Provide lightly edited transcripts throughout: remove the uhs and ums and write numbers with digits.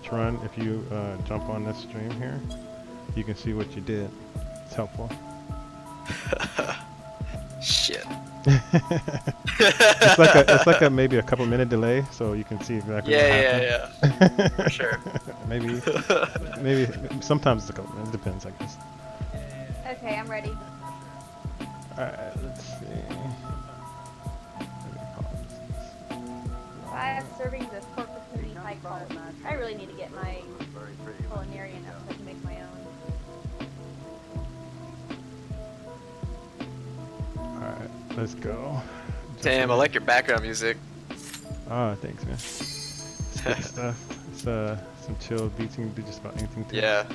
watch run, if you jump on this stream here, you can see what you did. It's helpful. Shit. it's like a maybe a couple minute delay, so you can see exactly what happened. Yeah. For sure. maybe sometimes it's a couple minutes. It depends, I guess. Okay, I'm ready. Alright, let's see. Five servings of pork patootie high quality. I really need to get my culinarian up so I can make my own. Alright, let's go. Damn, I like your background music. Oh, thanks, man. It's good stuff. It's some chill beats. You can do just about anything to it. Yeah.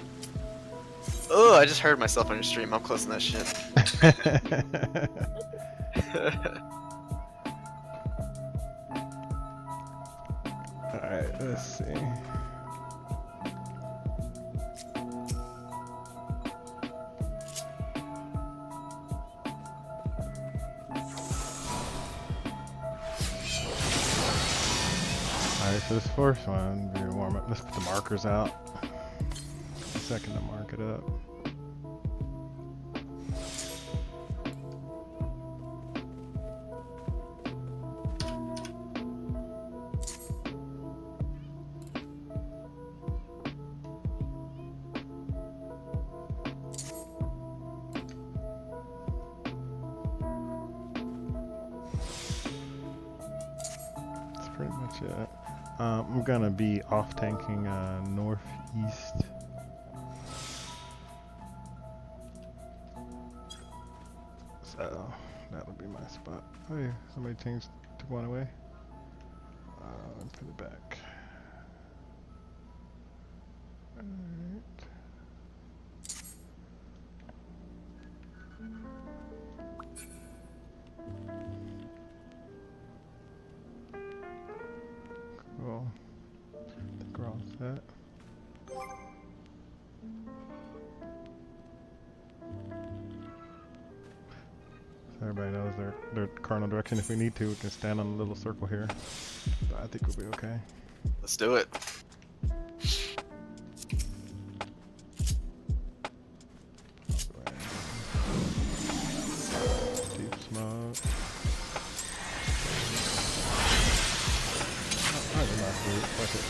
Oh, I just heard myself on your stream. I'm closing that shit. Alright, let's see. Alright, so this first one, be a warm up. Let's put the markers out. A second to mark it up. That's pretty much it. I'm gonna be off tanking northeast. So that'll be my spot. Oh yeah, somebody took one away. Put it back. Alright. Cool. I think we're all set. So everybody knows their cardinal direction. If we need to, we can stand on a little circle here. But I think we'll be okay. Let's do it. Deep smoke. Oh, I did not see it. Fuck it.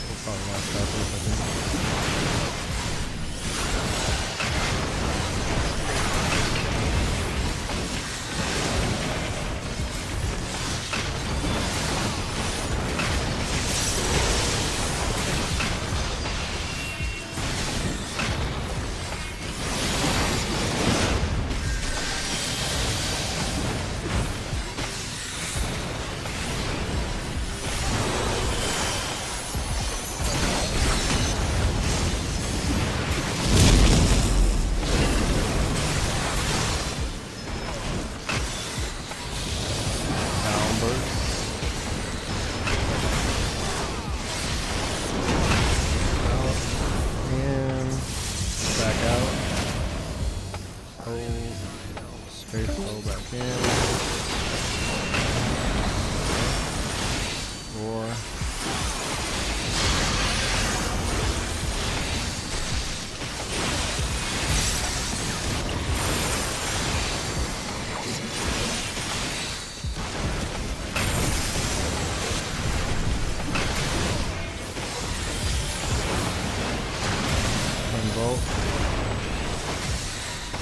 We'll probably watch that for a second.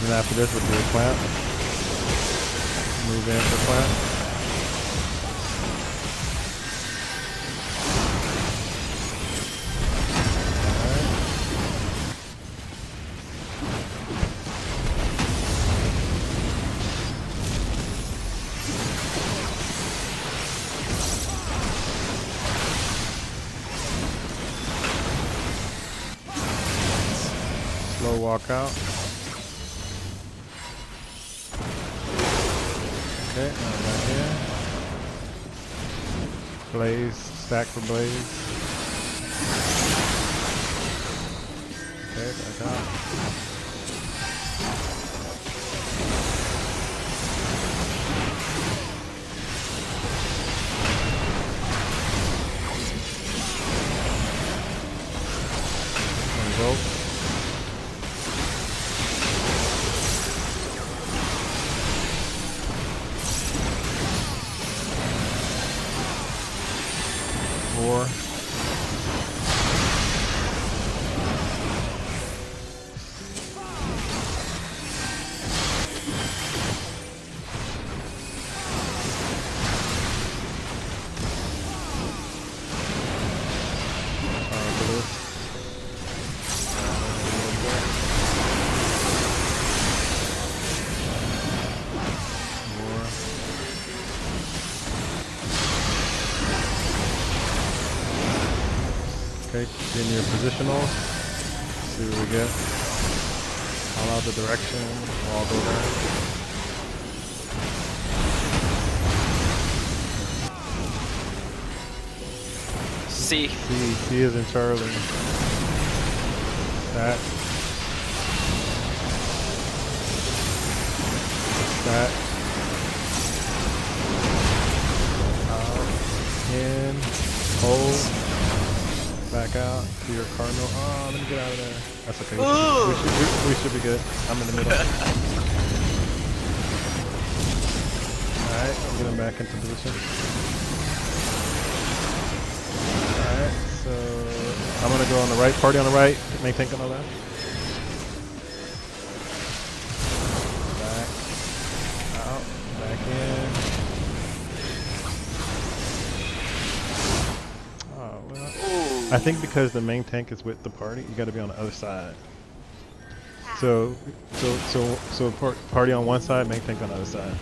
And after this, we'll do a plant. Move in for plant. Slow walk out. Okay, right here. Blaze, stack for blaze. Okay, back out. War. Okay, in your positional. See what we get. All out the direction. We'll all go there. C. C is in Charlie. That. That. In. Hold. Back out to your cardinal. Oh, let me get out of there. That's okay. We should be good. I'm in the middle. Alright, I'm getting back into position. Alright, so I'm gonna go on the right, party on the right, main tank on the left. Back. Out. Back in. Oh, well. I think because the main tank is with the party, you gotta be on the other side. So party on one side, main tank on the other side.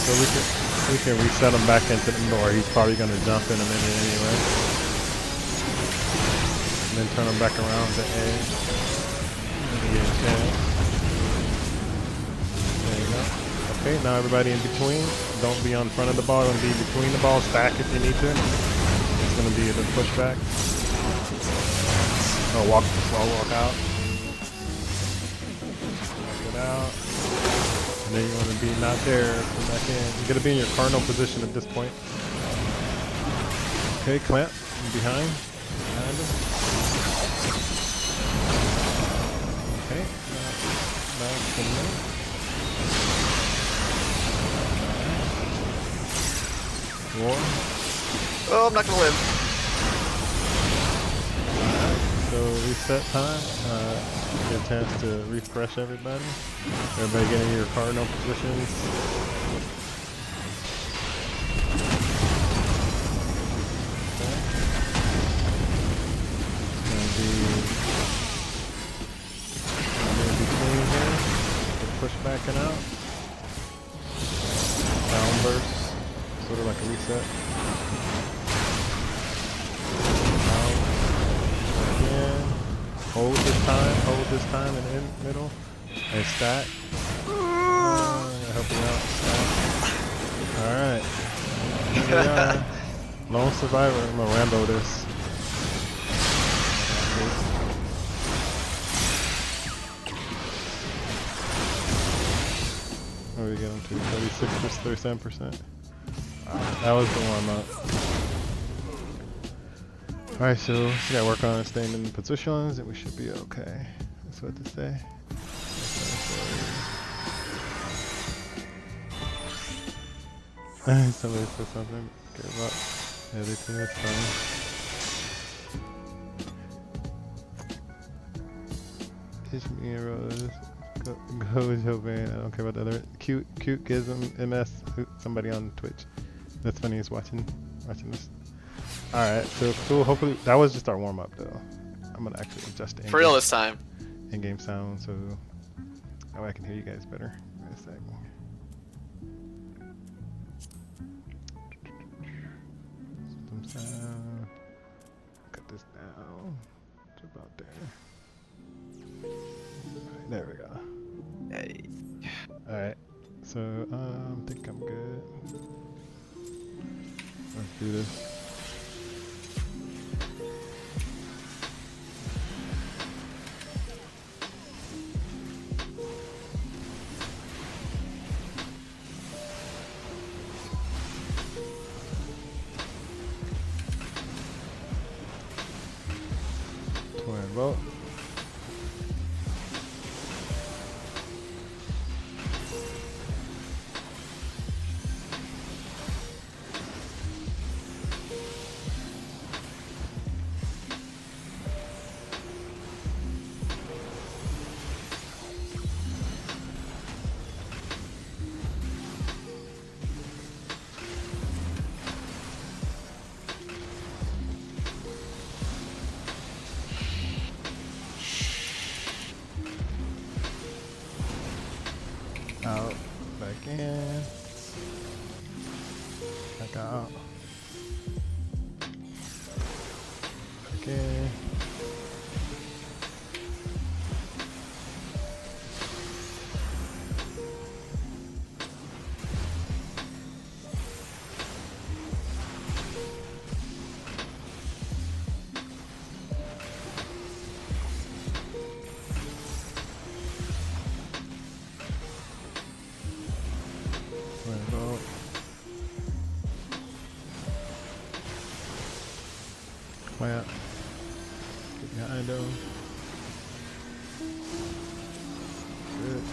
So we can reset him back into the door. He's probably going to jump in a minute anyway. And then turn him back around to A. Get a chance. There you go. Okay, now everybody in between. Don't be on front of the ball. Don't be between the ball. Stack if you need to. It's going to be the pushback. Oh, walk out. Walk it out. And then you want to be not there, come back in. You gotta be in your cardinal position at this point. Okay, clamp, behind him. Okay, now it's in there. War. Oh, I'm not gonna live. So reset time. Get a chance to refresh everybody. Everybody get in your cardinal positions. Okay. It's gonna be in between here. Push back and out. Down burst. Sort of like a reset. Hold this time and in middle. And stack. Help you out. Stack. Alright. Here we are. Lone survivor. I'm gonna Rambo this. What are we getting to? 36, just 37%. That was the warm up. Alright, so we gotta work on staying in the positions and we should be okay. That's what to say. Somebody said something. Give up. Everything is fine. It's me and Rose. Go with your man. I don't care about the other. Cute gives him MS. Somebody on Twitch. That's funny. He's watching this. Alright, so cool. Hopefully, that was just our warm up though. I'm gonna actually adjust the For real this time. in-game sound so that way I can hear you guys better. Wait a sec. System sound. Cut this down. It's about there. Alright, there we go. Hey. Alright, so I think I'm good. Let's do this. Go ahead and vote. Out, back in, back out, back in. Vote. Plant. Get behind them. Good.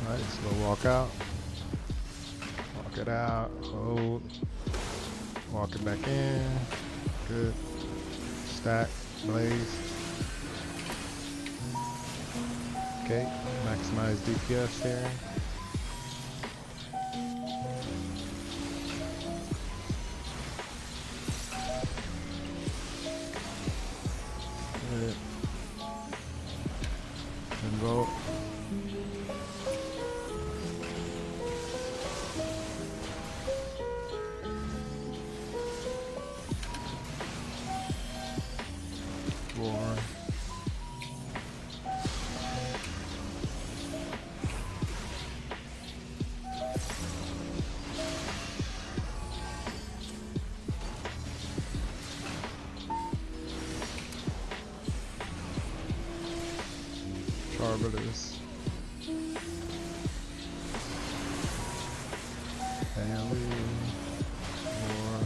Alright, slow walk out. Walk it out. Hold. Walk it back in. Good. Stack. Blaze. Okay. Maximize DPS here. Good. And vote. War. Arbiters. Family. War.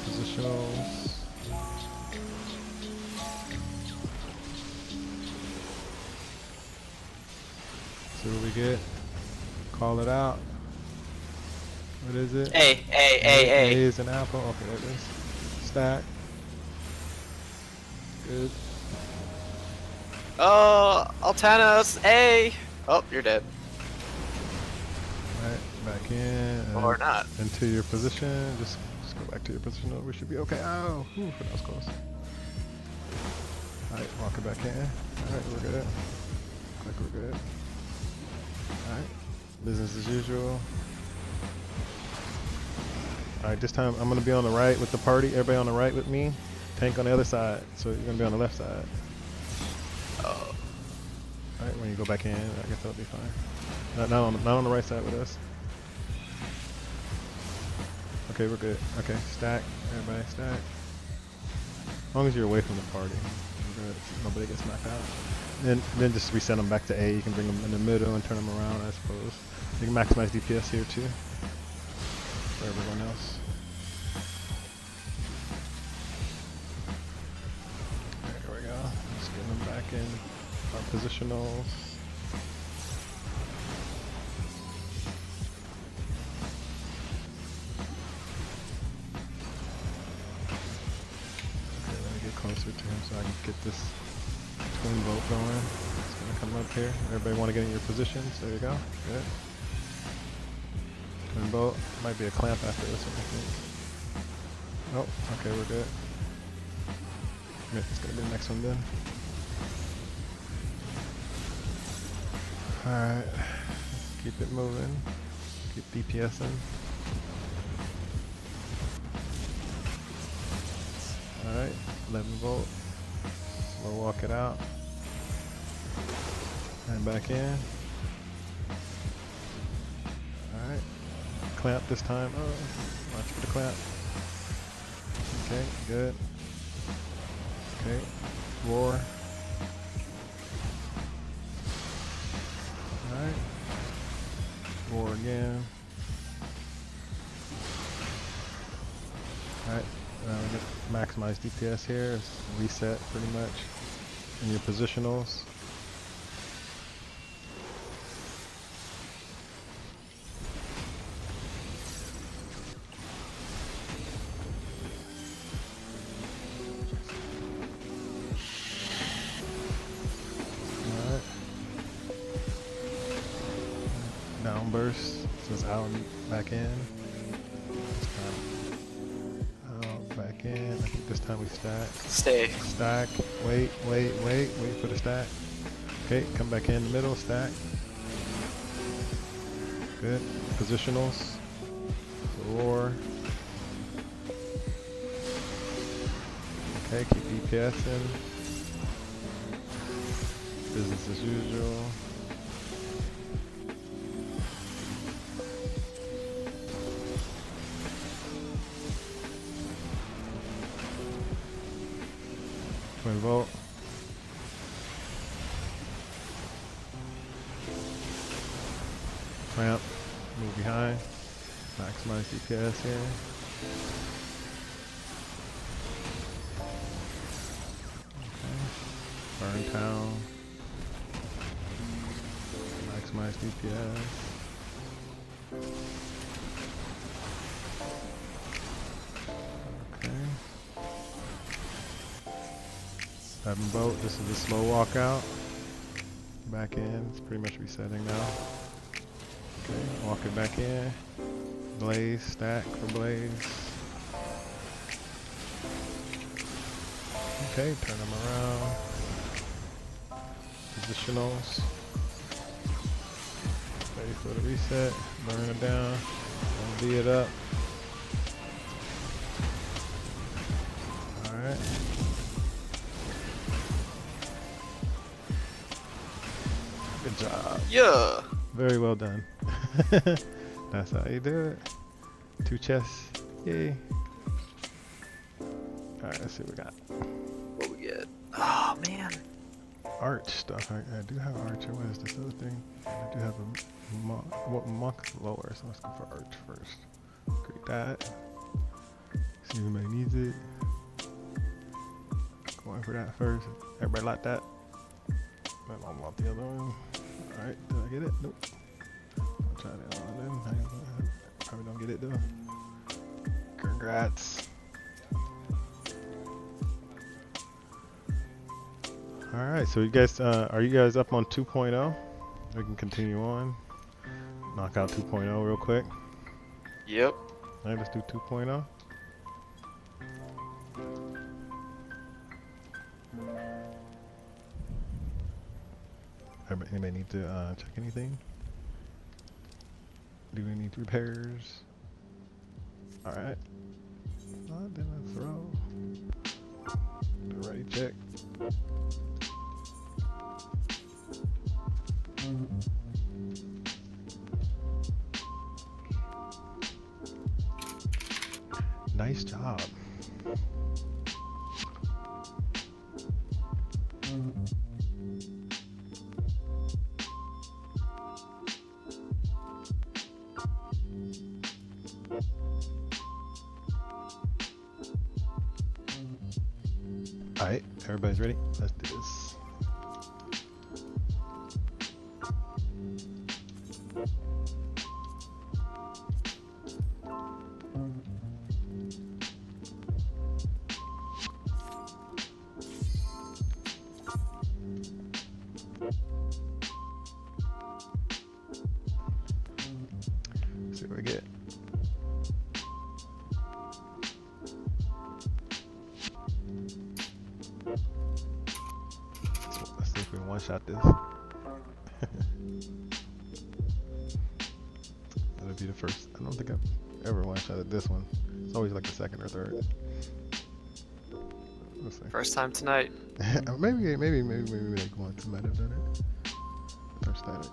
Positionals. See what we get. Call it out. What is it? A A. is an apple. Okay, there it is. Stack. Good. Oh, Altanos, A. Oh, you're dead. Alright, back in. And Or not. into your position. Just go back to your position. We should be okay. Ow! Whew, that was close. Alright, walk it back in. Alright, we're good. Looks like we're good. Alright, business as usual. Alright, this time I'm going to be on the right with the party. Everybody on the right with me. Tank on the other side. So you're going to be on the left side. Oh. Alright, when you go back in, I guess that'll be fine. Not on the right side with us. Okay, we're good. Okay, stack. Everybody stack. As long as you're away from the party. We're good. Nobody gets knocked out. Then just reset them back to A. You can bring them in the middle and turn them around, I suppose. You can maximize DPS here too. For everyone else. There we go. Let's get them back in our positionals. Okay, let me get closer to him so I can get this twin vote going. It's gonna come up here. Everybody want to get in your positions? There you go. Good. Twin vote. Might be a clamp after this one, I think. Oh, okay, we're good. Yeah, it's gonna be the next one then. Alright. Keep it moving. Keep DPSing. Alright, 11 volt. We'll walk it out. And back in. Alright. clamp this time. Oh, watch for the clamp. Okay, good. Okay, roar. Alright. Roar again. Alright, maximize DPS here. It's reset pretty much in your positionals. Alright. Down burst. So it's out and back in. Back in. I think this time we stack. Stay. Stack. Wait for the stack. Okay, come back in the middle, stack. Good. Positionals. Roar. Okay, keep DPS in. Business as usual. Twin volt. Ramp. Move behind. Maximize DPS here. Okay. Burn town. Maximize DPS. Okay. Seven boat. This is a slow walkout. Back in. It's pretty much resetting now. Okay, walk it back in. Blaze, stack for Blaze. Okay, turn them around. Positionals. Ready for the reset. Burn it down. Don't beat it up. Alright. Good job. Yeah. Very well done. That's how you do it. 2 chests. Yay. Alright, let's see what we got. What we get? Oh man. Arch stuff. I do have archer. What is this other thing? I do have a monk lower, so let's go for arch first. Create that. See if anybody needs it. Going for that first. Everybody like that. Then I'll want the other one. Alright, did I get it? Nope. I'll try that one then. I probably don't get it though. Congrats. Alright, so you guys, are you guys up on 2.0? We can continue on. Knock out 2.0 real quick. Yep. Alright, let's do 2.0. Anybody need to check anything? Do we need repairs? Alright. Then let's roll. Ready, check. Nice job. Alright, everybody's ready? Let's do this. Let's see what we get. Let's see if we one-shot this. That'll be the first. I don't think I've ever one-shotted this one. It's always like the second or third. Let's see. First time tonight. maybe like once I might have done it. First static.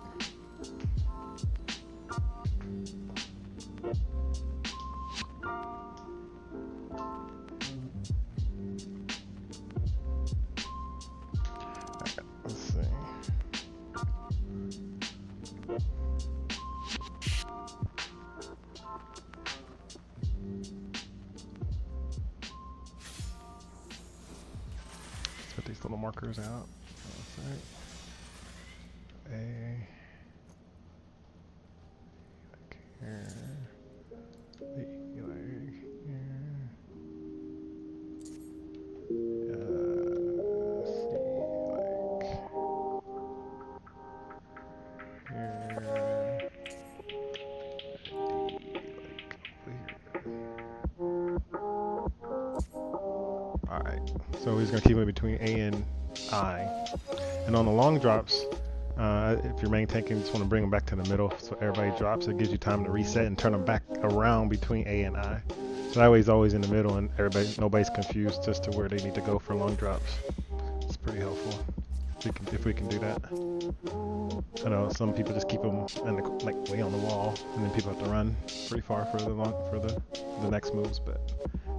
Let's see. Let's put these little markers out. That's right. A. Like here. B, like here. Alright, so he's going to keep it between A and I. And on the long drops, if your main tank, you just want to bring them back to the middle so everybody drops. It gives you time to reset and turn them back around between A and I. So that way he's always in the middle and nobody's confused as to where they need to go for long drops. It's pretty helpful if we can do that. I know some people just keep them like way on the wall, and then people have to run pretty far for the next moves, but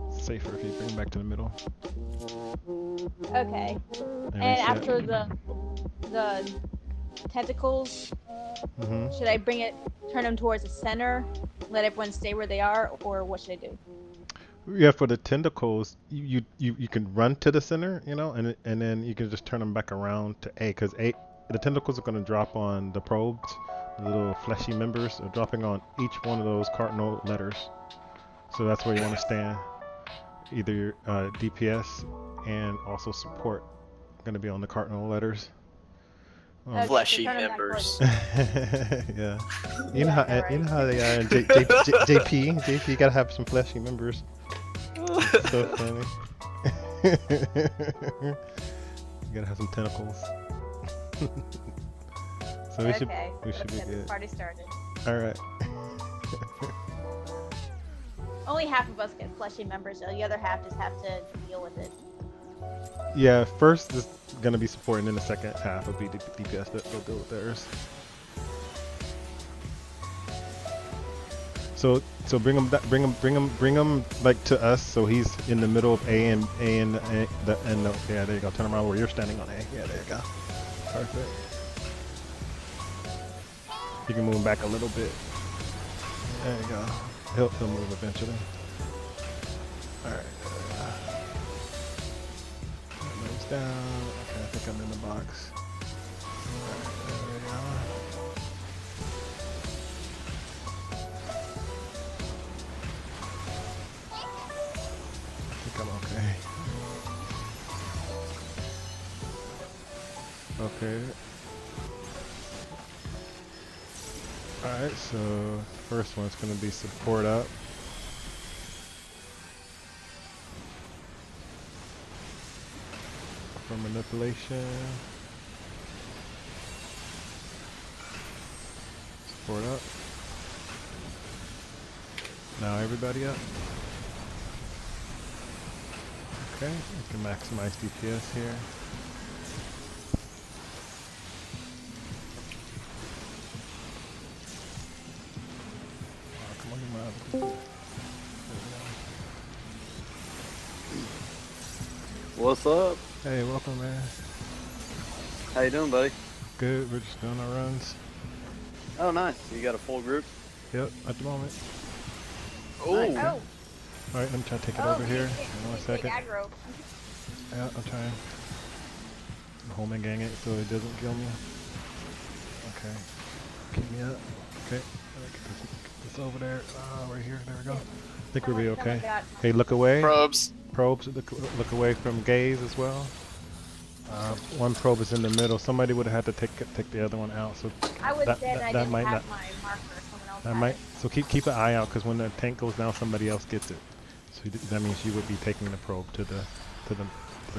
it's safer if you bring them back to the middle. Okay. And after the tentacles, should I turn them towards the center, let everyone stay where they are, or what should I do? Yeah, for the tentacles, you can run to the center, you know, and then you can just turn them back around to A, because the tentacles are going to drop on the probes, the little fleshy members are dropping on each one of those cardinal letters. So that's where you want to stand. Either DPS and also support going to be on the cardinal letters. Okay, Fleshy so members. Yeah. You know how they are in JP gotta have some fleshy members. It's so funny. You gotta have some tentacles. So we should be good. Party started. All right. Only half of us get fleshy members, so the other half just have to deal with it. Yeah, first is gonna be support, and then the second half will be the DPS that will deal with theirs. So bring him like to us. So he's in the middle of A and yeah, there you go. Turn him around where you're standing on A. Yeah, there you go. Perfect. You can move him back a little bit. There you go. He'll move eventually. All right. Moves down. Okay, I think I'm in the box. All right, there we go. I think I'm okay. Okay. Alright, so first one's going to be support up. For manipulation. Support up. Now everybody up. Okay, we can maximize DPS here. What's up? Hey, welcome, man. How you doing, buddy? Good, we're just doing our runs. Oh, nice. You got a full group? Yep, at the moment. Oh. Oh. Alright, let me try to take it over here in 1 second. Aggro. Yeah, I'll try and home and gang it so it doesn't kill me. Okay. Keep me up. Okay. Get this over there. Right here. There we go. I think we'll be okay. Hey, look away. Probes. Probes, look away from gaze as well. One probe is in the middle. Somebody would have had to take the other one out. So I was dead and I didn't might have not. my marker. Someone else That had might. it. So keep an eye out, because when the tank goes down, somebody else gets it. So that means you would be taking the probe to the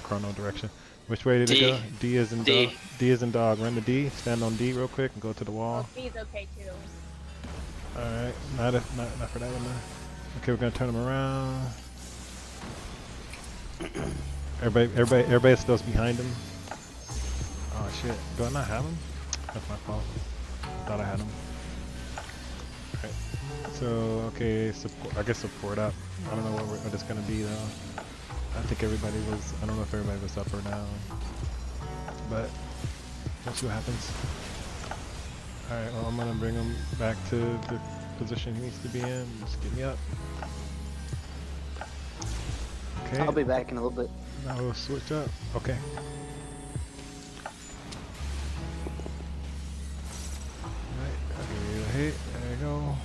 chrono direction. Which way did it go? D is in dog. D is in dog. Run the D. Stand on D real quick and go to the wall. Oh, B's okay too. All right. Not for that one. Okay, we're gonna turn them around. Everybody still behind him. Oh shit! Do I not have him? That's my fault. Thought I had him. Okay. So, okay, support. I guess support up. I don't know what it's gonna be though. I think everybody was. I don't know if everybody was up or down, but we'll see what happens. All right. Well, I'm gonna bring him back to the position he needs to be in. Just get me up. Okay. I'll be back in a little bit. Now we'll switch up. Okay. Alright, I'll give you a hit. There you go.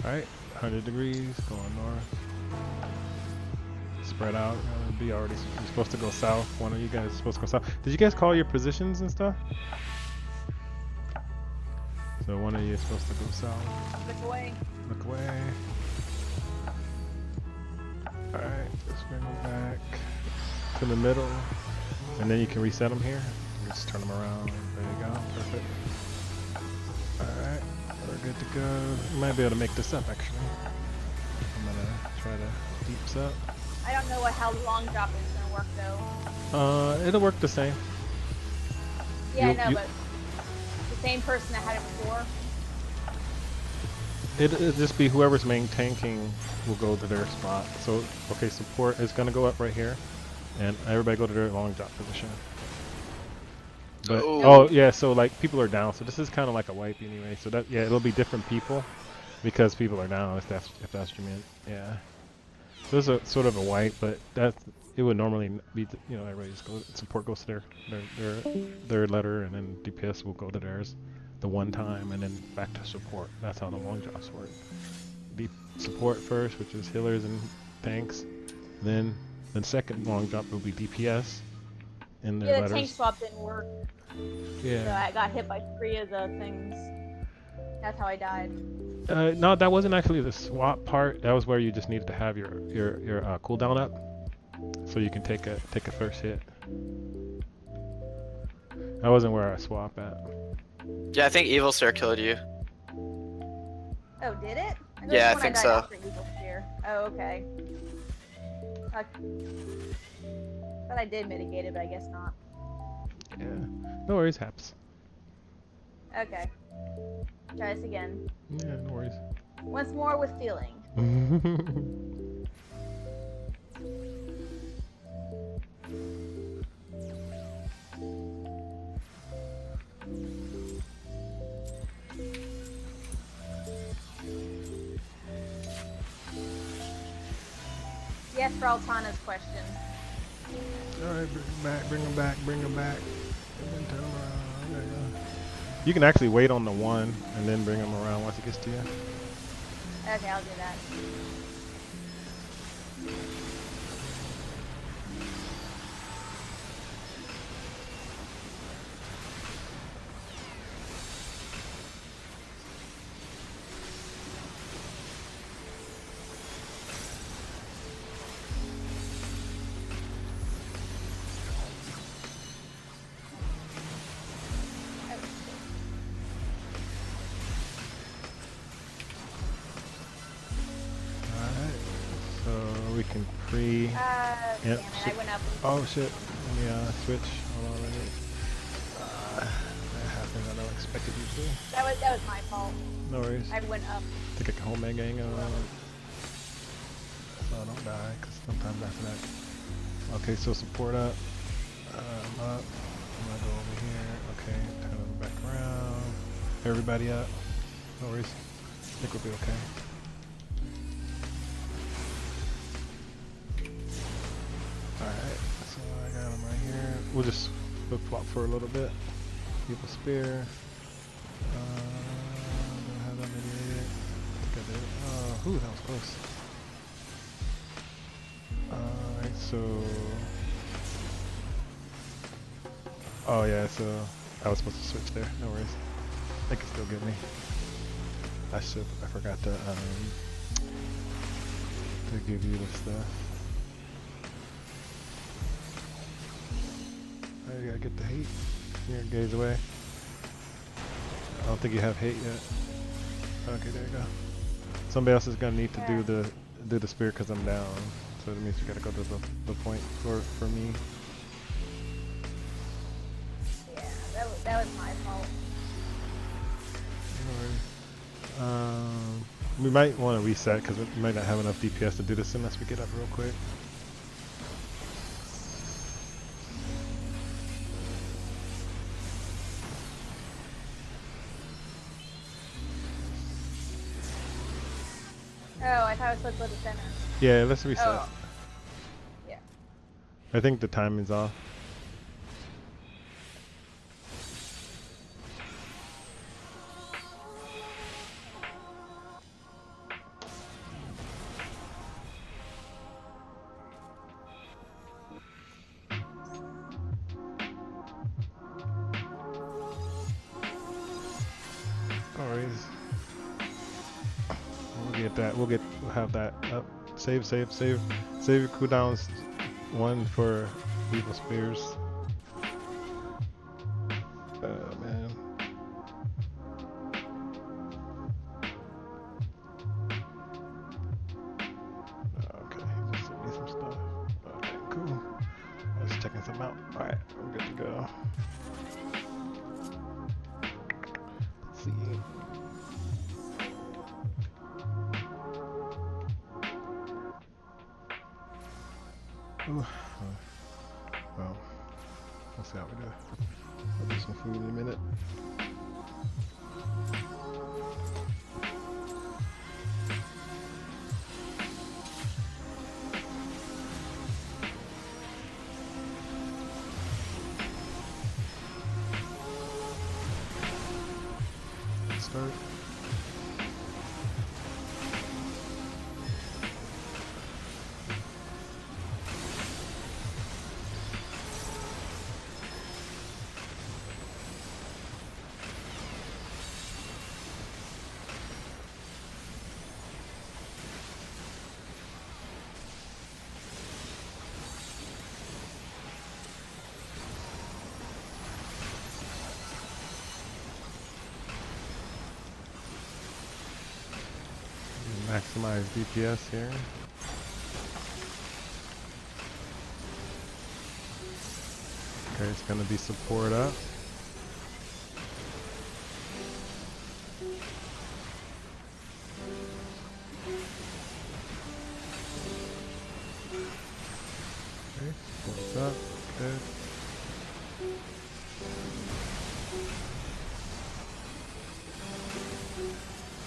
Alright, 100 degrees, going north. Spread out. You're supposed to go south. One of you guys is supposed to go south. Did you guys call your positions and stuff? So one of you is supposed to go south. Look away. Look away. Alright, just bring them back to the middle. And then you can reset them here. Just turn them around. There you go. Perfect. Alright, we're good to go. You might be able to make this up actually. I'm gonna try to deeps up. I don't know how long drop is gonna work though. It'll work the same. Yeah, I know, but the same person that had it before. It'll just be whoever's main tanking will go to their spot. So, okay, support is gonna go up right here, and everybody go to their long drop position. But oh yeah, so like people are down. So this is kind of like a wipe anyway. So that it'll be different people because people are down. If that's what you meant, yeah. So it's a sort of a wipe, but it would normally be, everybody just go, support goes to their letter, and then DPS will go to theirs the one time, and then back to support. That's how the long drops work. Support first, which is healers and tanks. Then second long drop will be DPS in their letters. The tank swap didn't work. Yeah. So I got hit by 3 of the things. That's how I died. No, that wasn't actually the swap part. That was where you just needed to have your cooldown up, so you can take a first hit. That wasn't where I swap at. Yeah, I think Evil Sir killed you. Oh, did it? Yeah, I think so. After Evil Spear. Oh, okay. Thought I did mitigate it, but I guess not. Yeah, no worries, haps. Okay. Try this again. Yeah, no worries. Once more with feeling. Yes, for Altana's question. Alright, bring him back. And then turn him around. There you go. You can actually wait on the one and then bring him around once it gets to you. Okay, I'll do that. We can pre. Damn it, I went up. Oh shit! Let me switch. Hold on, let me. That happened. I don't expect it usually. That was my fault. No worries. I went up. I think I can hold my gang so I don't die. Cause sometimes after that. Okay, so support up. Up. I'm gonna go over here. Okay, turn them back around. Everybody up. No worries. I think we'll be okay. Alright, so I got him right here. We'll just flip flop for a little bit. Keep a spear. Don't have that many yet. I think I did. Ooh, that was close. Alright, so. Oh, yeah, so I was supposed to switch there. No worries. They can still get me. I forgot to give you the stuff. You gotta get the hate. Here, gaze away. I don't think you have hate yet. Okay, there you go. somebody else is gonna need to do the spear because I'm down. So that means you gotta go to the point for me. Yeah, that was my fault. We might want to reset because we might not have enough DPS to do this unless we get up real quick. Oh, I thought I was supposed to go to the center. Yeah, let's reset. Oh. Yeah. I think the timing's off. We'll have that up. Save your cooldowns. 1 for evil spears. Oh man. Okay, just sent me some stuff. Okay, cool. I was checking something out. Alright, we're good to go. Let's see. Ooh. Well, we'll see how we do. I'll do some food in a minute. Start. Maximize DPS here. Okay, it's gonna be support up. Okay, support's up. Good.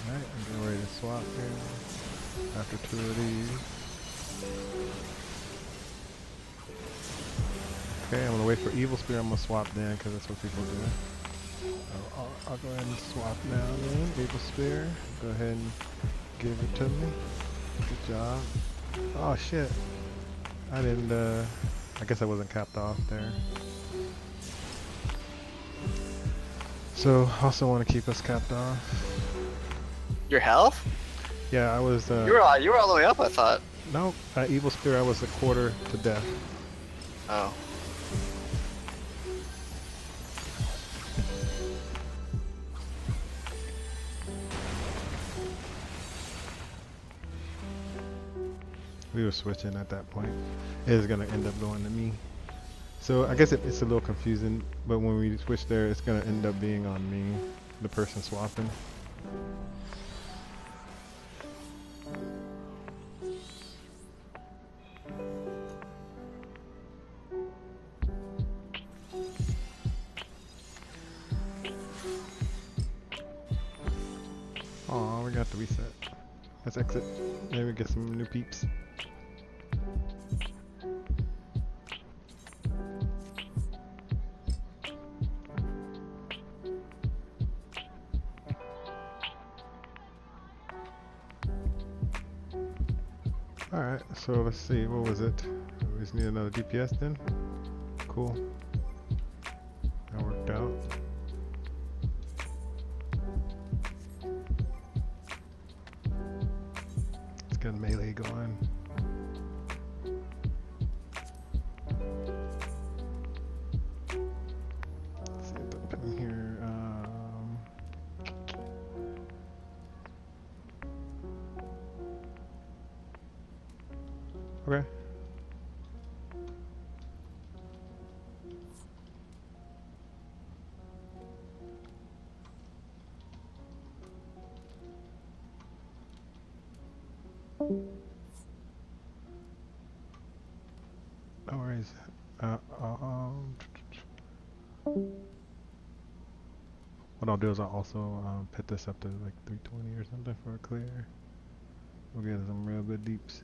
Alright, I'm getting ready to swap here after 2 of these. Okay, I'm gonna wait for Evil Spear. I'm gonna swap then because that's what people do. I'll go ahead and swap now then. Evil Spear. Go ahead and give it to me. Good job. Oh shit. I didn't, I guess I wasn't capped off there. So, also want to keep us capped off. Your health? Yeah, I was, You were all the way up, I thought. No, Evil Spear I was a quarter to death. Oh. We were switching at that point. It is going to end up going to me. So I guess it's a little confusing, but when we switch there, it's going to end up being on me, the person swapping. Aw, we got to reset. Let's exit. Maybe get some new peeps. Alright, so let's see, what was it? We just need another DPS then? Cool. That worked out. Let's get melee going. Let's see what's happening here. Okay. No worries. What I'll do is I'll also put this up to like 320 or something for a clear. We'll get some real good deeps.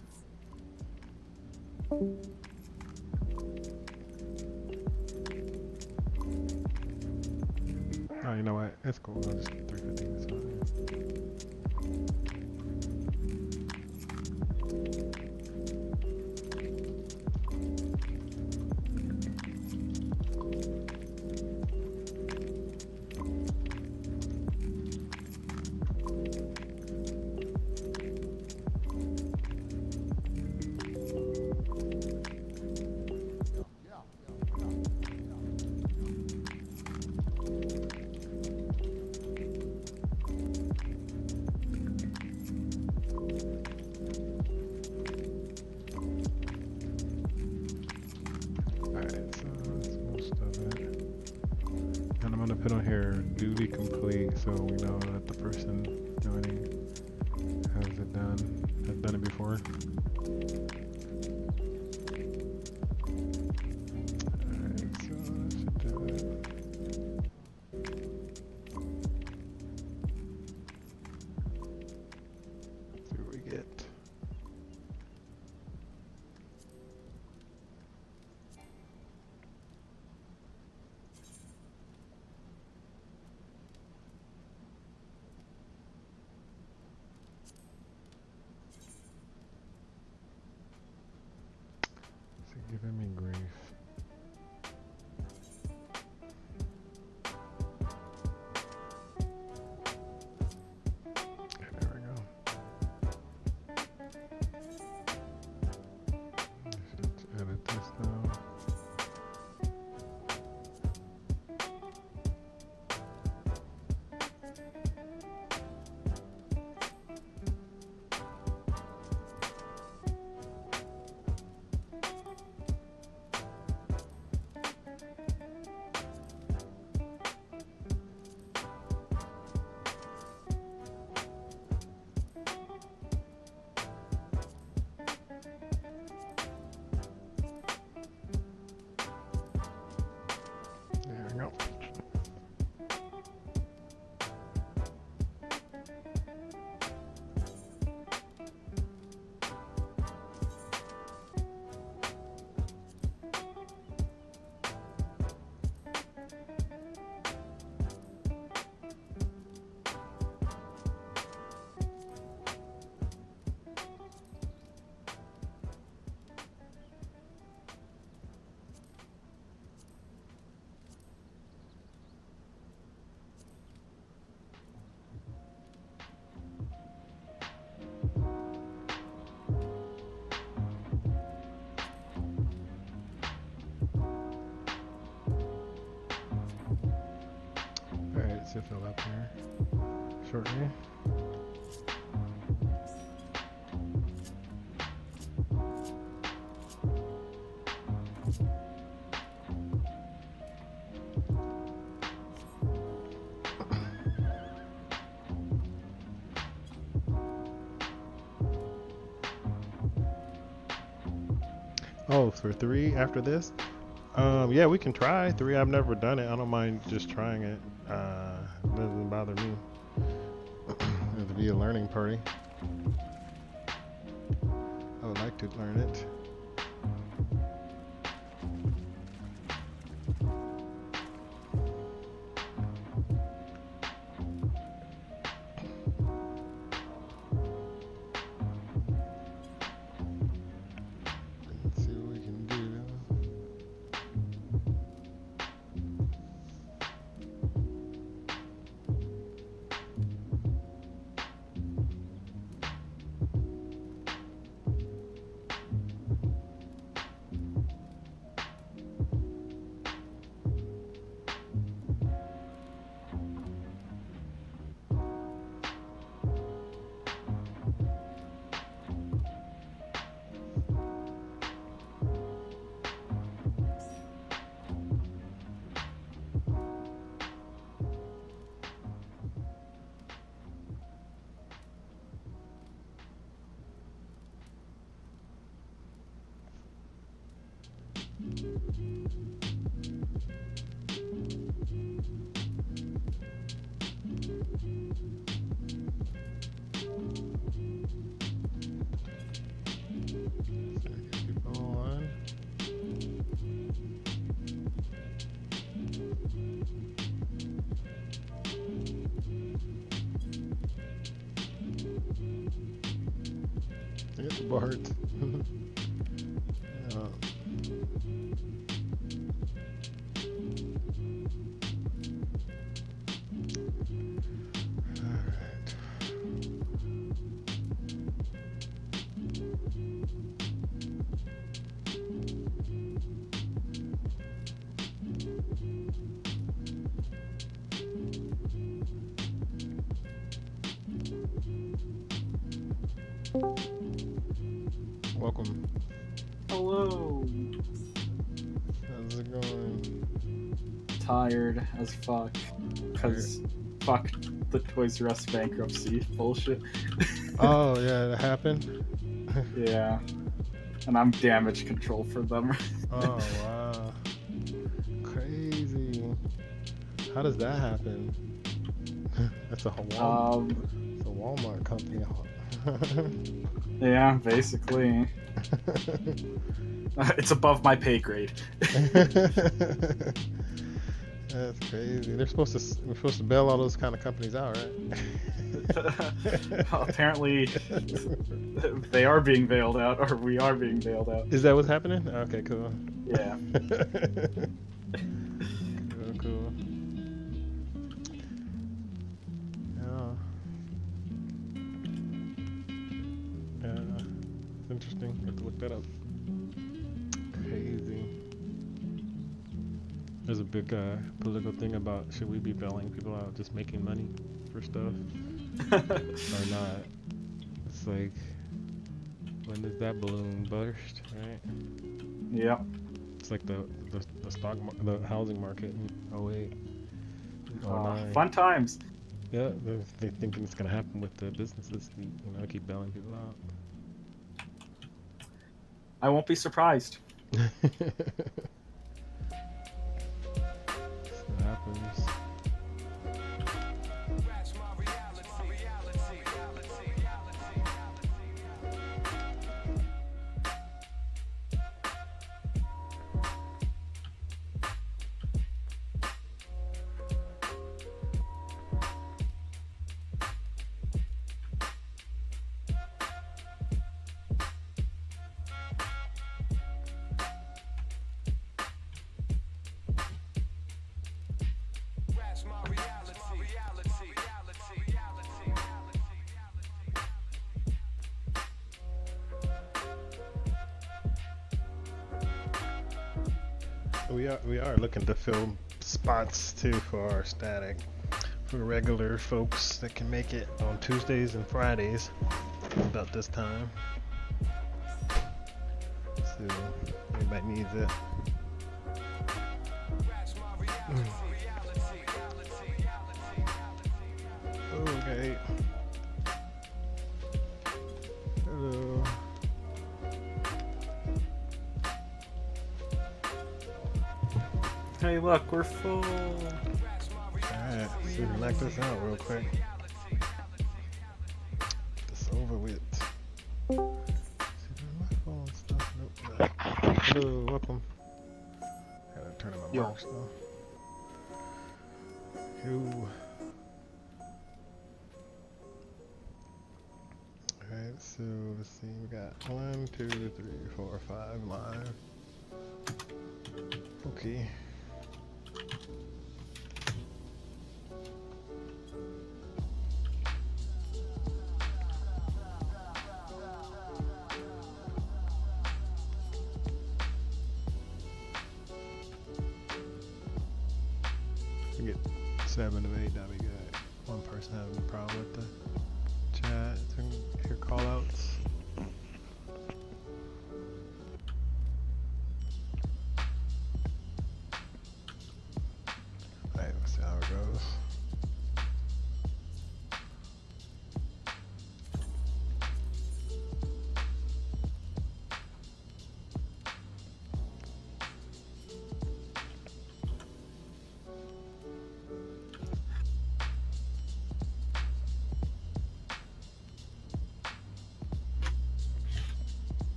Oh, you know what? It's cool. I'll just get 350. It's fine. Put on here duty complete so we know that the person doing has done it before. Alright, so that should do it. Let's see what we get. Giving me grief. Okay, there we go. Let's edit this now. There we go. Alright, so fill up here shortly. Oh, for 3 after this? Yeah, we can try 3. I've never done it. I don't mind just trying it. It doesn't bother me. It'll be a learning party. I would like to learn it. Let's see what we can do. People on. I get the Bart. Welcome. Hello. How's it going? Tired as fuck. Cause fuck the Toys R Us bankruptcy bullshit. Oh yeah, that happened. Yeah. And I'm damage control for them. Oh wow, crazy. How does that happen? That's a Walmart. It's a Walmart company. Yeah, basically. It's above my pay grade. That's crazy. We're supposed to bail all those kind of companies out, right? Apparently, they are being bailed out, or we are being bailed out. Is that what's happening? Okay, cool. Yeah. Cool. Yeah. It's interesting. I have to look that up. Crazy. There's a big political thing about should we be bailing people out just making money for stuff or not. It's like, when does that balloon burst, right? Yep. It's like the the housing market in 08, 09. Fun times. Yeah, they're thinking it's gonna happen with the businesses. Keep bailing people out. I won't be surprised. What happens? We are looking to fill spots too for our static, for regular folks that can make it on Tuesdays and Fridays about this time. So anybody needs it. Okay. Hello. Hey, look, we're full. Alright, see if we can knock this out real quick. Get this over with. See, where my phone stuff? Nope. Hello, welcome. Gotta turn on my marks though. Yo. Alright, so let's see, we got 1, 2, 3, 4, 5 live. Okay. We get 7 of 8, that'd be good. One person having a problem with the chat. So we can hear call outs. Alright, let's see how it goes.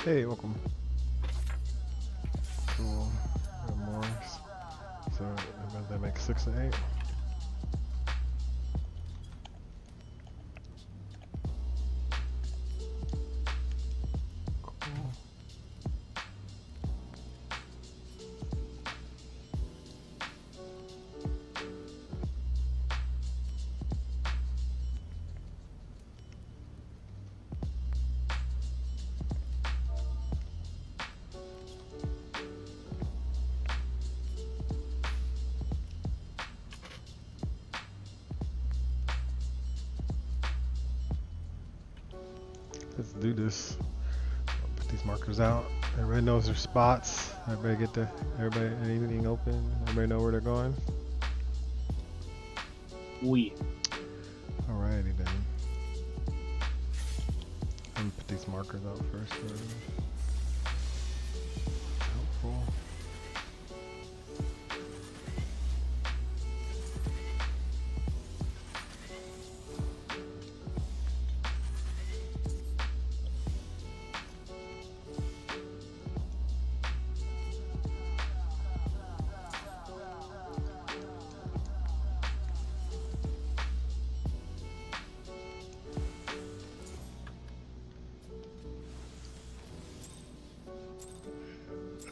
Hey, welcome. Cool. Got more. So that makes 6 and 8. Cool. Let's do this. I'll put these markers out. Everybody knows their spots. Everybody anything open. Everybody know where they're going. We. Alrighty then. Let me put these markers out first. Helpful.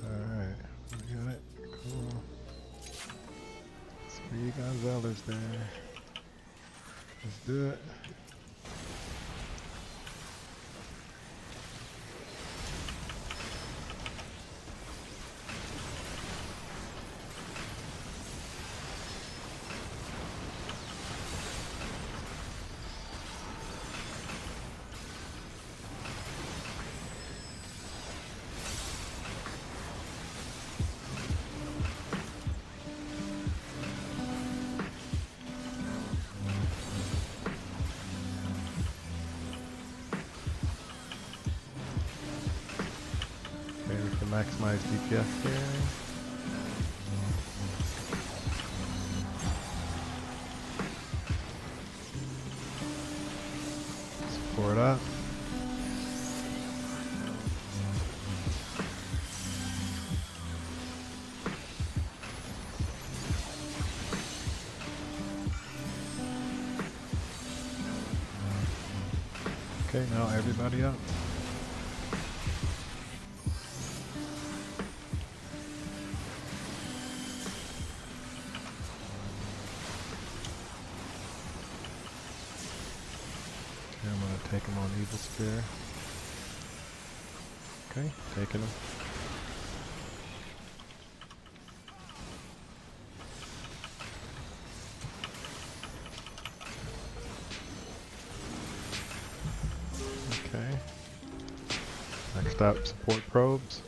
Alright, we got it. Cool. Three Gonzalez there. Let's do it. Okay, we can maximize DPS here. Support up. Okay, now everybody up. Okay, I'm gonna take him on Evil Spear. Okay, taking him. Okay. Next up, support probes.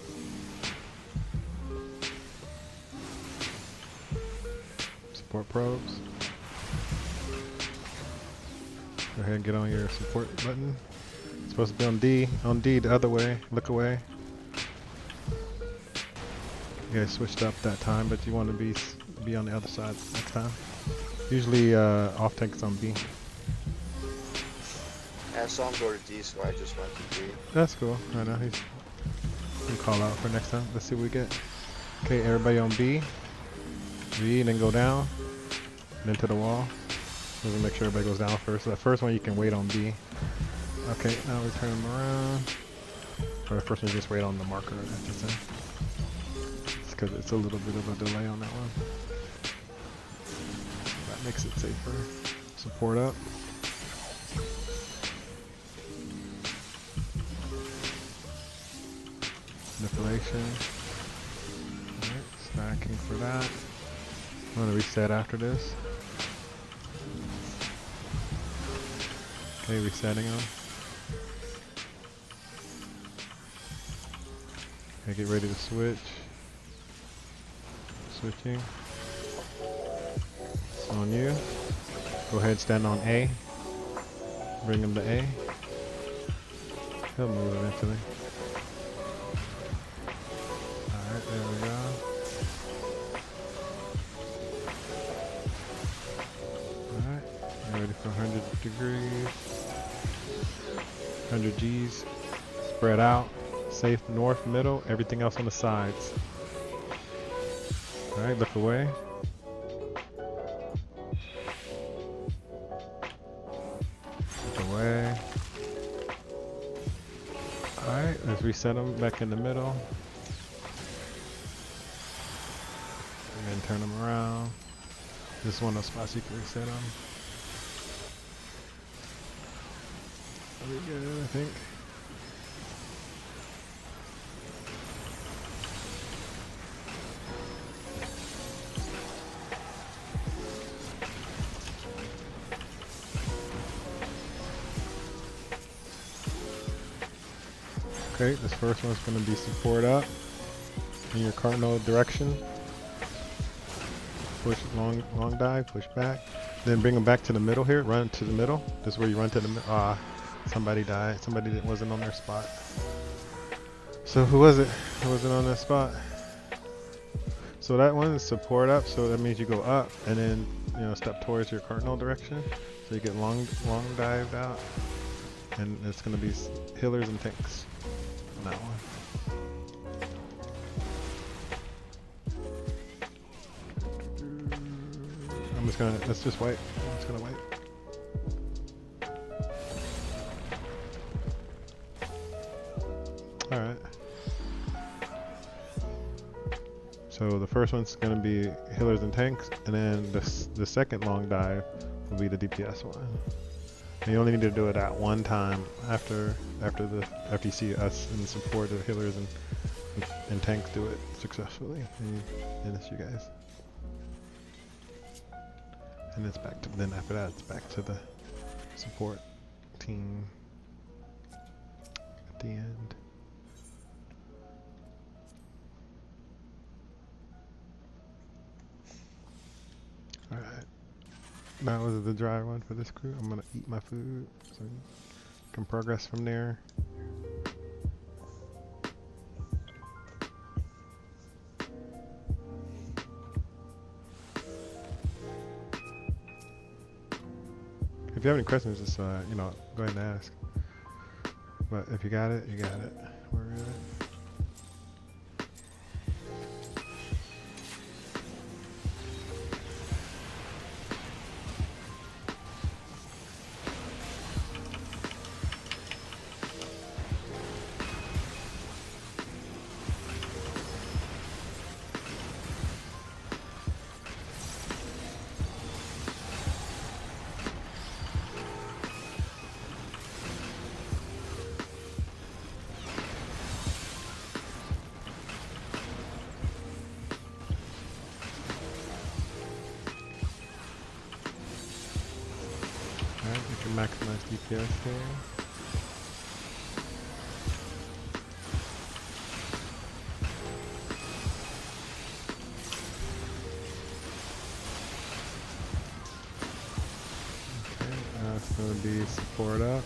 Support probes. Go ahead and get on your support button. It's supposed to be on D. On D, the other way. Look away. You guys switched up that time, but you want to be on the other side next time. Usually, off tank's on B. I saw him go to D, so I just went to D. That's cool. I know he's. We can call out for next time. Let's see what we get. Okay, everybody on B. B, and then go down. And then to the wall. We're gonna make sure everybody goes down first. So that first one you can wait on B. Okay, now we turn them around. Or the first one you just wait on the marker. It's because it's a little bit of a delay on that one. That makes it safer. Support up. Manipulation. Alright, stacking for that. I'm gonna reset after this. Okay, resetting them. Okay, get ready to switch. Switching. It's on you. Go ahead, stand on A. Bring him to A. He'll move eventually. Alright, there we go. Alright, you're ready for 100 degrees. 100 Gs. Spread out. Safe north, middle, everything else on the sides. Alright, look away. Look away. Alright, let's reset them back in the middle. And then turn them around. This is one of those spots you can reset them. Are we good, I think? Okay, this first one's going to be support up in your cardinal direction. Push long dive, push back. Then bring them back to the middle here. Run to the middle. This is where you run to the middle. Ah, somebody died. Somebody that wasn't on their spot. So who was it? Who wasn't on that spot? So that one is support up. So that means you go up and then step towards your cardinal direction. So you get long dived out, and it's going to be healers and tanks. That one. Let's just wait. I'm just gonna wait. Alright. So the first one's gonna be healers and tanks, and then the second long dive will be the DPS one. And you only need to do it at one time after you see us in support of healers and tanks do it successfully, and it's you guys. And it's back to, then after that it's back to the support team at the end. Alright. That was the dry one for this crew. I'm gonna eat my food so we can progress from there. If you have any questions, just go ahead and ask. But if you got it, you got it. We're good. You can maximize DPS here. Okay, it's going to be support up.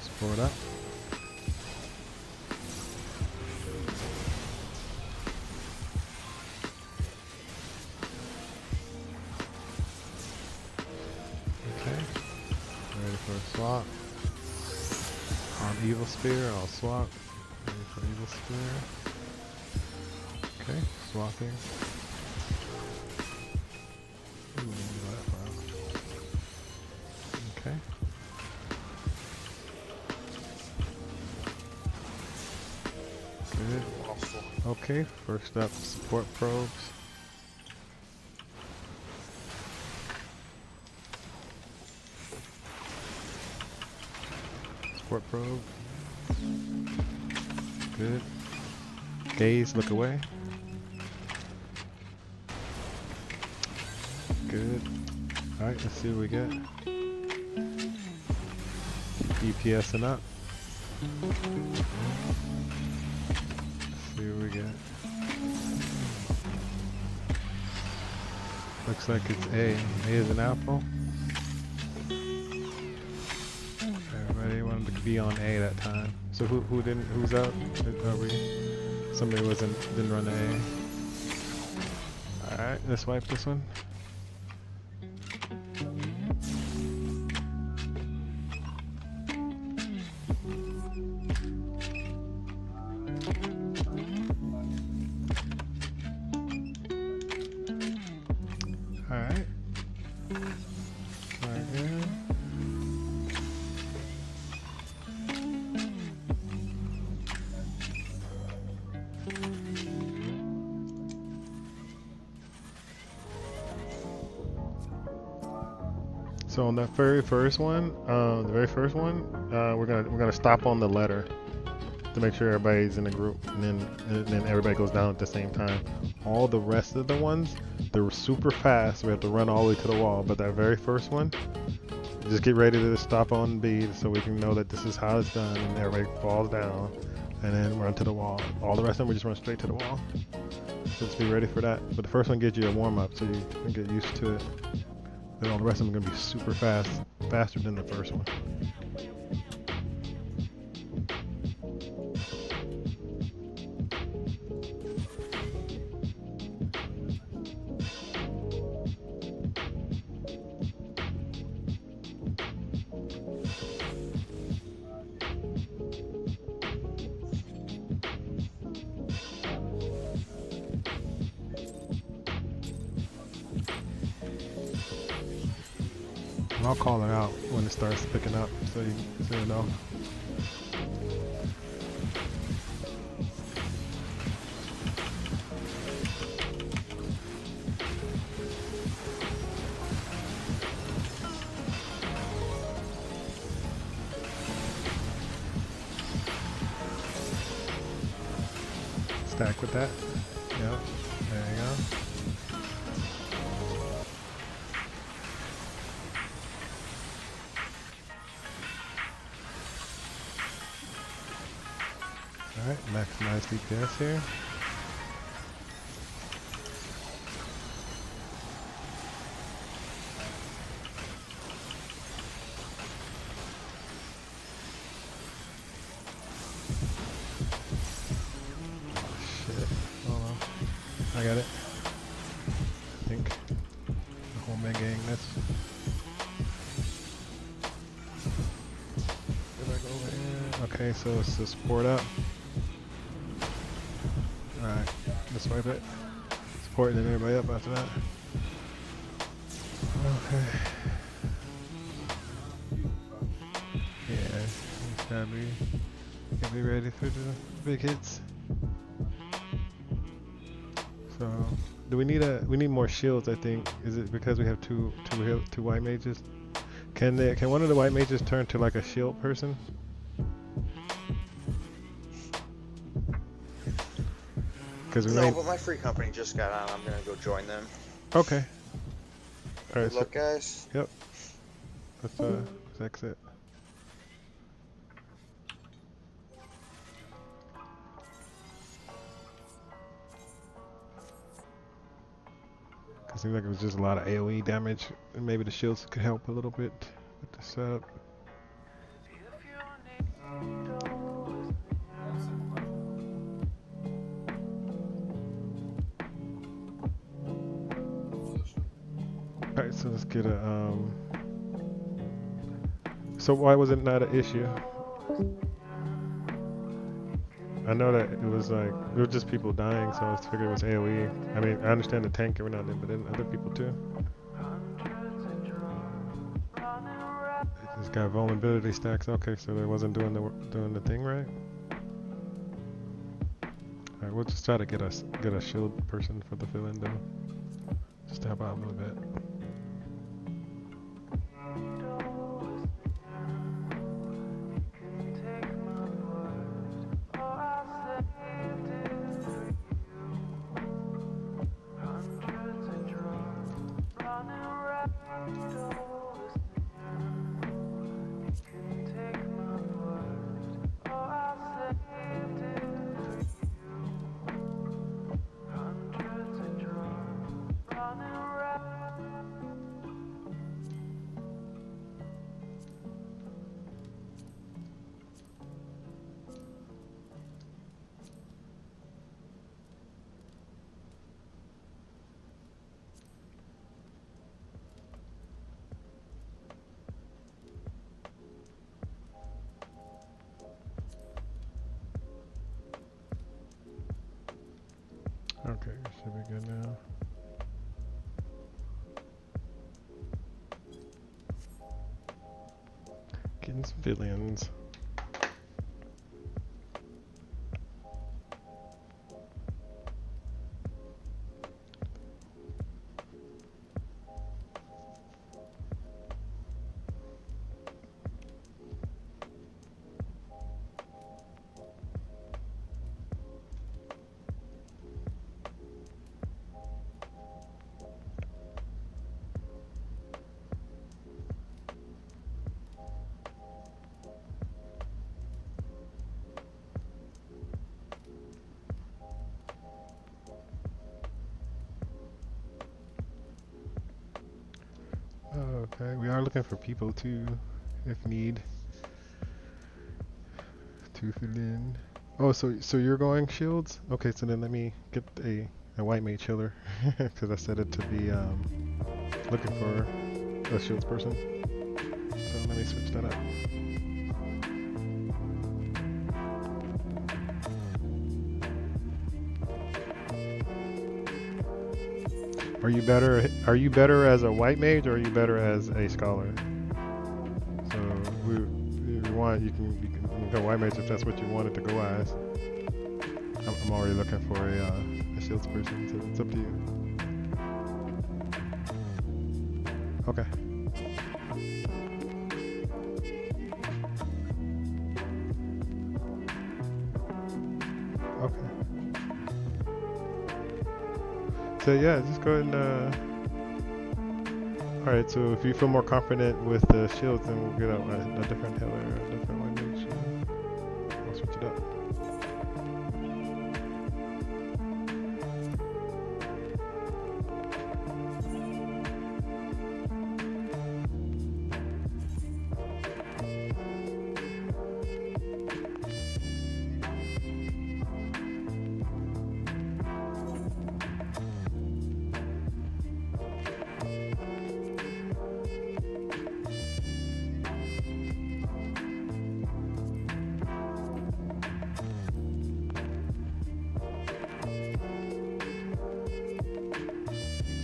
Support up. Swap. On Evil Spear, I'll swap. Ready for Evil Spear. Okay, swapping. Ooh, that far. Okay. Good. Okay, first up, support probes. Support probe. Good. Gaze, look away. Good. Alright, let's see what we get. DPS and up. Let's see what we get. Looks like it's A. A is an apple. Everybody wanted to be on A that time. So who's out? Are we? Somebody didn't run A. Alright, let's wipe this one. Alright. Try again. So on that very first one, we're gonna stop on the letter to make sure everybody's in a group, and then everybody goes down at the same time. All the rest of the ones, they're super fast. We have to run all the way to the wall. But that very first one, just get ready to stop on B so we can know that this is how it's done, and everybody falls down, and then run to the wall. All the rest of them, we just run straight to the wall. Just be ready for that. But the first one gives you a warm up, so you can get used to it. Then all the rest of them are gonna be super fast, faster than the first one. And I'll call it out when it starts picking up, so you know. Stack with that. Yeah, there you go. Alright, maximize DPS here. Shit, hold on. I got it. I think. The whole main gang, that's... Did I go over here? Okay, so it's the support up. Alright, let's wipe it. Supporting everybody up after that. Okay. Yeah, gotta be ready for the big hits. So, do we need more shields? I think. Is it because we have two white mages? Can one of the white mages turn to like a shield person? No, but my free company just got on. I'm gonna go join them. Okay. All right. Good luck, guys. Yep. Let's exit. It seems like it was just a lot of AoE damage, and maybe the shields could help a little bit with the setup. Alright, so let's get a, so why was it not an issue? I know that it was like, it was just people dying, so I figured it was AoE. I mean, I understand the tank every now and then, but then other people too. It just got vulnerability stacks, okay, so they wasn't doing the thing right? Alright, we'll just try to get a shield person for the fill-in though. Just to help out a little bit. Billions, billions. Okay, we are looking for people too, if need. To fill in. Oh, so you're going shields? Okay, so then let me get a white mage healer, because I set it to be looking for a shields person. So let me switch that up. Are you better? Are you better as a white mage, or are you better as a scholar? So if you want, you can go white mage if that's what you wanted to go as. I'm already looking for a shields person, so it's up to you. Okay. Okay. So yeah, just go ahead and alright, so if you feel more confident with the shields, then we'll get a different healer, a different white mage. I'll switch it up.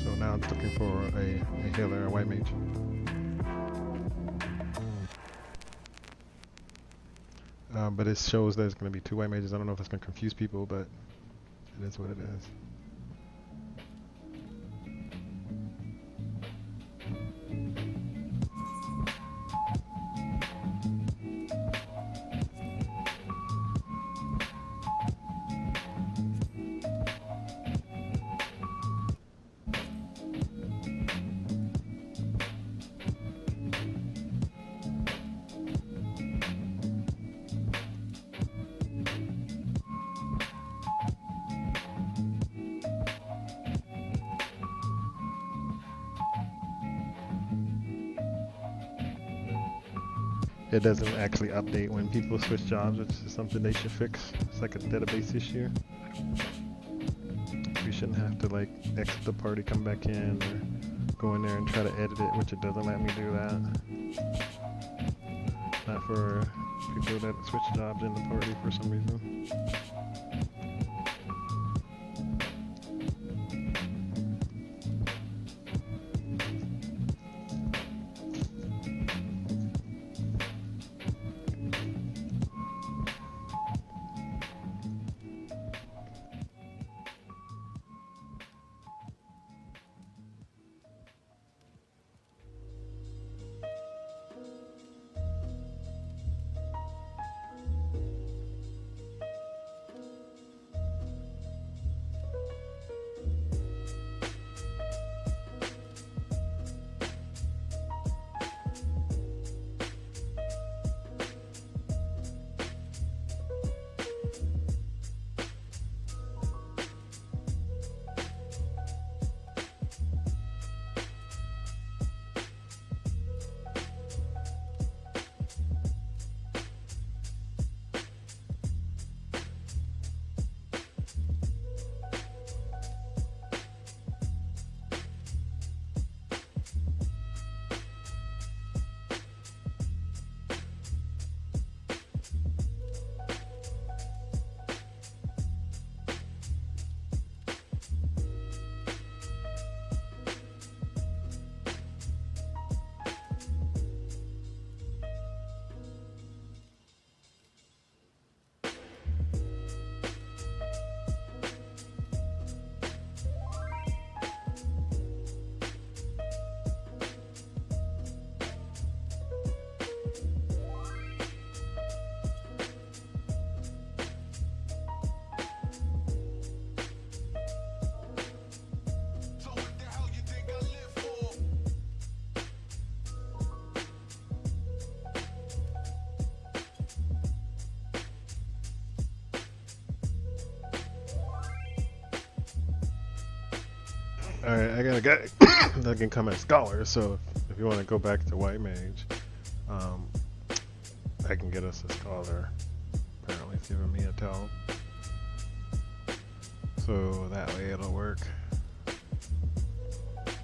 So now it's looking for a healer, a white mage. But it shows that it's going to be two white mages. I don't know if it's going to confuse people, but it is what it is. It doesn't actually update when people switch jobs, which is something they should fix. It's like a database issue. You shouldn't have to like exit the party, come back in, or go in there and try to edit it, which it doesn't let me do that. Not for people that switch jobs in the party for some reason. Alright, I got a guy that can come as scholar, so if you want to go back to white mage, I can get us a scholar. Apparently it's giving me a tell. So that way it'll work.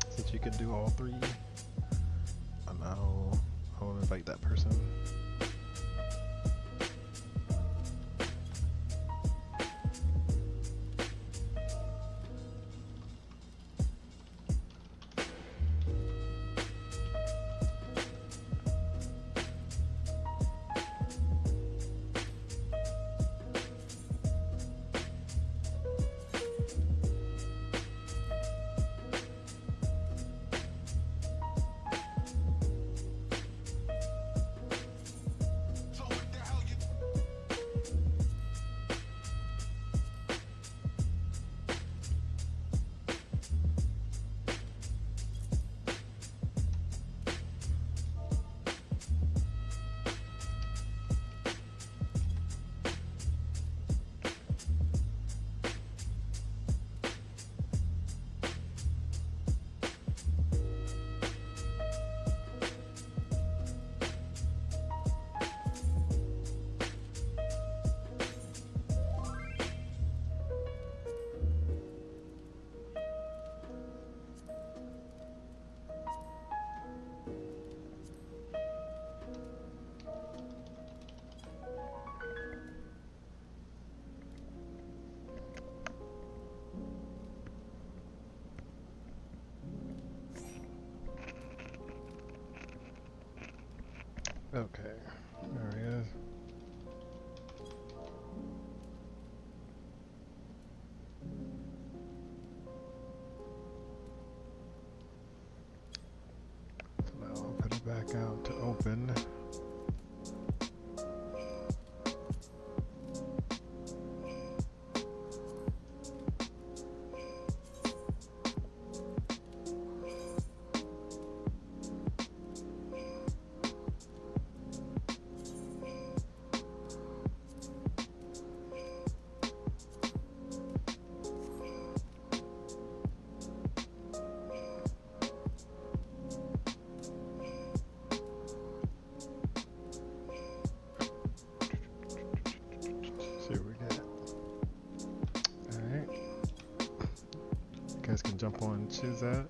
Since you can do all three. And I'll invite that person. Okay, there he is. So now I'll put it back out to open. See what we get. Alright. You guys can jump on Chizat.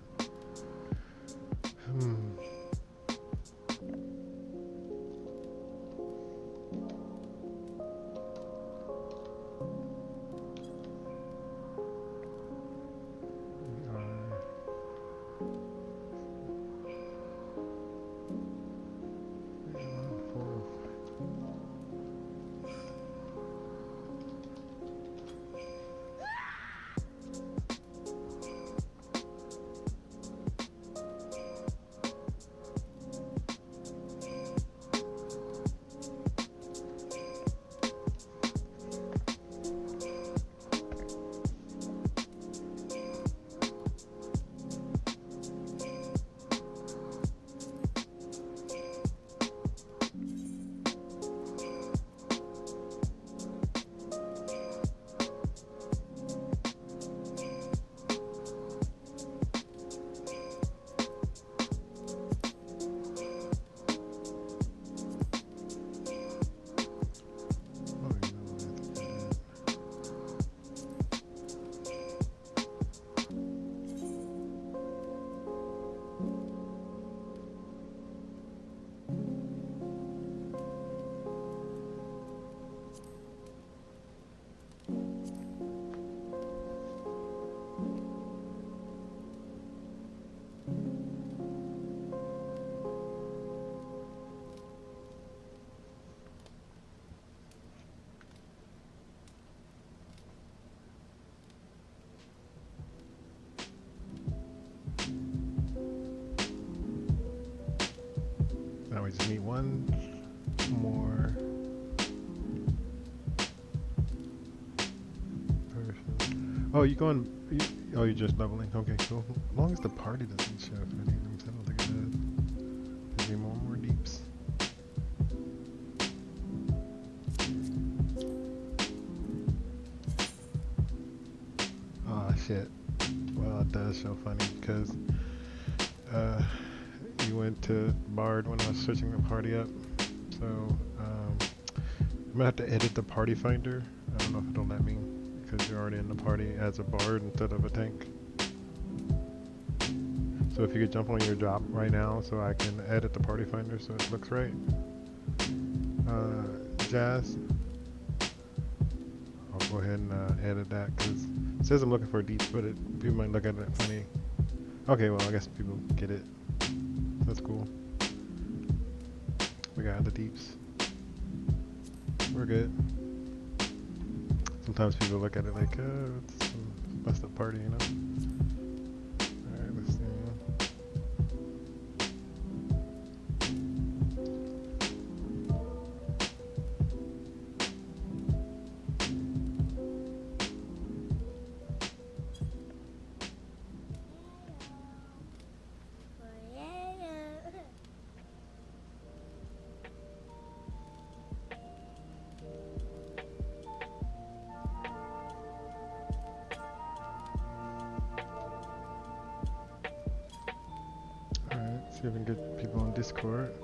Now we just need one more person. Oh, you going? Oh, you're just leveling. Okay, cool. As long as the party doesn't show for any reason, I don't think it does. Maybe more deeps. Oh shit. Well, about that is so funny because you went to Bard when I was searching the party up. So I'm gonna have to edit the party finder. I don't know if it'll let me because you're already in the party as a Bard instead of a tank. So if you could jump on your job right now so I can edit the party finder so it looks right. Jazz, I'll go ahead and edit that because it says I'm looking for deeps, but people might look at it funny. Okay, well I guess people get it. That's cool. We got the deeps. We're good. Sometimes people look at it like, it's a messed up party, you know? Alright, let's see. See if we can get people on Discord.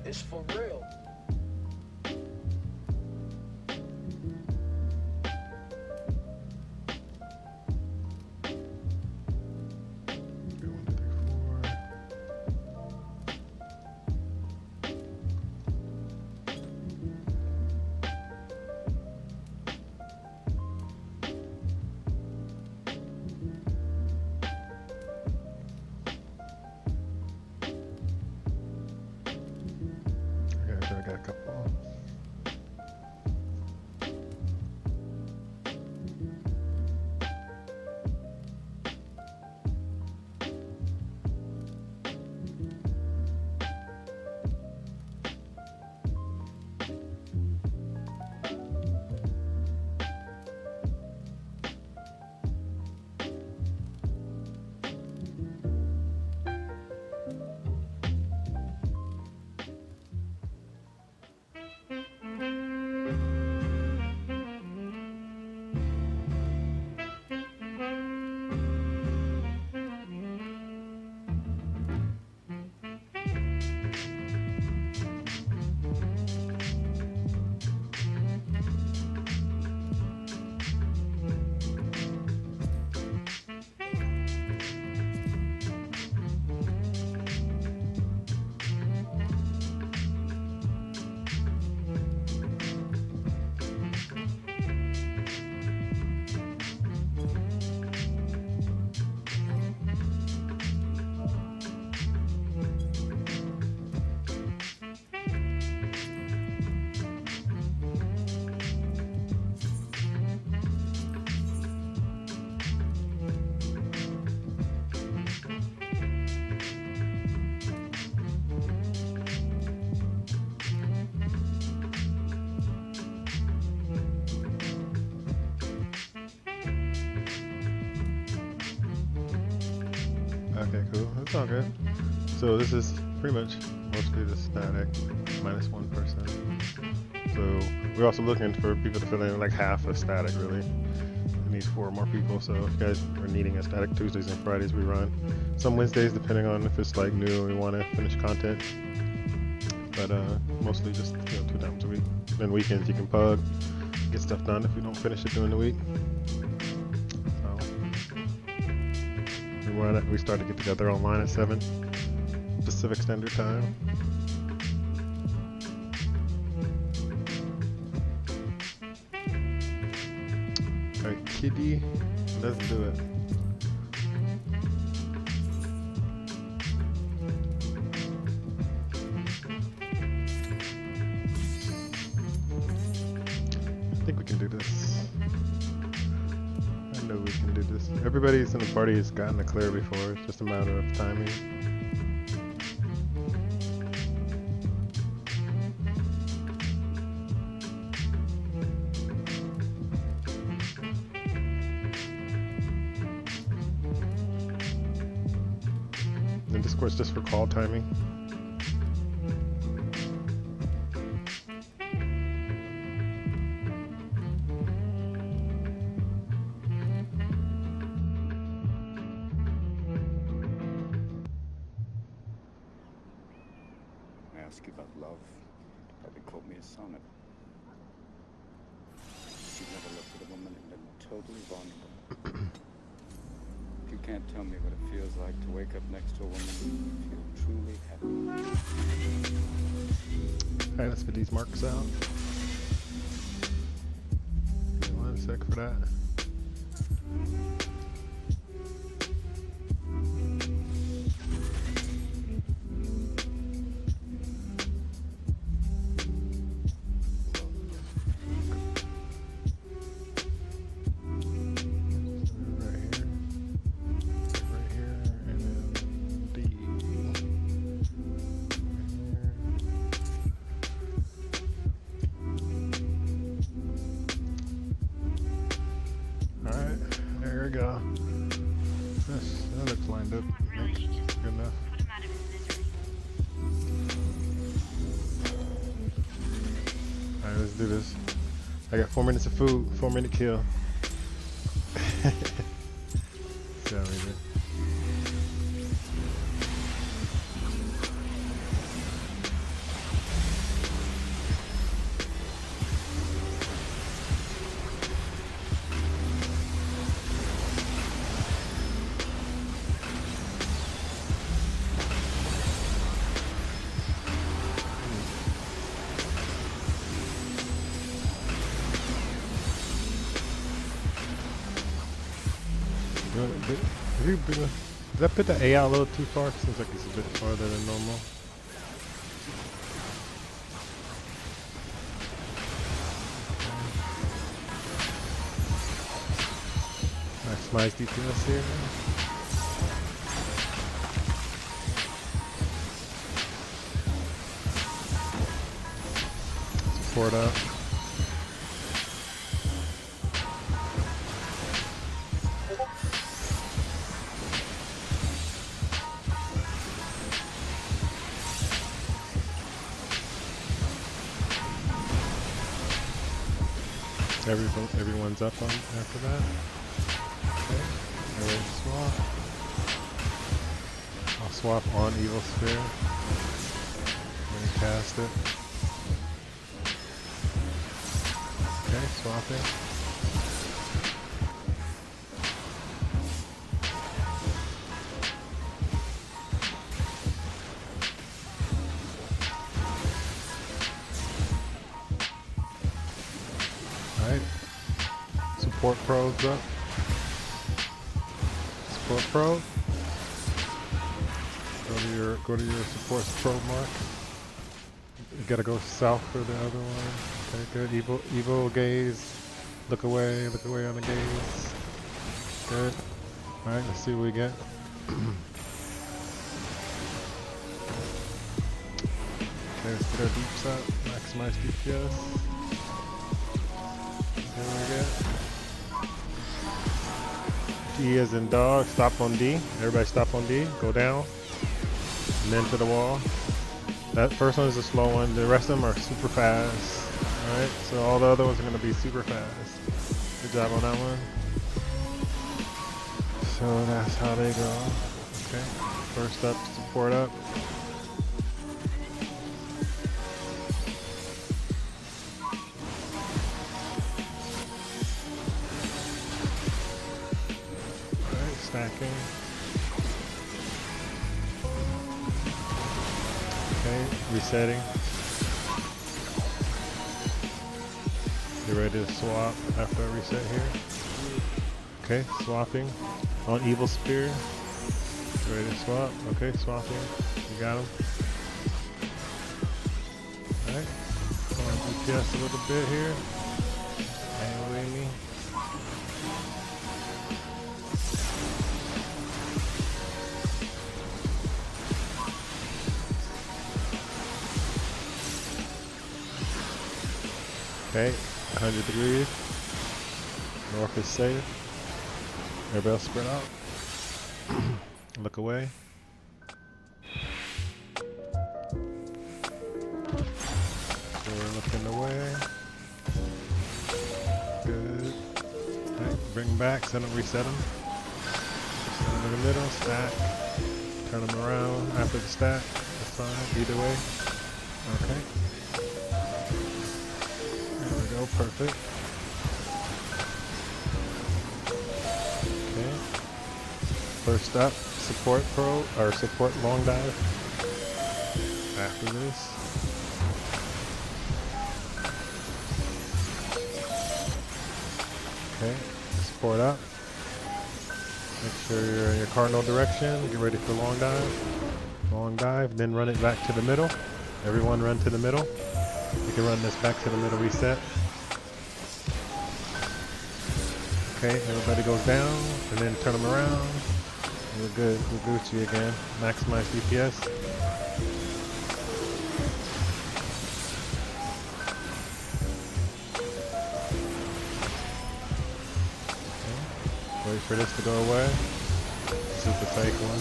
It's for real. I got a couple. Okay, cool. That's all good. So this is pretty much mostly the static minus 1%. So we're also looking for people to fill in like half a static really. We need 4 more people, so if you guys are needing a static Tuesdays and Fridays we run. Some Wednesdays depending on if it's like new and we want to finish content. But mostly just 2 times a week. Then weekends you can pug, get stuff done if you don't finish it during the week. We start to get together online at 7 Pacific Standard Time. Alright, Kitty, let's do it. think we can do this. I know we can do this. Everybody's in the party has gotten a clear before. It's just a matter of timing. And Discord's just for call timing. Ask you about love, probably quote me a sonnet. You've never looked at a woman and been totally vulnerable. If you can't tell me what it feels like to wake up next to a woman and feel truly happy. Alright, let's get these marks out. Give me 1 sec for that. Go. That looks lined up. Good enough. Alright, let's do this. I got 4 minutes of food, 4-minute kill. So easy. Did I put the A out a little too far? Seems like it's a bit farther than normal. Maximize DPS here. Support up. Everyone's up on after that. Okay, ready to swap. I'll swap on Evil Sphere. Let me cast it. Okay, swapping. Alright. Support probes up. Support probe. Go to your support probe mark. You gotta go south for the other one. Okay, good. Evil gaze. Look away on the gaze. Good. Alright, let's see what we get. Okay, let's get our deeps up. Maximize DPS. D as in dog, stop on D. Everybody stop on D, go down, and then to the wall. That first one is a slow one, the rest of them are super fast. Alright, so all the other ones are going to be super fast. Good job on that one. So that's how they go. Okay, first up, support up. Stacking. Okay, resetting. Get ready to swap after I reset here. Okay, swapping on Evil Spear. Get ready to swap. Okay, swapping. You got him. Alright, on DPS a little bit here. Okay, 100 degrees. North is safe. Everybody else spread out. Look away. We're looking away. Good. Okay, bring them back, send them, reset them. Set them in the middle, stack. Turn them around after the stack. That's fine, either way. Okay. There we go, perfect. Okay. First up, support pro, or support long dive. After this. Okay, support up. Make sure you're in your cardinal direction. Get ready for long dive. Long dive, then run it back to the middle. Everyone run to the middle. You can run this back to the middle reset. Okay, everybody goes down, and then turn them around. We're good, we're Gucci again. Maximize DPS. Okay. Wait for this to go away. This is the fake one.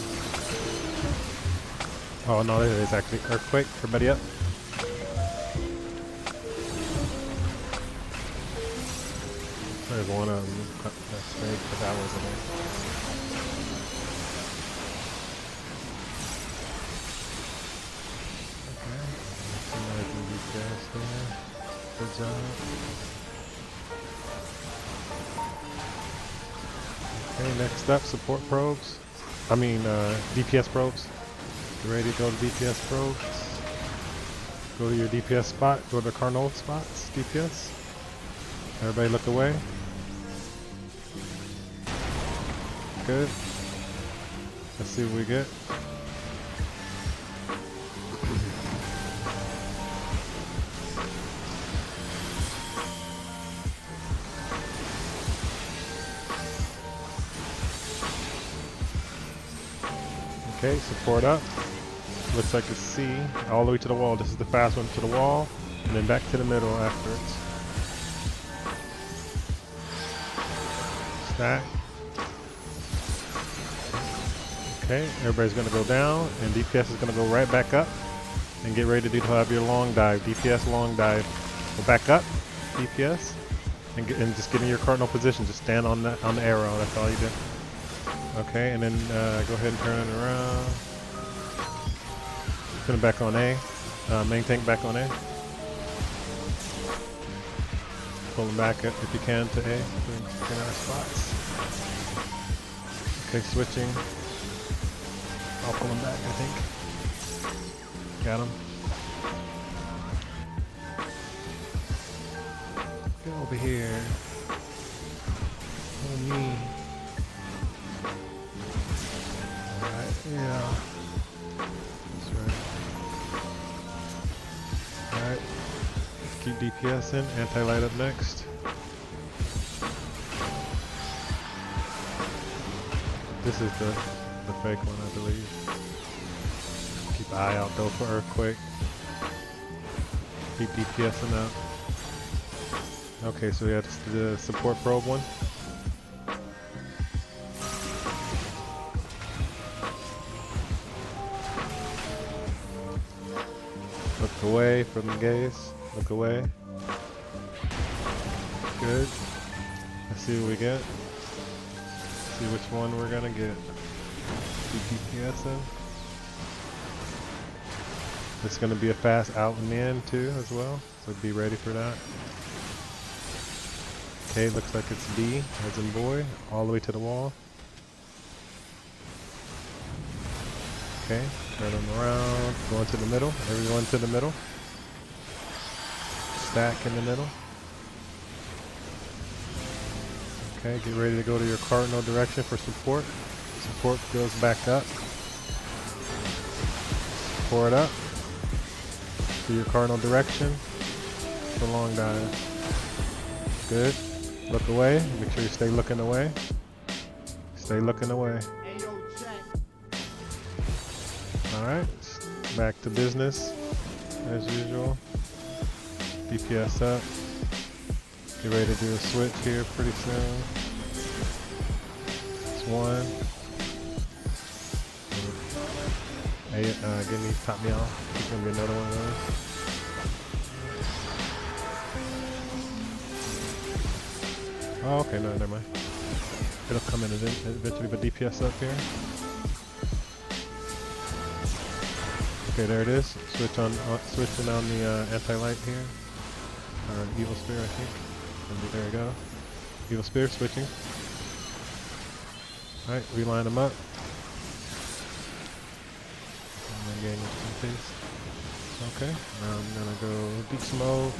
Oh no, it is actually earthquake. Everybody up. There's one of them that's fake, but that wasn't it. Okay. Somebody can be fast there. Good job. Okay, next up, support probes. I mean, DPS probes. You ready to go to DPS probes? Go to your DPS spot. Go to the Cardinal spots, DPS. Everybody look away. Good. Let's see what we get. Okay, support up. Looks like a C all the way to the wall. This is the fast one to the wall, and then back to the middle afterwards. Stack. Okay, everybody's gonna go down, and DPS is gonna go right back up, and get ready to have your long dive. DPS long dive. Go back up, DPS, and just get in your cardinal position. Just stand on the arrow. That's all you do. Okay, and then go ahead and turn it around. Put it back on A. Main tank back on A. Pull them back if you can to A. In our spots. Okay, switching. I'll pull them back, I think. Got him. Get over here. Oh, me. Alright, yeah. That's right. Alright. Let's keep DPS in. Anti-light up next. This is the fake one, I believe. Keep an eye out though for earthquake. Keep DPSing up. Okay, so we have the support probe one. Look away from the gaze. Look away. Good. Let's see what we get. See which one we're gonna get. DPS in. It's gonna be a fast out and in too as well, so be ready for that. Okay, looks like it's B as in boy, all the way to the wall. Okay, turn them around, go into the middle, everyone to the middle. Stack in the middle. Okay, get ready to go to your cardinal direction for support. Support goes back up. Support up to your cardinal direction for long dive. Good. Look away. Make sure you stay looking away. Stay looking away. Alright. Back to business as usual. DPS up. Get ready to do a switch here pretty soon. It's one. Hey, give me, top me off. It's gonna be another one of those. Oh, okay, no, never mind. It'll come in eventually, but DPS up here. Okay, there it is. Switching on the anti-light here. Or evil spear, I think. And there we go. Evil spear switching. Alright, reline them up. And then gain some pace. Okay, now I'm gonna go beast mode.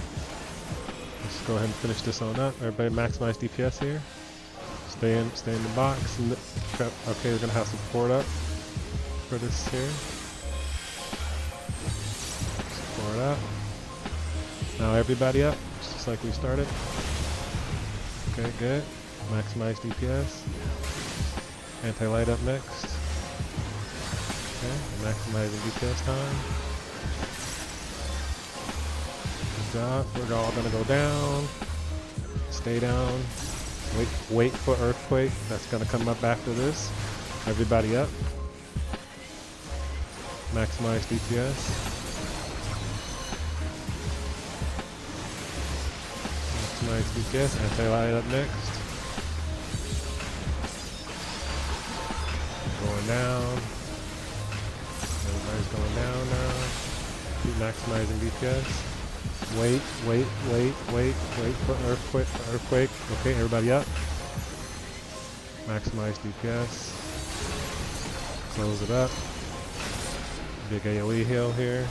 Let's go ahead and finish this on up. Everybody maximize DPS here. Stay in the box. Okay, we're gonna have support up for this here. Support up. Now everybody up, just like we started. Okay, good. Maximize DPS. Anti-light up next. Okay, maximizing DPS time. Good job. We're all gonna go down. Stay down. Wait for earthquake. That's gonna come up after this. Everybody up. Maximize DPS. Maximize DPS. Anti-light up next. Going down. Everybody's going down now. Keep maximizing DPS. Wait for earthquake. Okay, everybody up. Maximize DPS. Close it up. Big AoE heal here.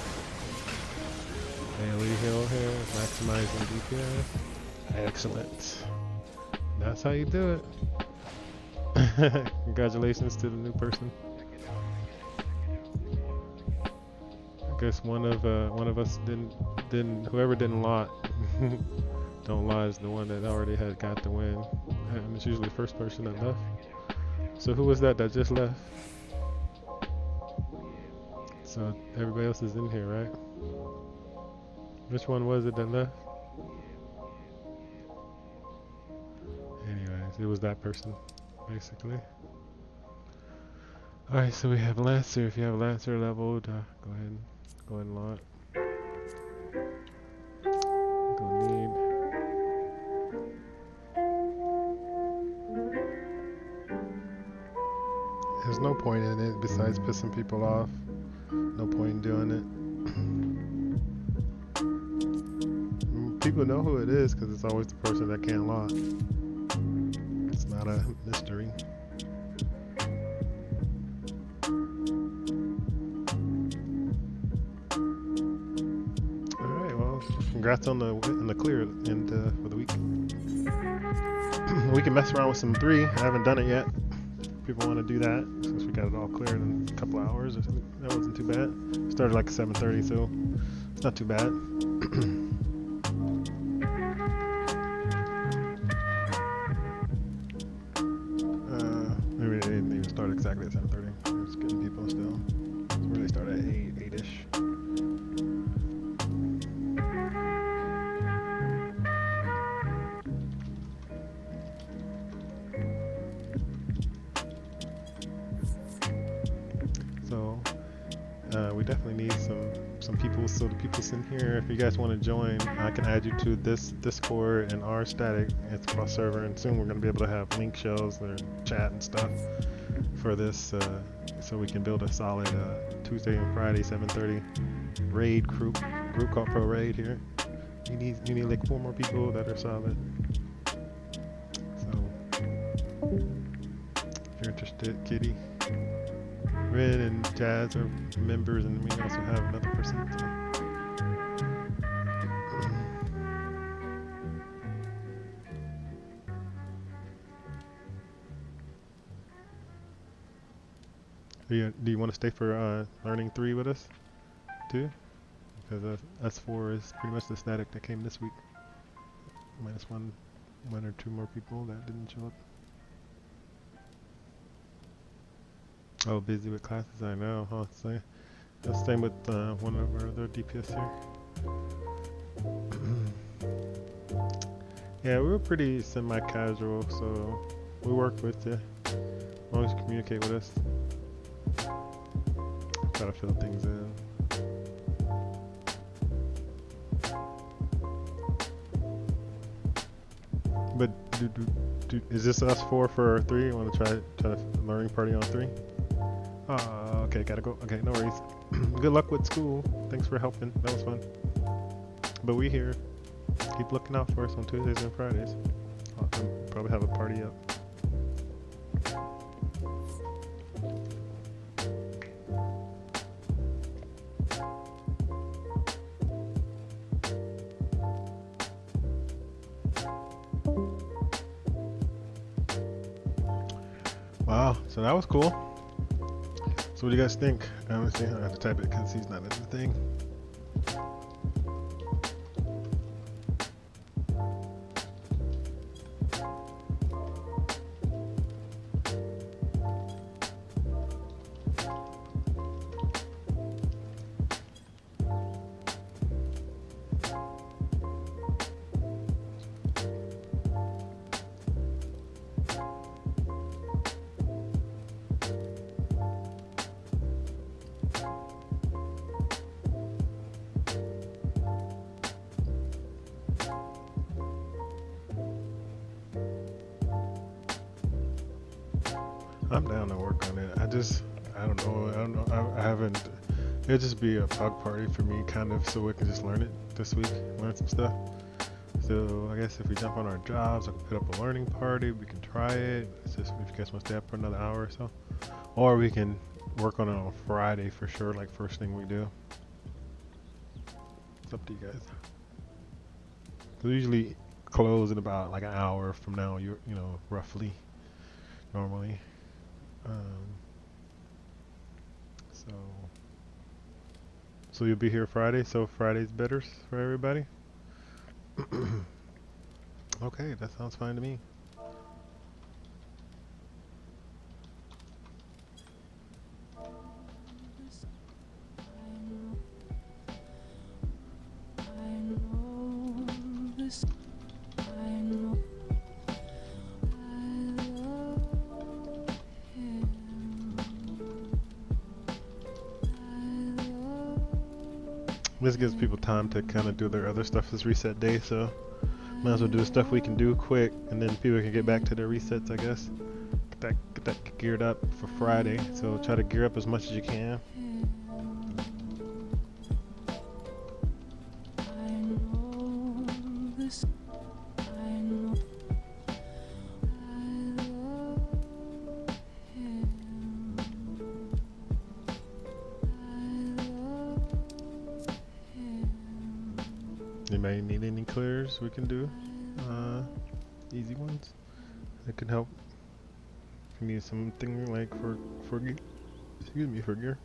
AoE heal here. Maximizing DPS. Excellent. That's how you do it. Congratulations to the new person. I guess one of us didn't whoever didn't lot don't lie is the one that already had got the win. And it's usually the first person that left. So who was that just left? So everybody else is in here, right? Which one was it that left? Anyways, it was that person, basically. Alright, so we have Lancer. If you have Lancer leveled, go ahead and lot. Go need. There's no point in it besides pissing people off. No point in doing it. People know who it is because it's always the person that can't lot. It's not a mystery. Alright, well, congrats on the clear and for the week. We can mess around with some 3. I haven't done it yet. People want to do that since we got it all cleared in a couple hours or something. That wasn't too bad. Started like 7:30, so it's not too bad. Maybe they didn't even start exactly at 7:30. We're just getting people still. So we really started at 8-ish. So we definitely need some people. So the people's in here, if you guys want to join, I can add you to this Discord and our static. It's cross server, and soon we're going to be able to have link shows or chat and stuff for this, so we can build a solid Tuesday and Friday 7:30 raid group called Pro Raid here. You need like 4 more people that are solid. So if you're interested, Kitty. Red and Jazz are members, and we also have another person. So. Do you want to stay for Learning 3 with us, too? Because S4 is pretty much the static that came this week. Minus one or 2 more people that didn't show up. Oh, busy with classes, I know, huh? Same with one of our other DPS here. Yeah, we were pretty semi-casual, so we worked with you. As long as you communicate with us. Try to fill things in. But is this us four for 3? You want to try the learning party on 3? Okay, gotta go. Okay, no worries. Good luck with school. Thanks for helping. That was fun. But we here. Keep looking out for us on Tuesdays and Fridays. I'll probably have a party up. Wow, so that was cool. So what do you guys think? Let's see, I have to type it because he's not in the thing. I'm down to work on it. I don't know. I haven't. It'll just be a bug party for me, kind of, so we can just learn it this week, learn some stuff. So I guess if we jump on our jobs, I can put up a learning party. We can try it. It's just if you guys want to stay up for another hour or so, or we can work on it on Friday for sure, like first thing we do. It's up to you guys. We usually close in about like an hour from now. You know, roughly, normally. So you'll be here Friday, so Friday's better for everybody? Okay, that sounds fine to me. This gives people time to kind of do their other stuff this reset day, so might as well do the stuff we can do quick, and then people can get back to their resets, I guess. Get that geared up for Friday, so try to gear up as much as you can. Anybody need any clears we can do? Easy ones that can help. If you need something like for gear.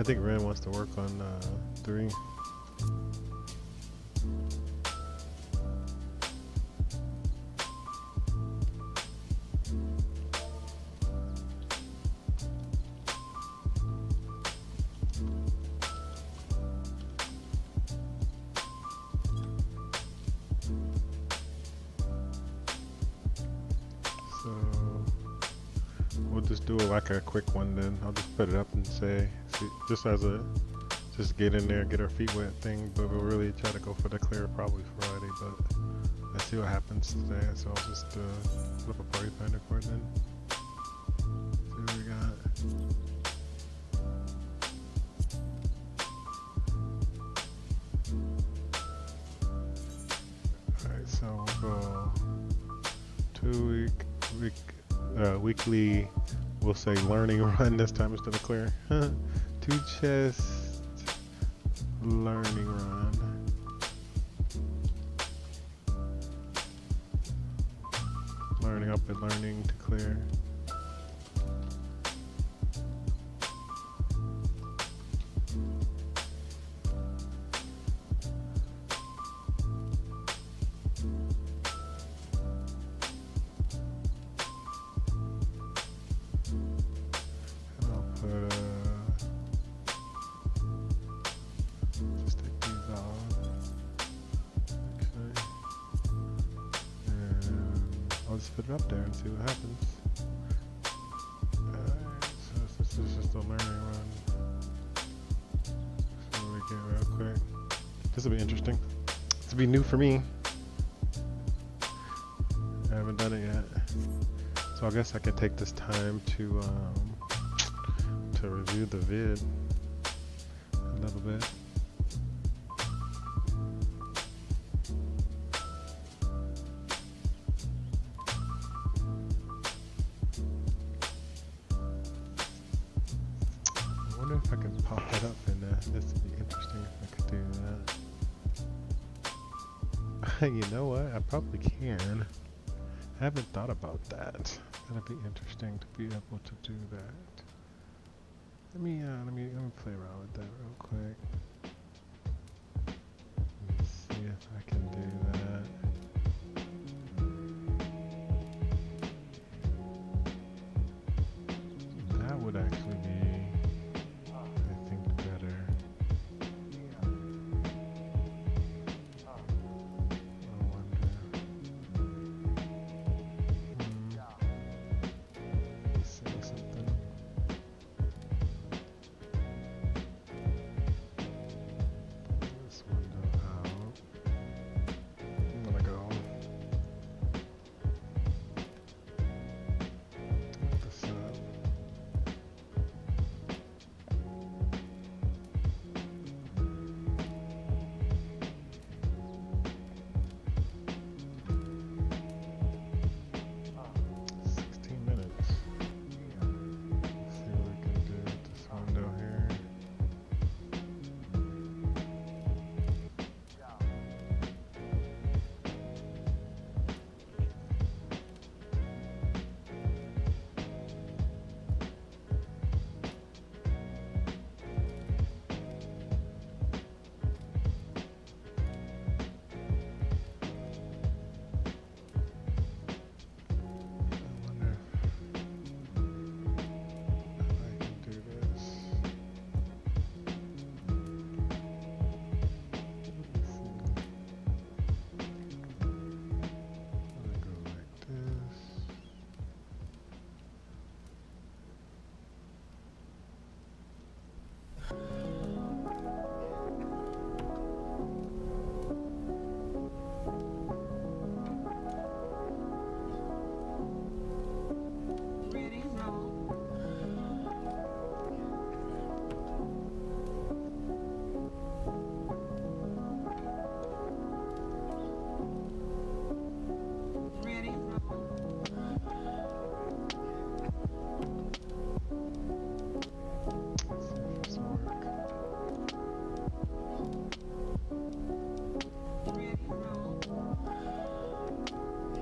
I think Ren wants to work on 3. So we'll just do like a quick one then. I'll just put it up and say, just as a get in there, get our feet wet thing, but we'll really try to go for the clear probably Friday, but let's see what happens today. So I'll just flip a party finder for it then. See what we got. Alright, so we'll go weekly, we'll say learning run this time instead of clear. 2 chest learning run. Learning up and learning to clear. put it up there and see what happens. Alright, so this is just a learning run. So we get real quick. This will be interesting. This will be new for me. I haven't done it yet. So I guess I can take this time to review the vid a little bit. I wonder if I can pop that up in this would be interesting if I could do that. You know what? I probably can. I haven't thought about that. That'd be interesting to be able to do that. Let me play around with that real quick. Let me see if I can do that. That would actually be, I think, better.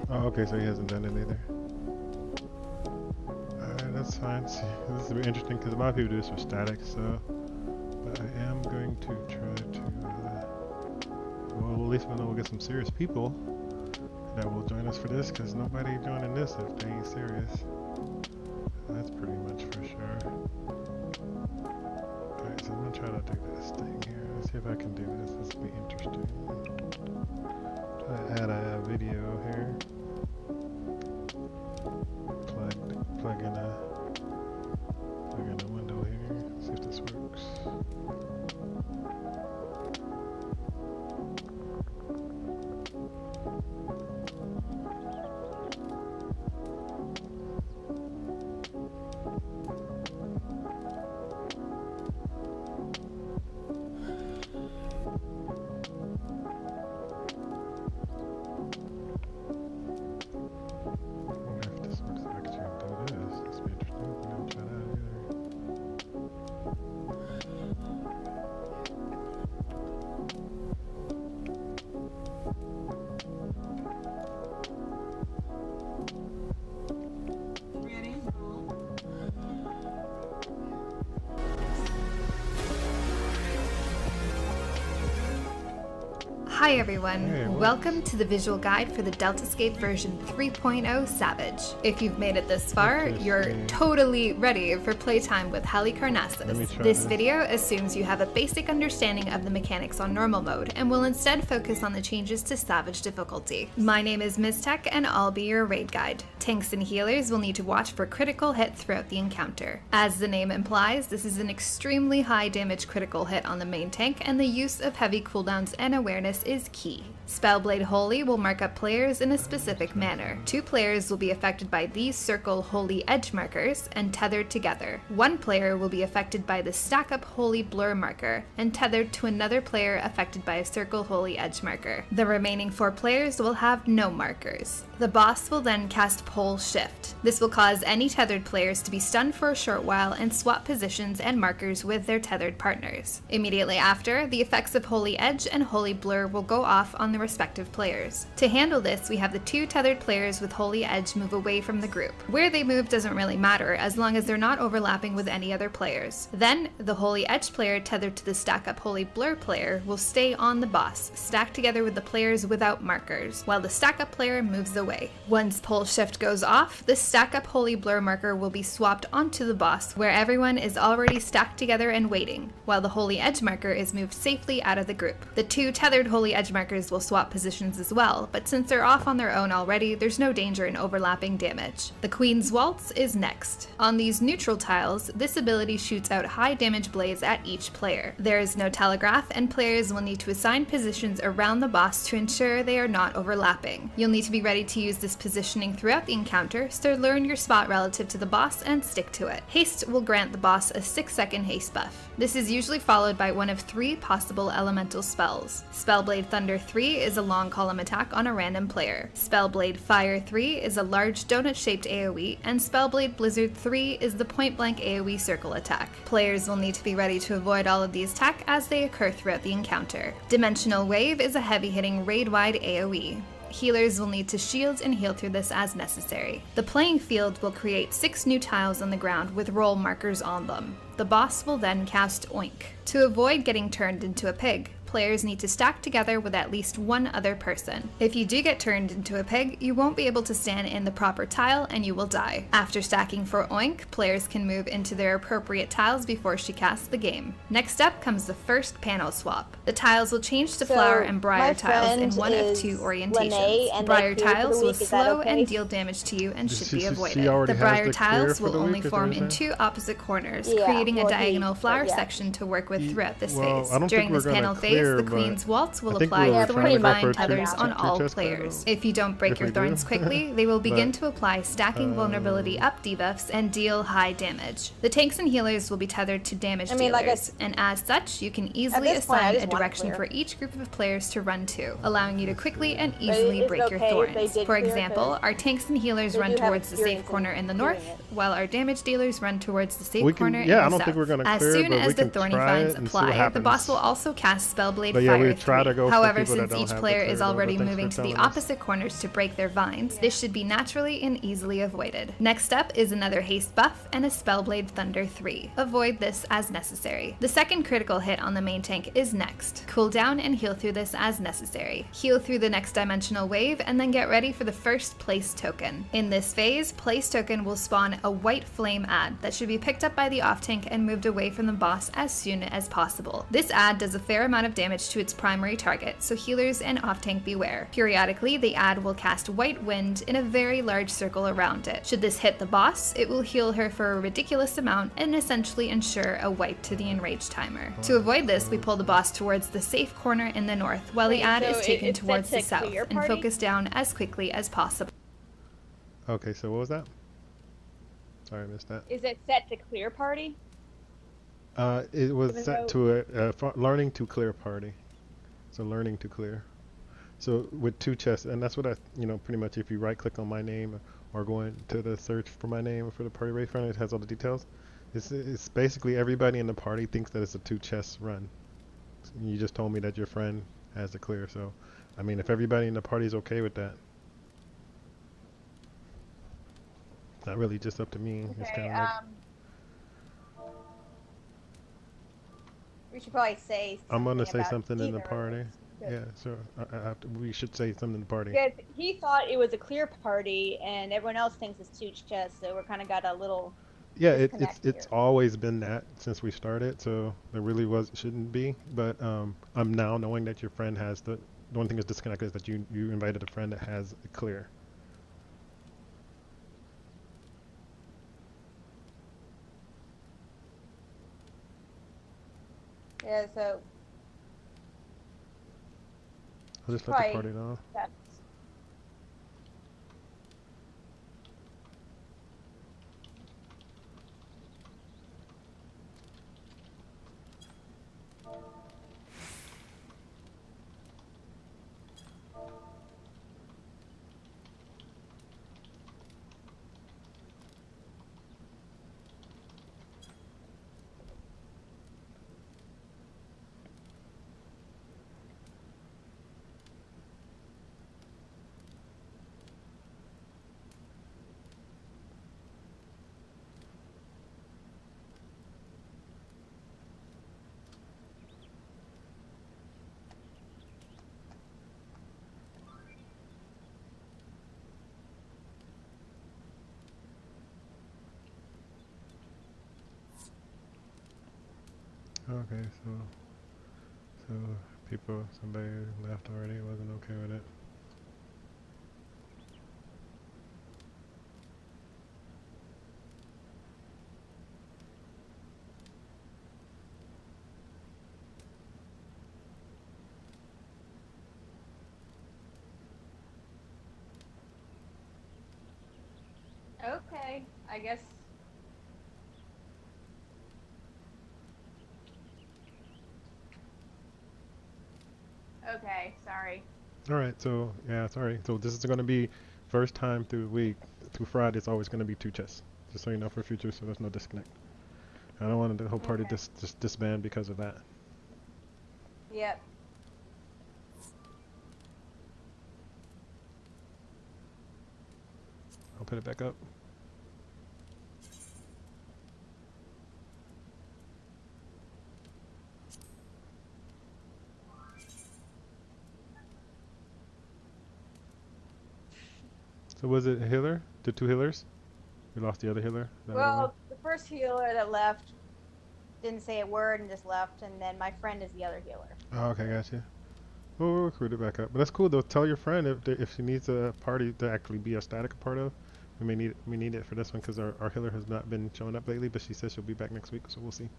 Oh, okay, so he hasn't done it either. Alright, that's fine. See, this will be interesting because a lot of people do this for static, so... But I am going to try to... well, at least we'll get some serious people that will join us for this, because nobody joining this if they ain't serious. That's pretty much for sure. Alright, so I'm going to try to do this thing here. Let's see if I can do this. This will be interesting. Try to add a video here. Plug in a window here. See if this works. I wonder if this works actually do this. This would be Hi everyone, Hey, what? welcome to the visual guide for the Deltascape version 3.0 Savage. If you've made it this far, you're Interesting. totally ready for playtime with Let me Halicarnassus. try This this. video assumes you have a basic understanding of the mechanics on normal mode and will instead focus on the changes to Savage difficulty. My name is Ms. Tech and I'll be your raid guide. Tanks and healers will need to watch for critical hit throughout the encounter. As the name implies, this is an extremely high damage critical hit on the main tank, and the use of heavy cooldowns and awareness is key. Spellblade Holy will mark up players in a specific manner. 2 players will be affected by these circle Holy edge markers and tethered together. 1 player will be affected by the stack up Holy blur marker and tethered to another player affected by a circle Holy edge marker. The remaining 4 players will have no markers. The boss will then cast Pole Shift. This will cause any tethered players to be stunned for a short while and swap positions and markers with their tethered partners. Immediately after, the effects of Holy Edge and Holy Blur will go off on the respective players. To handle this, we have the 2 tethered players with Holy Edge move away from the group. Where they move doesn't really matter as long as they're not overlapping with any other players. Then, the Holy Edge player tethered to the stack up Holy Blur player will stay on the boss, stacked together with the players without markers, while the stack up player moves away. Once Pole Shift goes off, the stack up Holy Blur marker will be swapped onto the boss where everyone is already stacked together and waiting, while the Holy Edge marker is moved safely out of the group. The 2 tethered Holy Edge markers will swap positions as well, but since they're off on their own already, there's no danger in overlapping damage. The Queen's Waltz is next. On these neutral tiles, this ability shoots out high damage blades at each player. There is no telegraph, and players will need to assign positions around the boss to ensure they are not overlapping. You'll need to be ready to use this positioning throughout the encounter, so learn your spot relative to the boss and stick to it. Haste will grant the boss a 6-second haste buff. This is usually followed by one of 3 possible elemental spells. Spellblade Thunder 3 is a long column attack on a random player. Spellblade Fire 3 is a large donut-shaped AoE, and Spellblade Blizzard 3 is the point-blank AoE circle attack. Players will need to be ready to avoid all of these attacks as they occur throughout the encounter. Dimensional Wave is a heavy-hitting raid-wide AoE. Healers will need to shield and heal through this as necessary. The playing field will create 6 new tiles on the ground with roll markers on them. The boss will then cast Oink. To avoid getting turned into a pig, players need to stack together with at least 1 other person. If you do get turned into a pig, you won't be able to stand in the proper tile and you will die. After stacking for Oink, players can move into their appropriate tiles before she casts the game. Next up comes the first panel swap. The tiles will change to flower and briar tiles in one of 2 orientations. Briar tiles will slow and deal damage to you and should be avoided. The briar tiles will only form in 2 opposite corners, creating a diagonal flower section to work with throughout this phase. During this panel phase, the Queen's Waltz will apply thorny vine tethers on all players. If you don't break your thorns quickly, they will begin to apply stacking vulnerability up debuffs and deal high damage. The tanks and healers will be tethered to damage dealers, and as such, you can easily assign a direction for each group of players to run to, allowing you to quickly and easily break your thorns. For example, our tanks and healers run towards the safe corner in the north, while our damage dealers run towards the safe corner in the south. I don't think we're gonna as clear, soon but as we the can thorny try vines it and see what apply, the boss happens. will also cast Spellblade But yeah, Fire we try to 3. go for However, people that since don't each have the player clear, is but already thanks moving for to the telling us. opposite corners to break their vines, this should be naturally and easily avoided. Next up is another haste buff and a Spellblade Thunder 3. Avoid this as necessary. The second critical hit on the main tank is next. Cool down and heal through this as necessary. Heal through the next dimensional wave and then get ready for the first place token. In this phase, place token will spawn a white flame ad that should be picked up by the off tank and moved away from the boss as soon as possible. This ad does a fair amount of damage to its primary target, so healers and off tank beware. Periodically, the ad will cast White Wind in a very large circle around it. Should this hit the boss, it will heal her for a ridiculous amount and essentially ensure a wipe to the enraged timer. To avoid this, we pull the boss towards the safe corner in the north, while the ad is taken towards the south and focus down as quickly as possible. Okay, so what was that? Sorry, I missed that. Is it set to clear party? It was set to a learning to clear party. So learning to clear. So with 2 chests, and that's what I, pretty much if you right click on my name or go into the search for my name for the party raid front, it has all the details. It's basically everybody in the party thinks that it's a 2 chest run. You just told me that your friend has the clear, so I mean if everybody in the party is okay with that. Not really just up to me. Okay, It's kind of like, we should probably say I'm gonna say about something in the either party. of Yeah, so we should say something to the party. Because he thought it was a clear party, and everyone else thinks it's two chests, so we're kind of got a little Yeah, disconnect it's here. always been that since we started, so there really shouldn't be. But I'm now knowing that your friend has the one thing that's disconnected is that you invited a friend that has a clear. Yeah, so I'll just let the party know. that's Okay, so somebody left already, wasn't okay with it. okay. I guess. Okay, sorry. All right, so yeah, sorry. So this is going to be first time through the week, through Friday. It's always going to be two chests, just so you know for future, so there's no disconnect. I don't want the whole party Okay. just disband because of that. Yep. I'll put it back up. So was it a healer? The two healers? We lost the other healer? Is that what it was? Well, the first healer that left didn't say a word and just left, and then my friend is the other healer. Oh, okay, gotcha. We'll recruit it back up. But that's cool though. Tell your friend if she needs a party to actually be a static part of. We need it for this one because our healer has not been showing up lately, but she says she'll be back next week, so we'll see.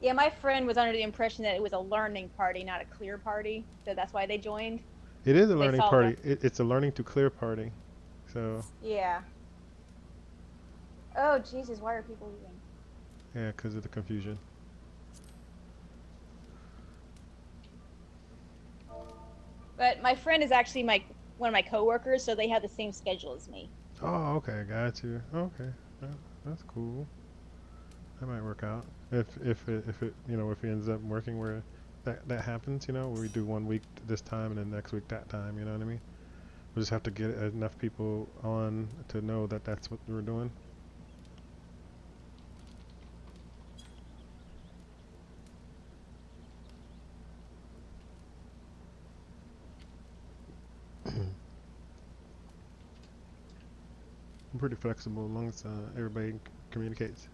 Yeah, my friend was under the impression that it was a learning party, not a clear party, so that's why they joined. It is a They learning saw party. It's a learning to clear party. So Yeah. Oh, Jesus, why are people leaving? yeah, because of the confusion. But my friend is actually one of my coworkers, so they have the same schedule as me. Oh, okay, got you. Okay, that's cool. That might work out if it if it ends up working where that happens, where we do 1 week this time and then next week that time. You know what I mean? We just have to get enough people on to know that that's what we're doing. I'm pretty flexible as long as everybody communicates.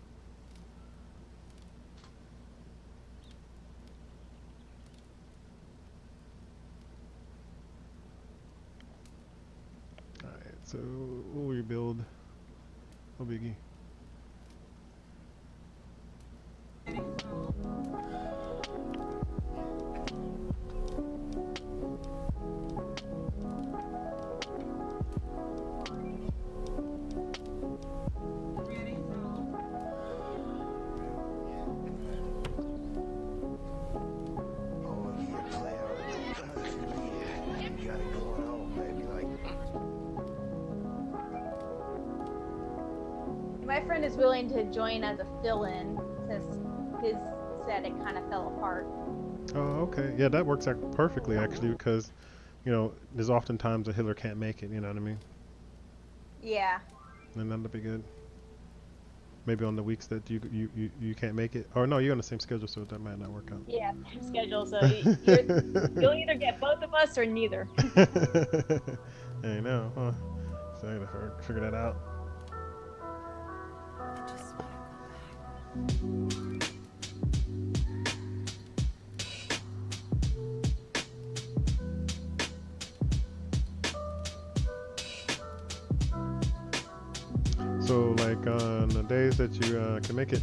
Alright, so we'll rebuild. No biggie. Oh, yeah, player. Yeah, you got it going on, baby. Like, My friend is willing to join as a fill-in since his static kind of fell apart. Oh, okay. Yeah, that works out perfectly actually because, there's oftentimes a healer can't make it, you know what I mean? Yeah. And that'll be good. Maybe on the weeks that you can't make it. Or no, you're on the same schedule, so that might not work out. Yeah, same schedule. So you'll either get both of us or neither. I know, huh? So I gotta figure that out. So like on the days that you can make it,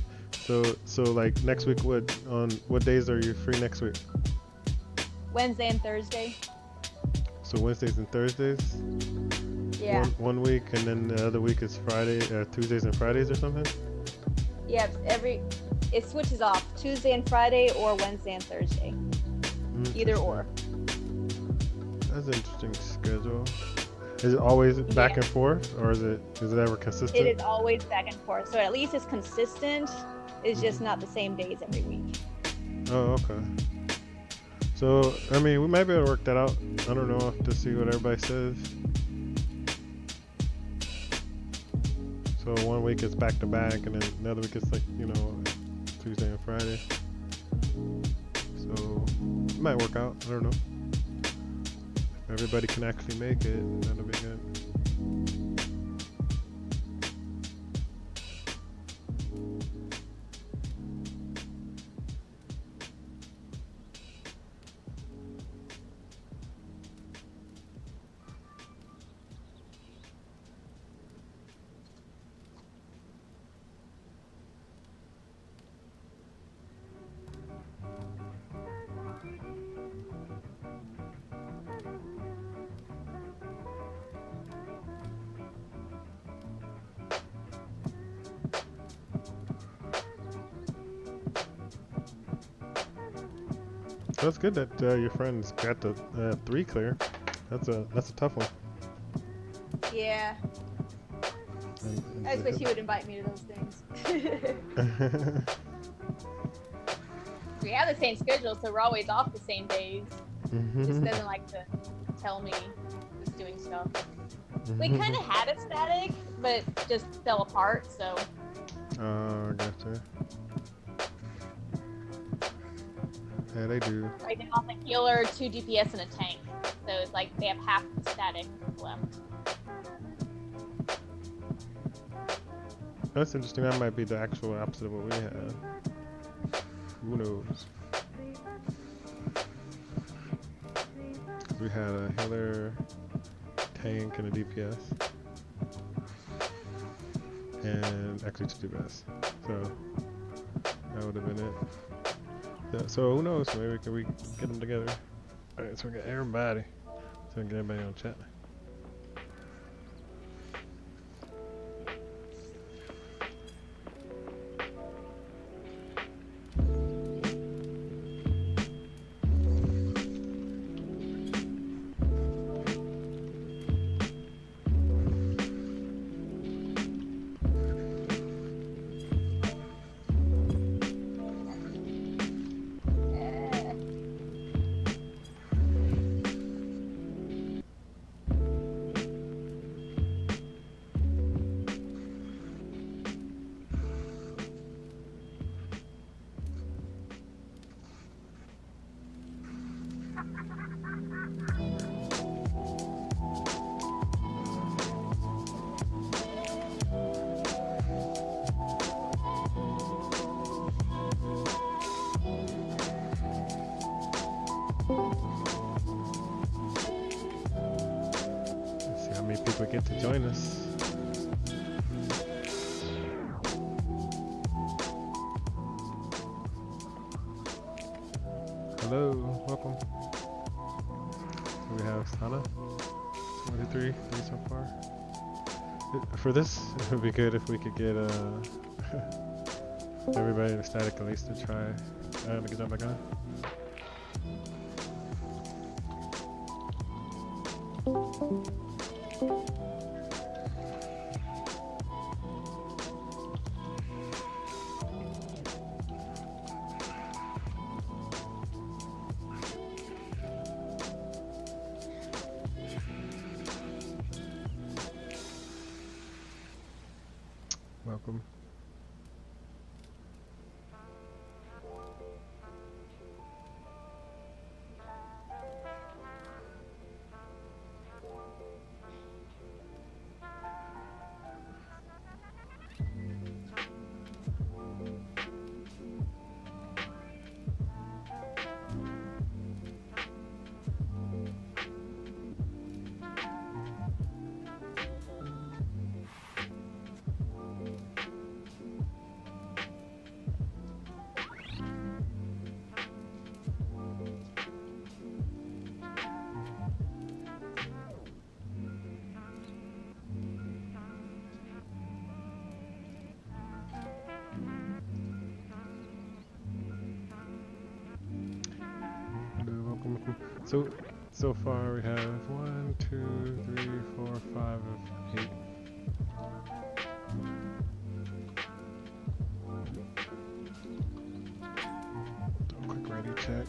so like next week, what days are you free next week? Wednesday and Thursday. So Wednesdays and Thursdays. Yeah. One week, and then the other week is Tuesdays and Fridays or something. Yeah, it switches off Tuesday and Friday or Wednesday and Thursday. Either or. That's an interesting schedule. Is it always back and forth, or is it ever consistent? It is always back and forth. So at least it's consistent. It's just not the same days every week. Oh, okay. So I mean, we might be able to work that out. I don't know, to see what everybody says. So one week it's back to back, and then another week it's like, Tuesday and Friday. So it might work out. I don't know. If everybody can actually make it, that'll be good. That's good that your friends got the 3 clear. That's a tough one. Yeah. I just wish he would invite me to those things. We have the same schedule, so we're always off the same days. Just doesn't like to tell me he's doing stuff. We kind of had it static, but it just fell apart, so. Oh, gotcha. Yeah, they do. Right now, I'm a healer, 2 DPS, and a tank. So it's like they have half the static left. That's interesting. That might be the actual opposite of what we have. Who knows? We had a healer, tank, and a DPS. And actually 2 DPS. So that would have been it. Yeah, so who knows? Maybe we get them together. Alright, so we got everybody. So we can get everybody on chat. People get to join us. Hello, welcome. So we have Sana. 23 so far. For this, it would be good if we could get everybody to static at least to try. To get that back on. Welcome. cool. So far we have 1, 2, 3, 4, 5 of 8. Do a quick ready check.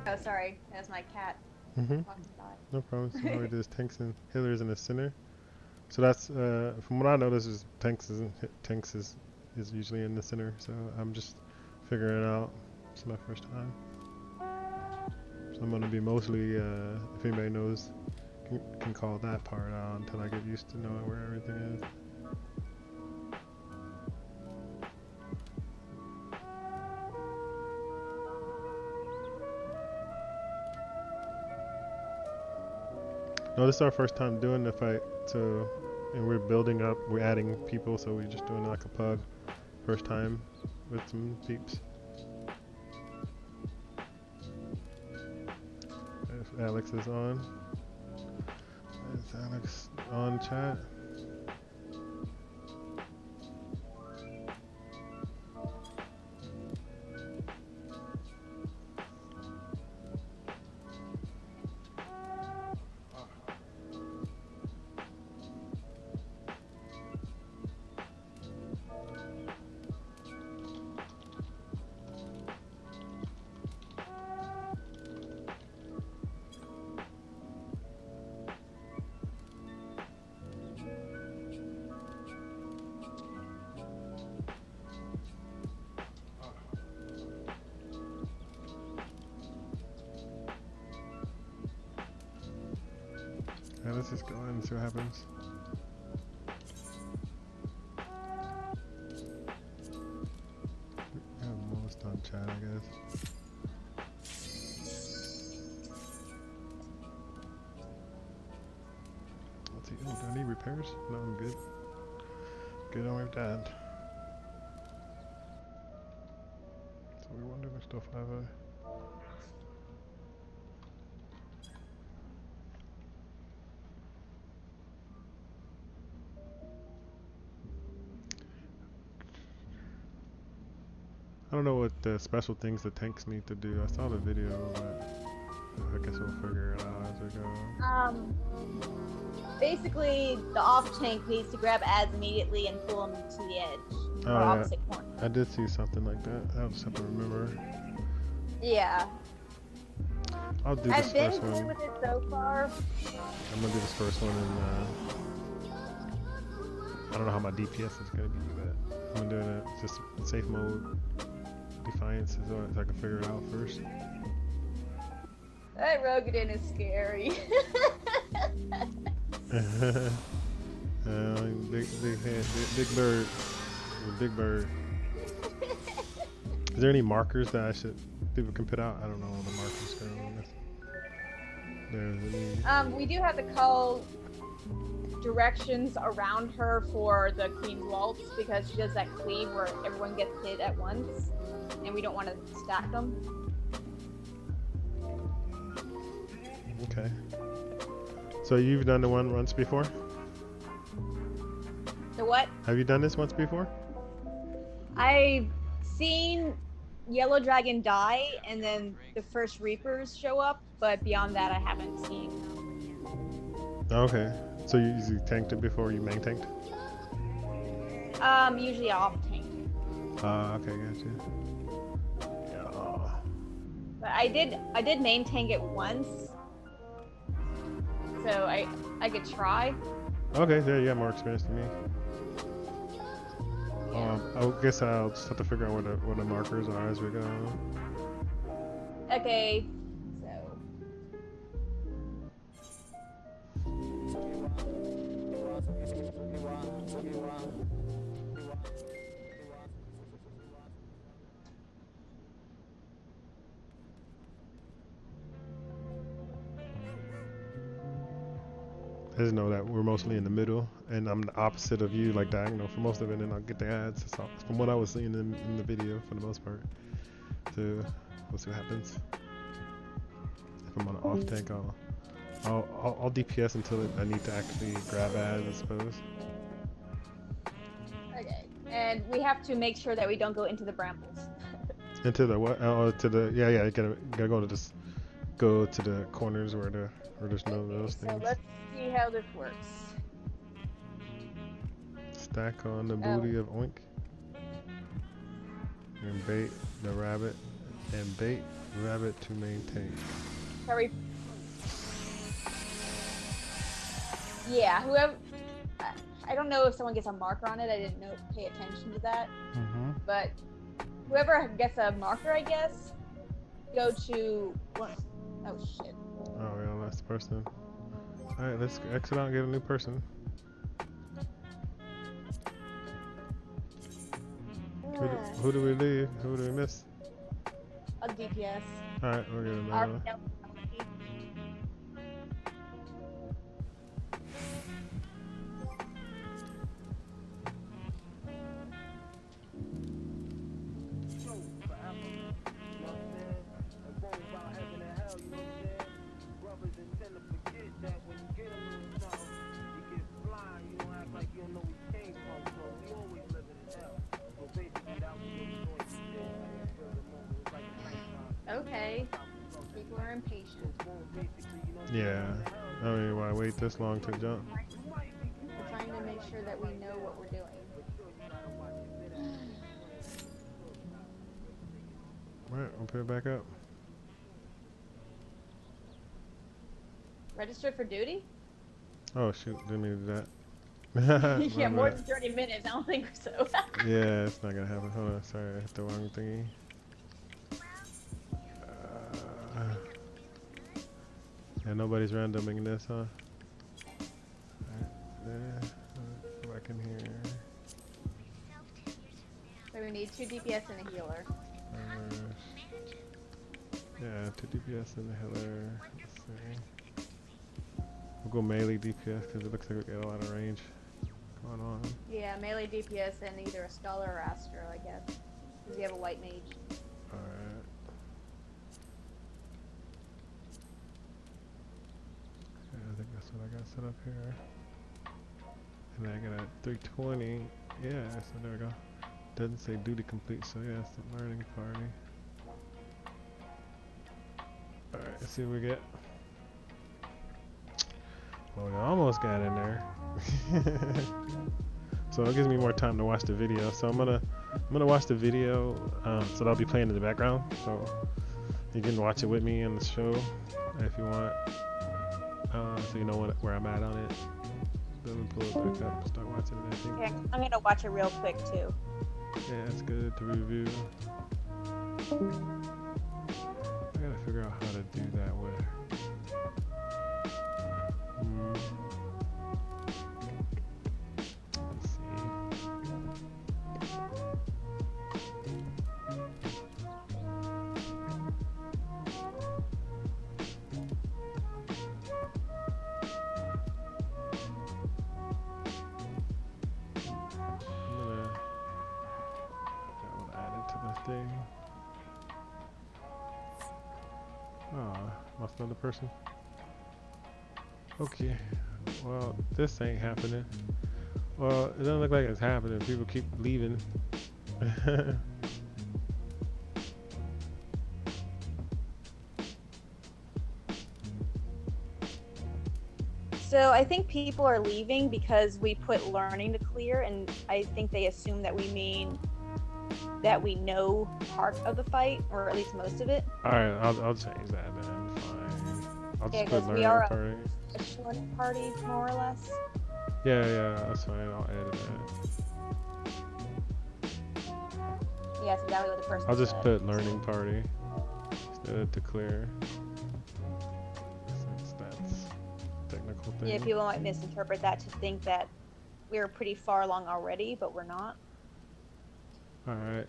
Oh, sorry. That's my cat. Mm-hmm. Walking by. No problem. So now we do tanks and healers in the center. So that's from what I know, this is tanks is usually in the center. So I'm just figuring it out. It's my first time. So I'm gonna be mostly if anybody knows can call that part out until I get used to knowing where everything is. No, this is our first time doing the fight, so, and we're building up, we're adding people, so we're just doing like a pug first time with some peeps. If Alex is on. Is Alex on chat? Yeah, let's just go in and see what happens. We have most on chat, I guess. Let's see. Oh, do I need repairs? No, I'm good. Good on with that. So we wonder if still 5 I don't know what the special things the tanks need to do. I saw the video, but I guess we'll figure it out as we go. Basically, the off tank needs to grab ads immediately and pull them to the edge. Oh, or yeah. opposite corner. I did see something like that. I'll just have to remember. Yeah. I'll do this I've been first good one. with it so far. I'm gonna do this first one, and I don't know how my DPS is gonna be, but I'm gonna do it in just safe mode. Defiance is alright, so I can figure it out first. That Rogadin is scary. Big head, big bird, big bird. Is there any markers that people can put out? I don't know all the markers going on this. There's any. We do have to call directions around her for the Queen's Waltz because she does that cleave where everyone gets hit at once, and we don't want to stack them. Okay. So you've done the one once before? The what? Have you done this once before? I've seen Yellow Dragon die, and then the first Reapers show up, but beyond that, I haven't seen. Okay. So you tanked it before you main tanked? Usually off tank. Okay, gotcha. Yeah. But I did main tank it once, so I could try. Okay, there you got more experience than me. I guess I'll just have to figure out where the markers are as we go. Okay. So. I just know that we're mostly in the middle, and I'm the opposite of you, like diagonal for most of it, and I'll get the ads. That's all, from what I was seeing in the video for the most part. So we'll see what happens. If I'm on an off tank, I'll DPS until I need to actually grab ads, I suppose. Okay. And we have to make sure that we don't go into the brambles. Into the what? Oh, to the yeah. You gotta go to this. Go to the corners where there's no those So things. let's see how this works. Stack on the booty of Oink. And bait the rabbit. And bait rabbit to maintain. Sorry. Yeah, whoever. I don't know if someone gets a marker on it. I didn't pay attention to that. Mm-hmm. But whoever gets a marker, I guess, go to. Oh shit. Oh yeah, last person. Alright, let's exit out and get a new person. Who do we leave? Who do we miss? A DPS. Alright, we'll get another one. Okay. People are impatient. Yeah. I mean, why wait this long to jump? We're trying to make sure that we know what we're doing. Alright, we'll put it back up. Registered for duty? Oh shoot, didn't mean to do that. Yeah, My more bad. than 30 minutes. I don't think so. Yeah, it's not gonna happen. Hold on, sorry, I hit the wrong thingy. Yeah, nobody's randoming this, huh? Alright, there. Go back in here. So we need 2 DPS and a healer. Yeah, 2 DPS and the healer. Let's see. We'll go melee DPS because it looks like we got a lot of range going on. Yeah, melee DPS and either a Scholar or Astro, I guess. Because you have a white mage. Alright. Yeah, I think that's what I got set up here. And then I got a 320. Yeah, so there we go. Doesn't say duty complete, so yeah, it's the learning party. Alright, let's see what we get. Well, we almost got in there. So it gives me more time to watch the video. So I'm gonna watch the video, so that'll be playing in the background. So you can watch it with me in the show if you want. So you know where I'm at on it. Then we pull it back up, start watching it. I think. Okay, I'm gonna watch it real quick too. Yeah, it's good to review. I gotta figure out how to do that with. Let's see. Thing. Oh, lost another person. Okay, well, this ain't happening. Well, it doesn't look like it's happening. People keep leaving. So I think people are leaving because we put learning to clear, and I think they assume that we mean that we know part of the fight, or at least most of it. Alright, I'll change that then. Fine. I'll just put Because we learning are party. a short party, more or less. Yeah, that's fine. I'll edit that. Yeah, that's exactly what the person I'll just said. put learning party instead of declare. Since that's a technical thing. Yeah, people might misinterpret that to think that we're pretty far along already, but we're not. Alright.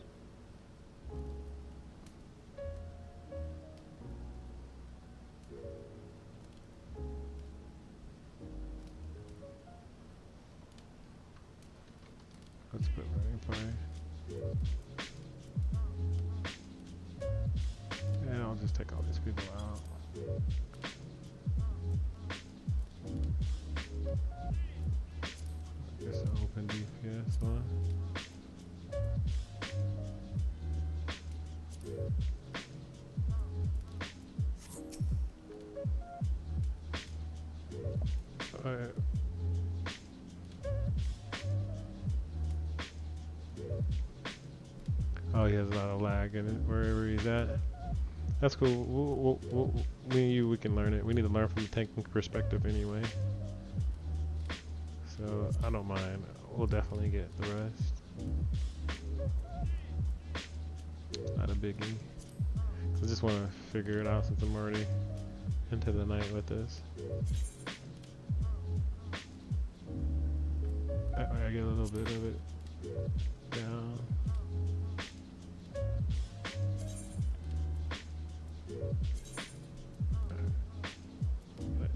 Let's put learning party. And I'll just take all these people out. Just an open DPS one. Alright. Oh, he has a lot of lag in it wherever he's at. That's cool. Me and you, we can learn it. We need to learn from the tanking perspective anyway. So I don't mind. We'll definitely get the rest. Not a biggie. I just want to figure it out since I'm already into the night with this. I get a little bit of it down.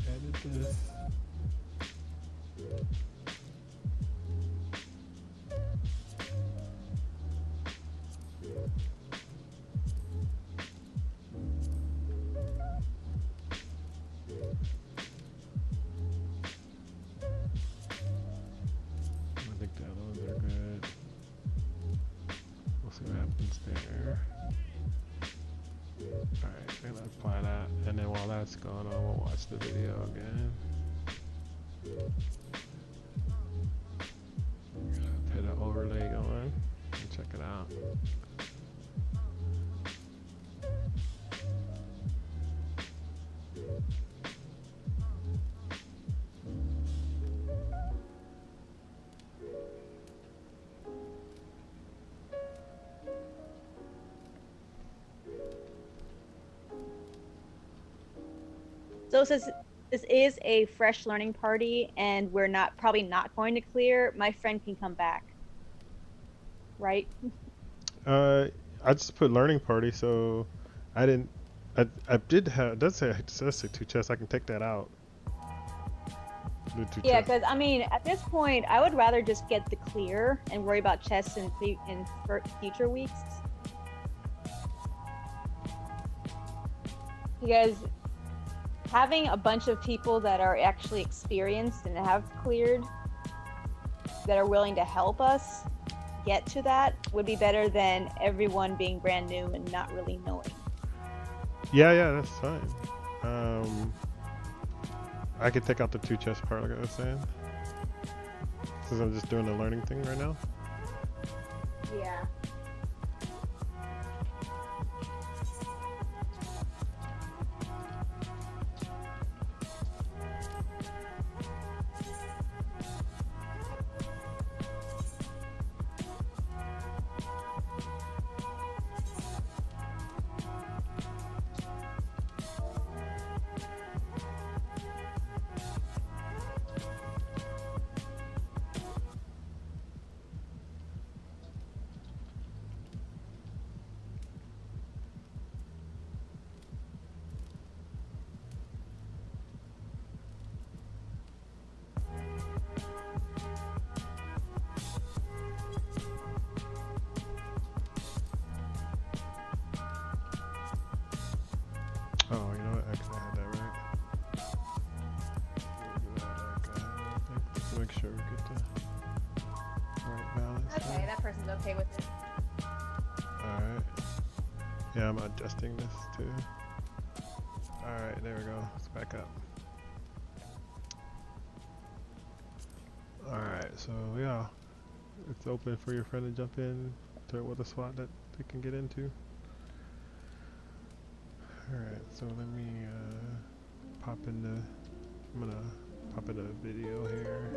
Edit this. I think the other ones are good. We'll see what happens there. Alright, I'm gonna apply that, and then while that's going on, we'll watch the video again. Put an overlay going and check it out. So since this is a fresh learning party and we're probably not going to clear, my friend can come back. Right? I just put learning party, so I didn't. I did have. It does say 2 chests. I can take that out. Yeah, because I mean, at this point, I would rather just get the clear and worry about chests in future weeks. Because having a bunch of people that are actually experienced and have cleared, that are willing to help us get to that, would be better than everyone being brand new and not really knowing. Yeah, that's fine. I could take out the 2 chest part, like I was saying, since I'm just doing the learning thing right now. Yeah. Oh, you know what? Actually, I had that right. Just to make sure we get the right balance. Okay, that person's okay with it. Alright. Yeah, I'm adjusting this too. Alright, there we go. It's back up. Alright, so yeah. It's open for your friend to jump in to with a slot that they can get into. Alright, so let me pop in the, I'm gonna pop in a video here.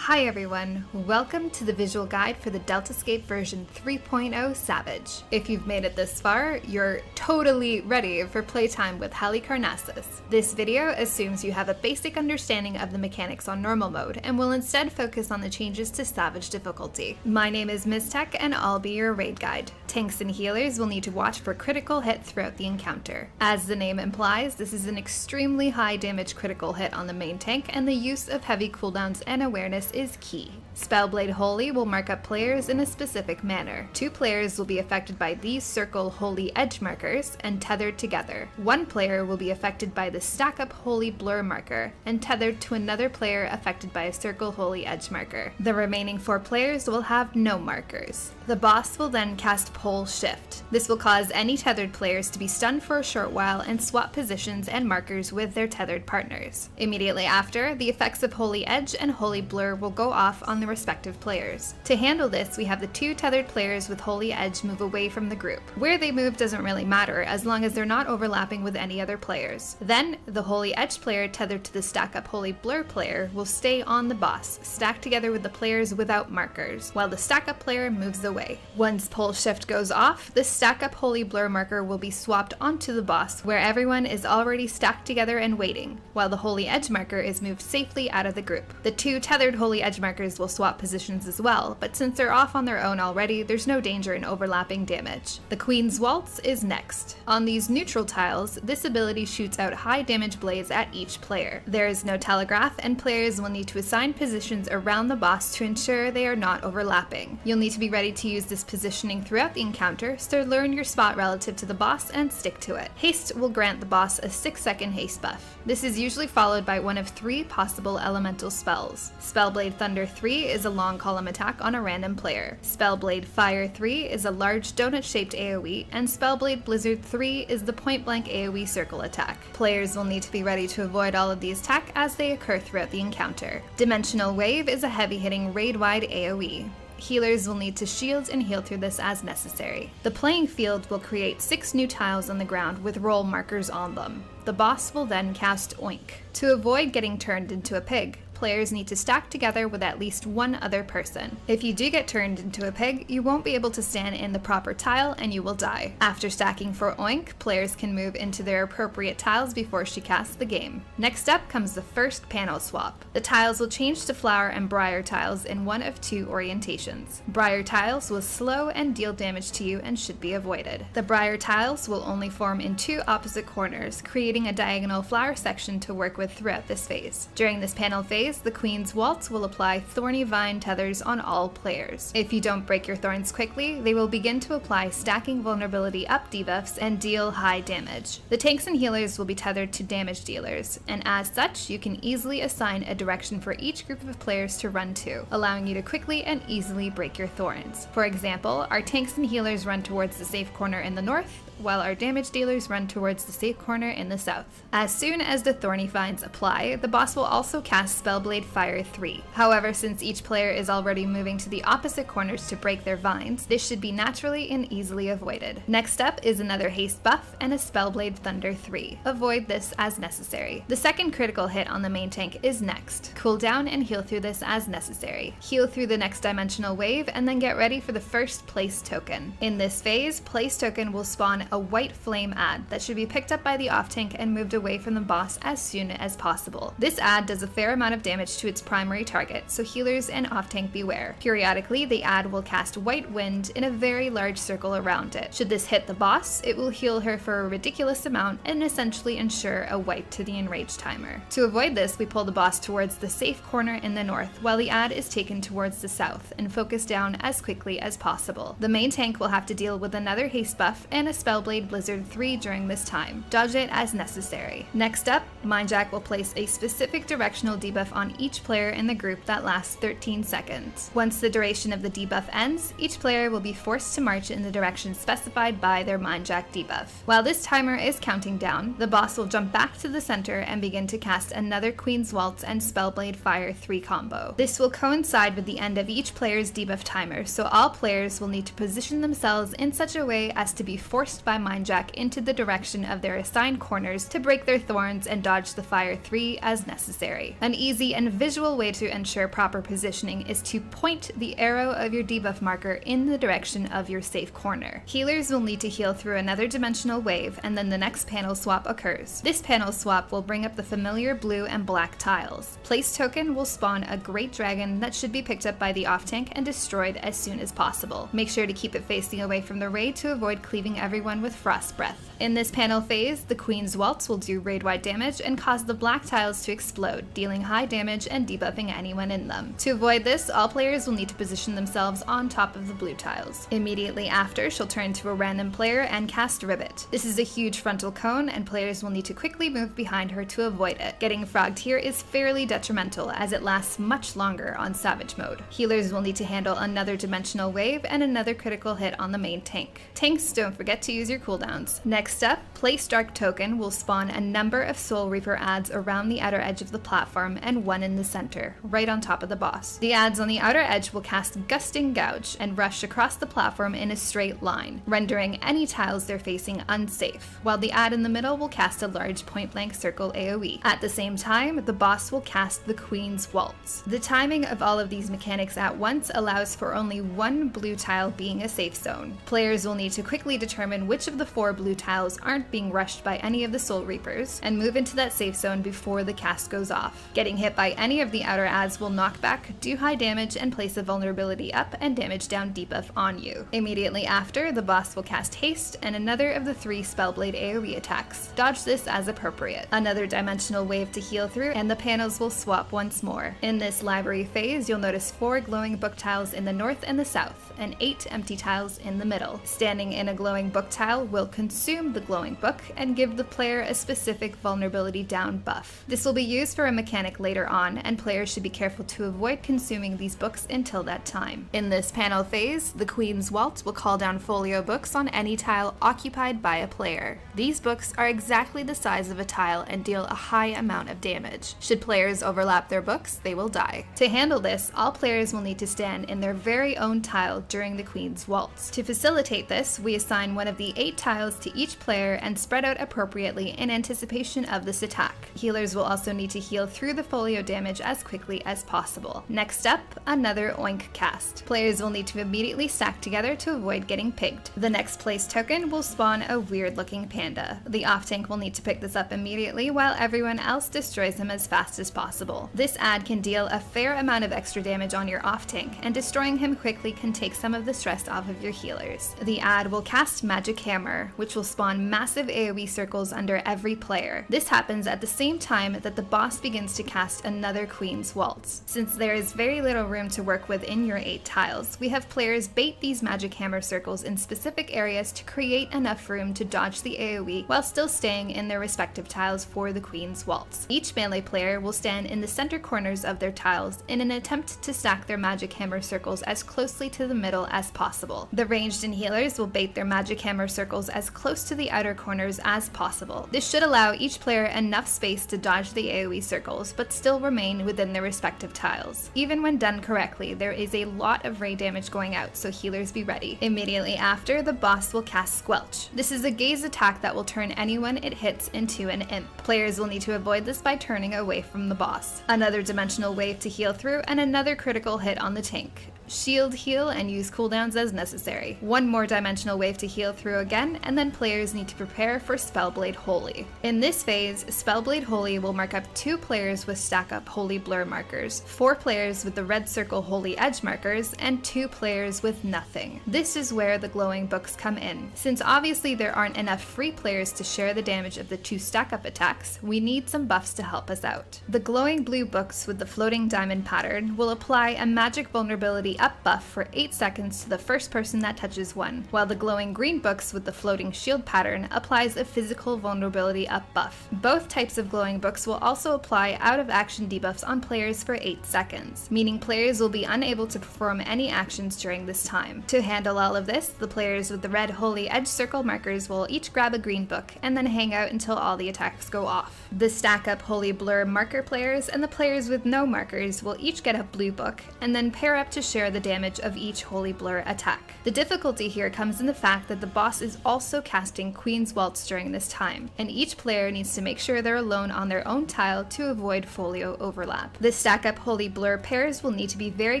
Hi everyone, welcome to the visual guide for the Deltascape version 3.0 Savage. If you've made it this far, you're totally ready for playtime with Halicarnassus. This video assumes you have a basic understanding of the mechanics on normal mode and will instead focus on the changes to Savage difficulty. My name is Ms. Tech and I'll be your raid guide. Tanks and healers will need to watch for critical hit throughout the encounter. As the name implies, this is an extremely high damage critical hit on the main tank, and the use of heavy cooldowns and awareness is key. Spellblade Holy will mark up players in a specific manner. 2 players will be affected by these circle Holy Edge markers and tethered together. 1 player will be affected by the Stack Up Holy Blur marker and tethered to another player affected by a circle Holy Edge marker. The remaining 4 players will have no markers. The boss will then cast Pole Shift. This will cause any tethered players to be stunned for a short while and swap positions and markers with their tethered partners. Immediately after, the effects of Holy Edge and Holy Blur will go off on the respective players. To handle this, we have the 2 tethered players with Holy Edge move away from the group. Where they move doesn't really matter as long as they're not overlapping with any other players. Then, the Holy Edge player tethered to the Stack Up Holy Blur player will stay on the boss, stacked together with the players without markers, while the Stack Up player moves away. Once Pole Shift goes off, the Stack Up Holy Blur marker will be swapped onto the boss where everyone is already stacked together and waiting, while the Holy Edge marker is moved safely out of the group. The 2 tethered Holy Edge markers will swap positions as well, but since they're off on their own already, there's no danger in overlapping damage. The Queen's Waltz is next. On these neutral tiles, this ability shoots out high damage blades at each player. There is no telegraph, and players will need to assign positions around the boss to ensure they are not overlapping. You'll need to be ready to use this positioning throughout the encounter, so learn your spot relative to the boss and stick to it. Haste will grant the boss a 6-second haste buff. This is usually followed by one of 3 possible elemental spells. Spellblade Thunder 3 is a long column attack on a random player. Spellblade Fire 3 is a large donut-shaped AoE, and Spellblade Blizzard 3 is the point-blank AoE circle attack. Players will need to be ready to avoid all of these attacks as they occur throughout the encounter. Dimensional Wave is a heavy-hitting raid-wide AoE. Healers will need to shield and heal through this as necessary. The playing field will create 6 new tiles on the ground with roll markers on them. The boss will then cast Oink. To avoid getting turned into a pig, players need to stack together with at least 1 other person. If you do get turned into a pig, you won't be able to stand in the proper tile and you will die. After stacking for Oink, players can move into their appropriate tiles before she casts the game. Next up comes the first panel swap. The tiles will change to flower and briar tiles in one of 2 orientations. Briar tiles will slow and deal damage to you and should be avoided. The briar tiles will only form in 2 opposite corners, creating a diagonal flower section to work with throughout this phase. During this panel phase, the Queen's Waltz will apply Thorny Vine tethers on all players. If you don't break your thorns quickly, they will begin to apply stacking vulnerability up debuffs and deal high damage. The tanks and healers will be tethered to damage dealers, and as such, you can easily assign a direction for each group of players to run to, allowing you to quickly and easily break your thorns. For example, our tanks and healers run towards the safe corner in the north, while our damage dealers run towards the safe corner in the south. As soon as the Thorny Vines apply, the boss will also cast Spellblade Fire 3. However, since each player is already moving to the opposite corners to break their vines, this should be naturally and easily avoided. Next up is another haste buff and a Spellblade Thunder 3. Avoid this as necessary. The second critical hit on the main tank is next. Cool down and heal through this as necessary. Heal through the next dimensional wave and then get ready for the first place token. In this phase, place token will spawn a white flame ad that should be picked up by the off tank and moved away from the boss as soon as possible. This ad does a fair amount of damage to its primary target, so healers and off tank beware. Periodically, the ad will cast white wind in a very large circle around it. Should this hit the boss, it will heal her for a ridiculous amount and essentially ensure a wipe to the enraged timer. To avoid this, we pull the boss towards the safe corner in the north while the ad is taken towards the south and focus down as quickly as possible. The main tank will have to deal with another haste buff and a Spellblade Blizzard 3 during this time. Dodge it as necessary. Next up, Mindjack will place a specific directional debuff on each player in the group that lasts 13 seconds. Once the duration of the debuff ends, each player will be forced to march in the direction specified by their Mindjack debuff. While this timer is counting down, the boss will jump back to the center and begin to cast another Queen's Waltz and Spellblade Fire 3 combo. This will coincide with the end of each player's debuff timer, so all players will need to position themselves in such a way as to be forced by Mindjack into the direction of their assigned corners to break their thorns and dodge the Fire 3 as necessary. An easy easy and visual way to ensure proper positioning is to point the arrow of your debuff marker in the direction of your safe corner. Healers will need to heal through another dimensional wave, and then the next panel swap occurs. This panel swap will bring up the familiar blue and black tiles. Place token will spawn a great dragon that should be picked up by the off tank and destroyed as soon as possible. Make sure to keep it facing away from the raid to avoid cleaving everyone with frost breath. In this panel phase, the Queen's Waltz will do raid-wide damage and cause the black tiles to explode, dealing high damage and debuffing anyone in them. To avoid this, all players will need to position themselves on top of the blue tiles. Immediately after, she'll turn to a random player and cast Ribbit. This is a huge frontal cone, and players will need to quickly move behind her to avoid it. Getting frogged here is fairly detrimental, as it lasts much longer on Savage mode. Healers will need to handle another dimensional wave and another critical hit on the main tank. Tanks, don't forget to use your cooldowns. Next up, Place Dark token will spawn a number of Soul Reaper adds around the outer edge of the platform and one in the center, right on top of the boss. The adds on the outer edge will cast Gusting Gouge and rush across the platform in a straight line, rendering any tiles they're facing unsafe, while the add in the middle will cast a large point-blank circle AoE. At the same time, the boss will cast the Queen's Waltz. The timing of all of these mechanics at once allows for only one blue tile being a safe zone. Players will need to quickly determine which of the 4 blue tiles aren't being rushed by any of the Soul Reapers, and move into that safe zone before the cast goes off. Getting hit by any of the outer adds will knock back, do high damage, and place a vulnerability up and damage down debuff on you. Immediately after, the boss will cast Haste and another of the 3 Spellblade AoE attacks. Dodge this as appropriate. Another dimensional wave to heal through, and the panels will swap once more. In this library phase, you'll notice 4 glowing book tiles in the north and the south, and 8 empty tiles in the middle. Standing in a glowing book tile will consume the glowing book and give the player a specific vulnerability down buff. This will be used for a mechanic later on, and players should be careful to avoid consuming these books until that time. In this panel phase, the Queen's Waltz will call down folio books on any tile occupied by a player. These books are exactly the size of a tile and deal a high amount of damage. Should players overlap their books, they will die. To handle this, all players will need to stand in their very own tile during the Queen's Waltz. To facilitate this, we assign one of the 8 tiles to each player and spread out appropriately in anticipation of this attack. Healers will also need to heal through the folio damage as quickly as possible. Next up, another Oink cast. Players will need to immediately stack together to avoid getting pigged. The next place token will spawn a weird looking panda. The off tank will need to pick this up immediately while everyone else destroys him as fast as possible. This add can deal a fair amount of extra damage on your off tank, and destroying him quickly can take some of the stress off of your healers. The add will cast Magic Hammer, which will spawn massive AoE circles under every player. This happens at the same time that the boss begins to cast another Queen's Waltz. Since there is very little room to work with in your 8 tiles, we have players bait these Magic Hammer circles in specific areas to create enough room to dodge the AoE while still staying in their respective tiles for the Queen's Waltz. Each melee player will stand in the center corners of their tiles in an attempt to stack their Magic Hammer circles as closely to the middle as possible. The ranged and healers will bait their Magic Hammer circles as close to the outer corners as possible. This should allow each player enough space to dodge the AoE circles, but still remain within their respective tiles. Even when done correctly, there is a lot of ray damage going out, so healers be ready. Immediately after, the boss will cast Squelch. This is a gaze attack that will turn anyone it hits into an imp. Players will need to avoid this by turning away from the boss. Another dimensional wave to heal through, and another critical hit on the tank. Shield, heal, and use cooldowns as necessary. One more dimensional wave to heal through again, and then players need to prepare for Spellblade Holy. In this phase, Spellblade Holy will mark up 2 players with stack up Holy Blur markers, 4 players with the red circle Holy Edge markers, and 2 players with nothing. This is where the glowing books come in. Since obviously there aren't enough free players to share the damage of the 2 stack up attacks, we need some buffs to help us out. The glowing blue books with the floating diamond pattern will apply a magic vulnerability up buff for 8 seconds to the first person that touches one, while the glowing green books with the floating shield pattern applies a physical vulnerability up buff. Both types of glowing books will also apply out of action debuffs on players for 8 seconds, meaning players will be unable to perform any actions during this time. To handle all of this, the players with the red Holy Edge circle markers will each grab a green book and then hang out until all the attacks go off. The stack up Holy Blur marker players and the players with no markers will each get a blue book and then pair up to share share the damage of each Holy Blur attack. The difficulty here comes in the fact that the boss is also casting Queen's Waltz during this time, and each player needs to make sure they're alone on their own tile to avoid folio overlap. The stack up Holy Blur pairs will need to be very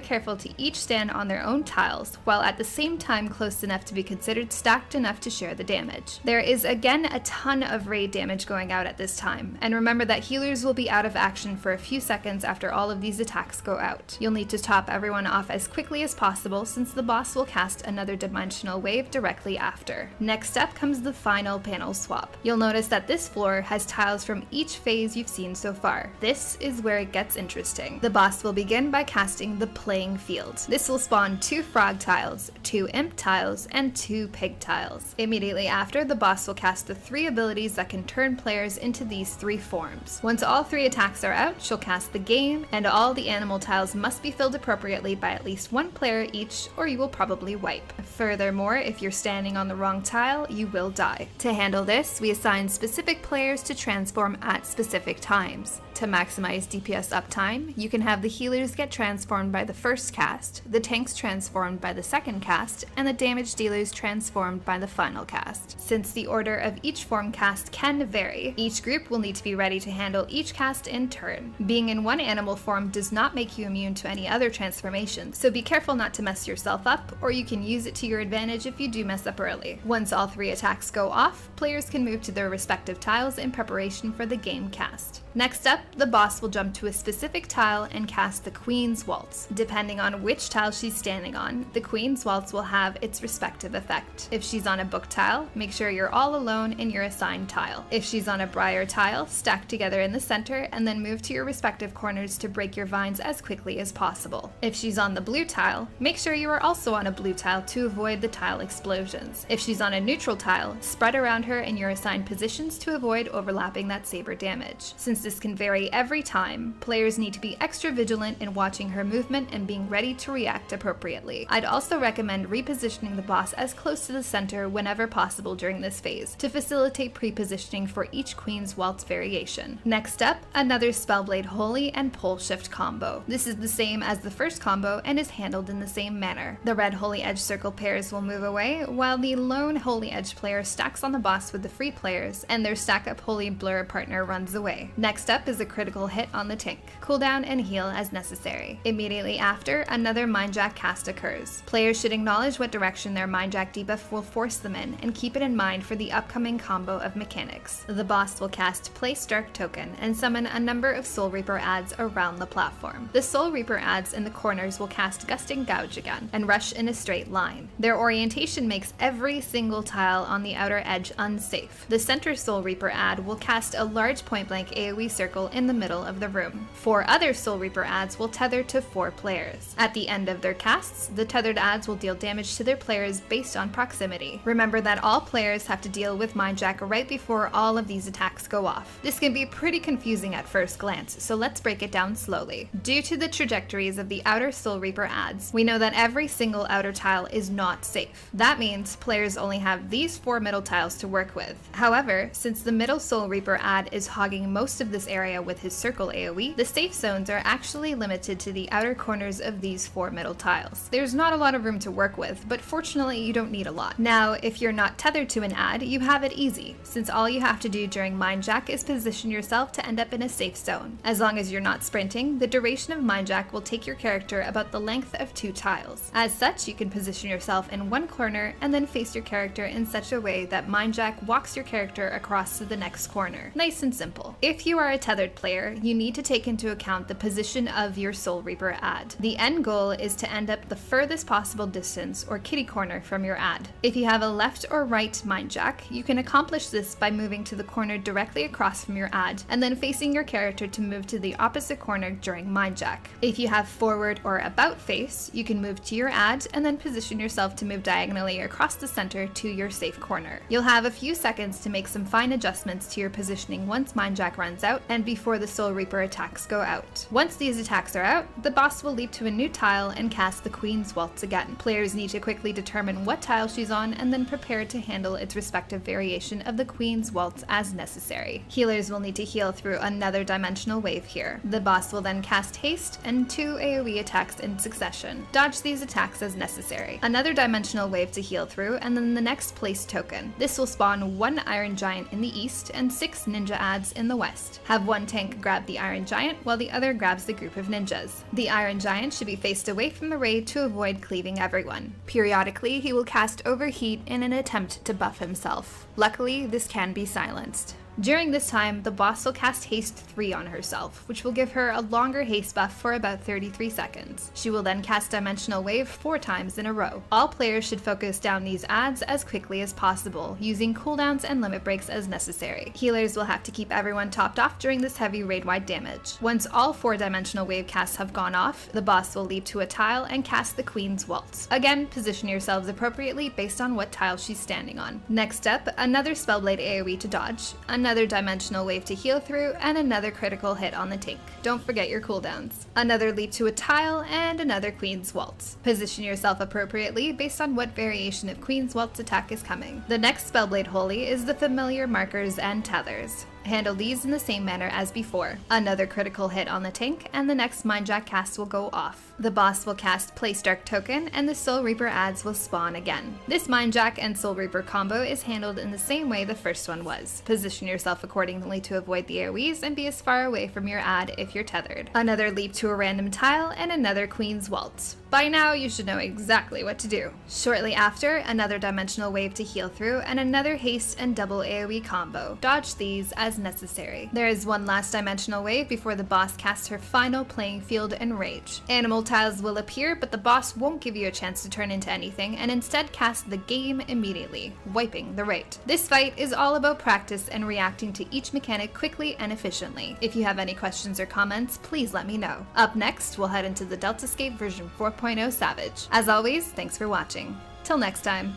careful to each stand on their own tiles, while at the same time close enough to be considered stacked enough to share the damage. There is again a ton of raid damage going out at this time, and remember that healers will be out of action for a few seconds after all of these attacks go out. You'll need to top everyone off as quickly as possible since the boss will cast another dimensional wave directly after. Next up comes the final panel swap. You'll notice that this floor has tiles from each phase you've seen so far. This is where it gets interesting. The boss will begin by casting the playing field. This will spawn 2 frog tiles, 2 imp tiles, and 2 pig tiles. Immediately after, the boss will cast the 3 abilities that can turn players into these 3 forms. Once all 3 attacks are out, she'll cast the game, and all the animal tiles must be filled appropriately by at least 1 player each, or you will probably wipe. Furthermore, if you're standing on the wrong tile, you will die. To handle this, we assign specific players to transform at specific times. To maximize DPS uptime, you can have the healers get transformed by the first cast, the tanks transformed by the second cast, and the damage dealers transformed by the final cast. Since the order of each form cast can vary, each group will need to be ready to handle each cast in turn. Being in one animal form does not make you immune to any other transformations, so be careful not to mess yourself up, or you can use it to your advantage if you do mess up early. Once all 3 attacks go off, players can move to their respective tiles in preparation for the game cast. Next up, the boss will jump to a specific tile and cast the Queen's Waltz. Depending on which tile she's standing on, the Queen's Waltz will have its respective effect. If she's on a book tile, make sure you're all alone in your assigned tile. If she's on a briar tile, stack together in the center and then move to your respective corners to break your vines as quickly as possible. If she's on the blue tile, make sure you are also on a blue tile to avoid the tile explosions. If she's on a neutral tile, spread around her in your assigned positions to avoid overlapping that saber damage. Since this can vary every time, players need to be extra vigilant in watching her movement and being ready to react appropriately. I'd also recommend repositioning the boss as close to the center whenever possible during this phase to facilitate pre-positioning for each Queen's Waltz variation. Next up, another Spellblade Holy and Pole Shift combo. This is the same as the first combo and is handled in the same manner. The red Holy Edge circle pairs will move away, while the lone Holy Edge player stacks on the boss with the free players, and their stack up Holy Blur partner runs away. Next up is a critical hit on the tank. Cooldown and heal as necessary. Immediately after, another Mindjack cast occurs. Players should acknowledge what direction their Mindjack debuff will force them in, and keep it in mind for the upcoming combo of mechanics. The boss will cast Place Dark Token and summon a number of Soul Reaper adds around the platform. The Soul Reaper adds in the corners will cast Gusting Gouge again, and rush in a straight line. Their orientation makes every single tile on the outer edge unsafe. The center Soul Reaper add will cast a large point-blank AoE circle in the middle of the room. 4 other Soul Reaper adds will tether to 4 players. At the end of their casts, the tethered adds will deal damage to their players based on proximity. Remember that all players have to deal with Mindjack right before all of these attacks go off. This can be pretty confusing at first glance, so let's break it down slowly. Due to the trajectories of the outer Soul Reaper adds, we know that every single outer tile is not safe. That means players only have these 4 middle tiles to work with. However, since the middle Soul Reaper add is hogging most of this area with his circle AoE, the safe zones are actually limited to the outer corners of these 4 middle tiles. There's not a lot of room to work with, but fortunately you don't need a lot. Now, if you're not tethered to an ad, you have it easy, since all you have to do during Mindjack is position yourself to end up in a safe zone. As long as you're not sprinting, the duration of Mindjack will take your character about the length of 2 tiles. As such, you can position yourself in one corner and then face your character in such a way that Mindjack walks your character across to the next corner. Nice and simple. If you are a tethered player, you need to take into account the position of your Soul Reaper ad. The end goal is to end up the furthest possible distance or kitty corner from your ad. If you have a left or right Mindjack, you can accomplish this by moving to the corner directly across from your ad, and then facing your character to move to the opposite corner during Mindjack. If you have forward or about face, you can move to your ad and then position yourself to move diagonally across the center to your safe corner. You'll have a few seconds to make some fine adjustments to your positioning once Mindjack runs out, out and before the Soul Reaper attacks go out. Once these attacks are out, the boss will leap to a new tile and cast the Queen's Waltz again. Players need to quickly determine what tile she's on and then prepare to handle its respective variation of the Queen's Waltz as necessary. Healers will need to heal through another dimensional wave here. The boss will then cast haste and 2 AoE attacks in succession. Dodge these attacks as necessary. Another dimensional wave to heal through, and then the next place token. This will spawn 1 Iron Giant in the east and 6 ninja adds in the west. Have 1 tank grab the Iron Giant while the other grabs the group of ninjas. The Iron Giant should be faced away from the raid to avoid cleaving everyone. Periodically, he will cast Overheat in an attempt to buff himself. Luckily, this can be silenced. During this time, the boss will cast Haste 3 on herself, which will give her a longer haste buff for about 33 seconds. She will then cast Dimensional Wave 4 times in a row. All players should focus down these adds as quickly as possible, using cooldowns and limit breaks as necessary. Healers will have to keep everyone topped off during this heavy raid-wide damage. Once all 4 Dimensional Wave casts have gone off, the boss will leap to a tile and cast the Queen's Waltz. Again, position yourselves appropriately based on what tile she's standing on. Next up, another Spellblade AoE to dodge, another dimensional wave to heal through, and another critical hit on the tank. Don't forget your cooldowns. Another leap to a tile, and another Queen's Waltz. Position yourself appropriately based on what variation of Queen's Waltz attack is coming. The next Spellblade Holy is the familiar markers and tethers. Handle these in the same manner as before. Another critical hit on the tank, and the next Mindjack cast will go off. The boss will cast Place Dark Token, and the Soul Reaper adds will spawn again. This Mindjack and Soul Reaper combo is handled in the same way the first one was. Position yourself accordingly to avoid the AoEs and be as far away from your ad if you're tethered. Another leap to a random tile, and another Queen's Waltz. By now, you should know exactly what to do. Shortly after, another dimensional wave to heal through, and another haste and double AoE combo. Dodge these as necessary. There is one last dimensional wave before the boss casts her final playing field and rage. Animal tiles will appear, but the boss won't give you a chance to turn into anything and instead cast the game immediately, wiping the raid. This fight is all about practice and reacting to each mechanic quickly and efficiently. If you have any questions or comments, please let me know. Up next, we'll head into the Deltascape version 4.0 Savage. As always, thanks for watching. Till next time.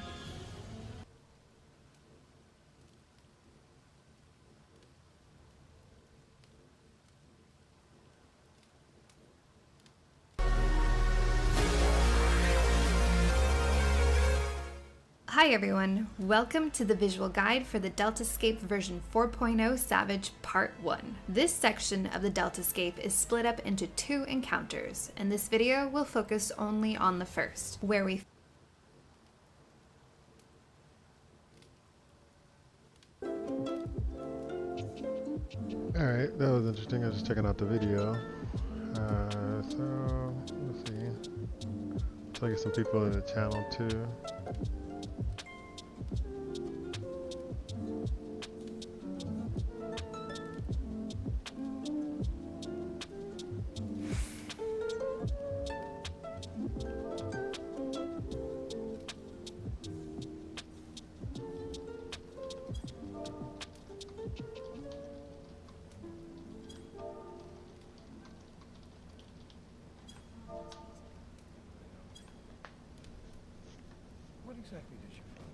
Hi everyone, welcome to the visual guide for the Deltascape version 4.0 Savage Part 1. This section of the Deltascape is split up into 2 encounters, and this video will focus only on the first, where we Alright, that was interesting. I was just checking out the video. So, let's see. Try to get some people in the channel too. What exactly did you find?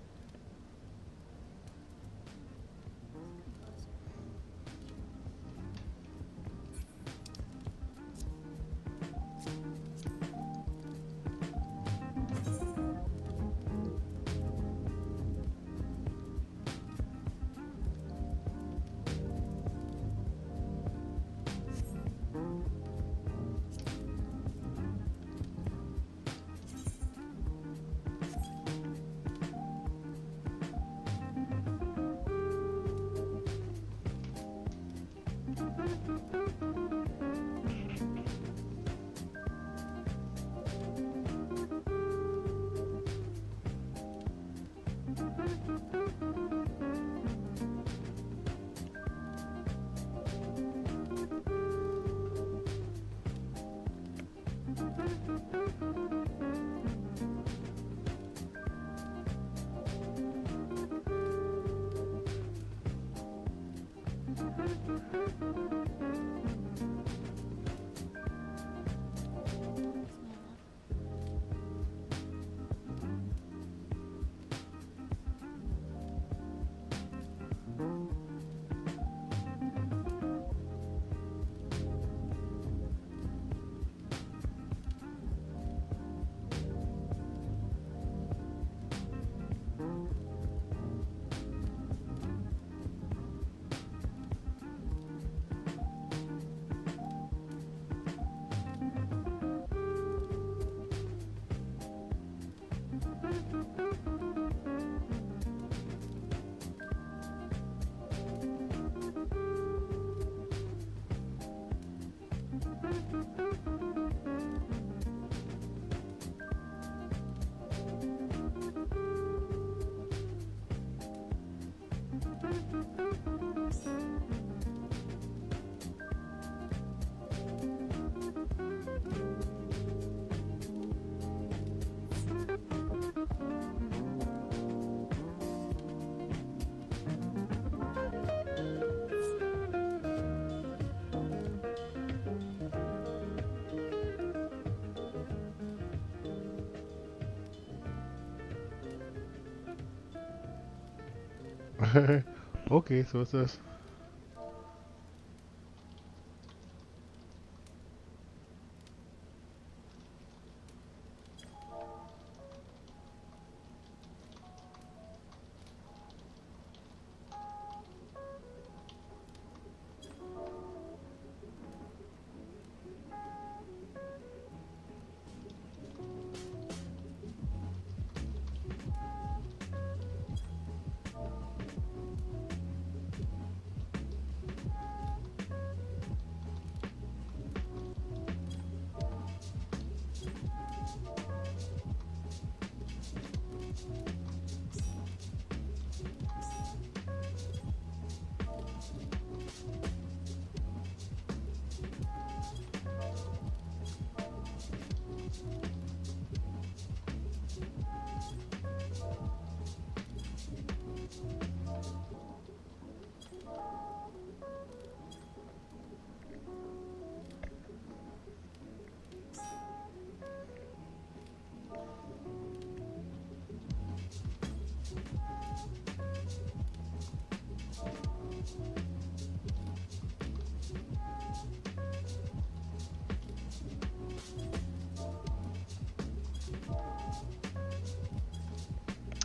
Okay, so what's this?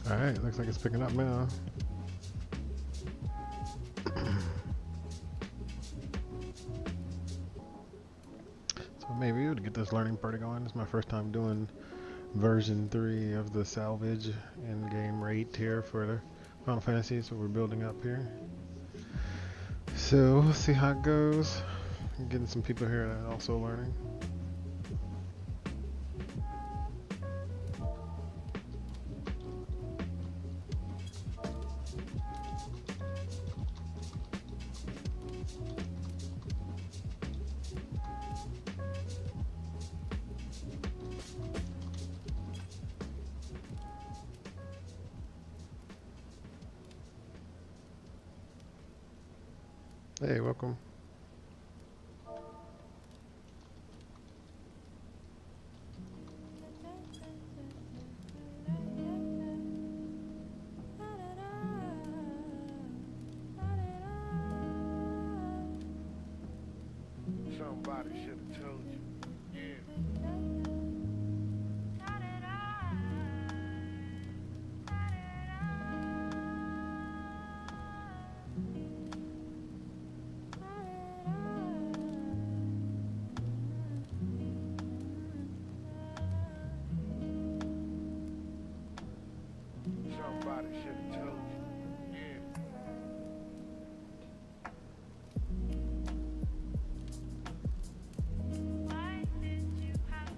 Alright, looks like it's picking up now. So maybe we would get this learning party going. It's my first time doing version 3 of the salvage in-game rate here for the Final Fantasy, so we're building up here. So we'll see how it goes. I'm getting some people here that are also learning. Hey, welcome. Somebody should have told you. Yeah. Somebody should have told you. Yeah. Why did you have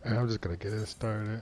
I'm just gonna get it started.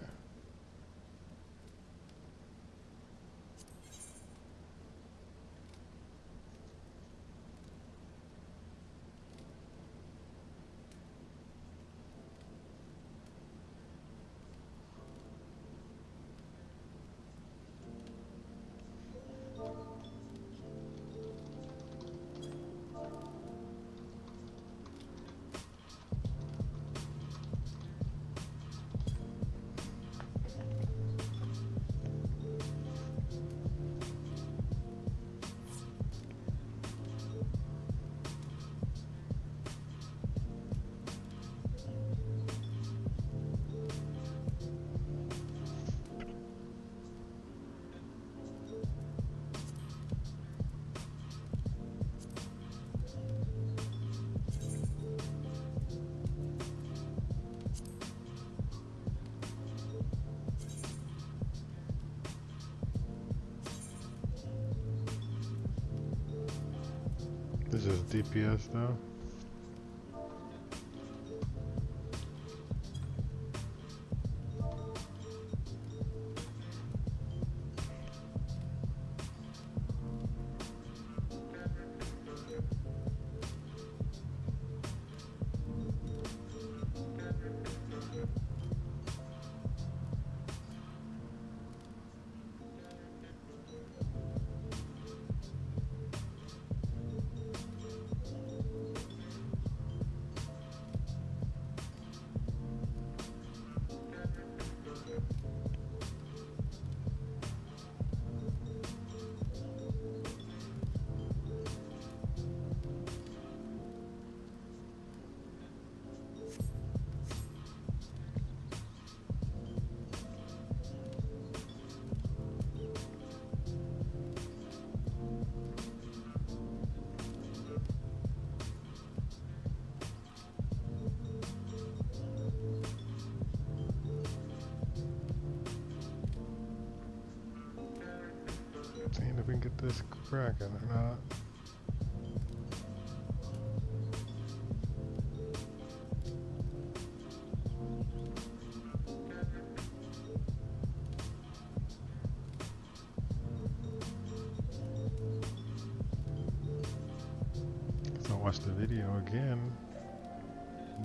This is DPS though. Seeing if we can get this cracking or not. So watch the video again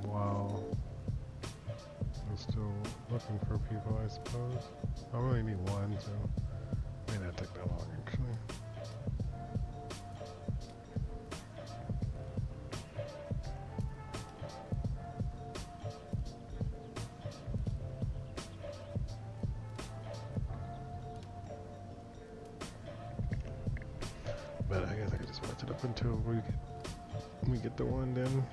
while I'm still looking for people, I suppose. I only need one, so may not take that long actually. But I guess I can just watch it up until we get the one then.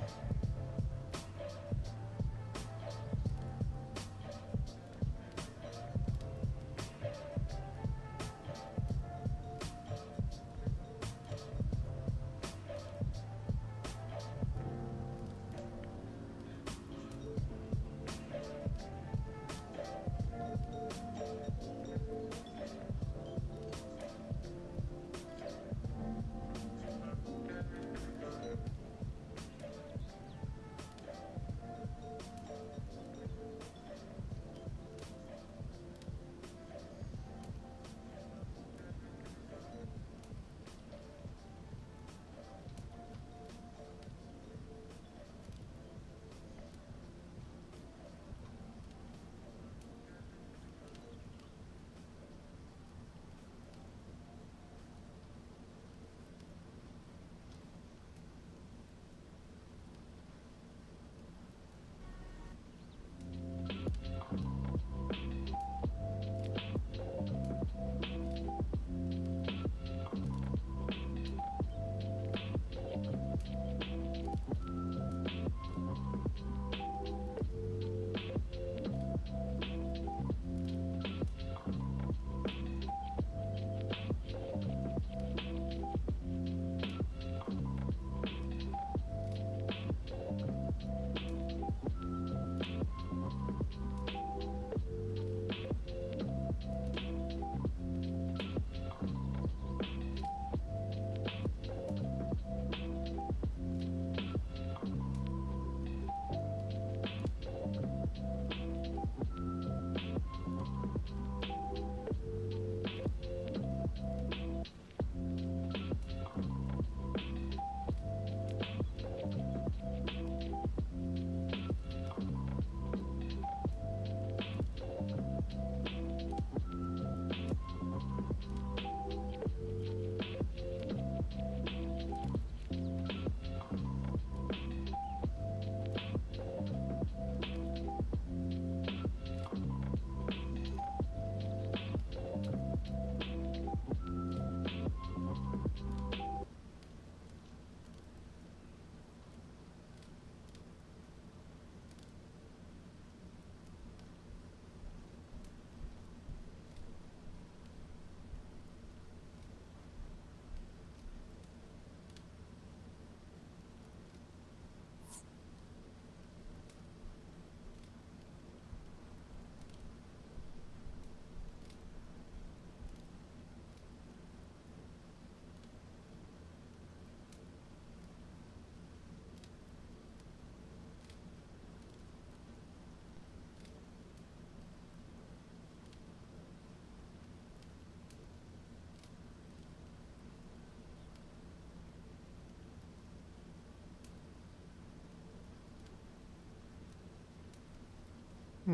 I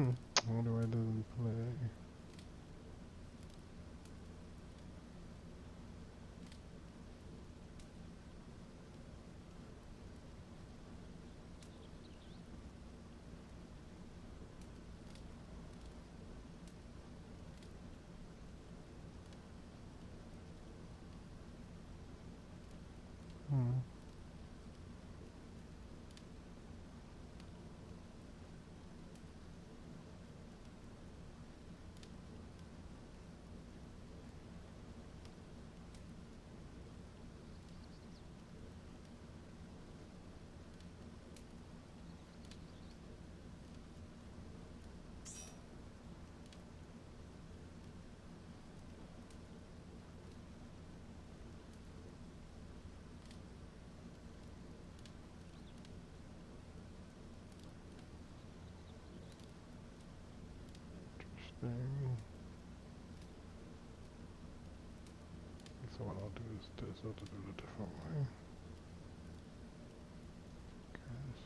wonder why it doesn't play. Hmm. Interesting. So what I'll do is this, I'll do it a different way. Guys.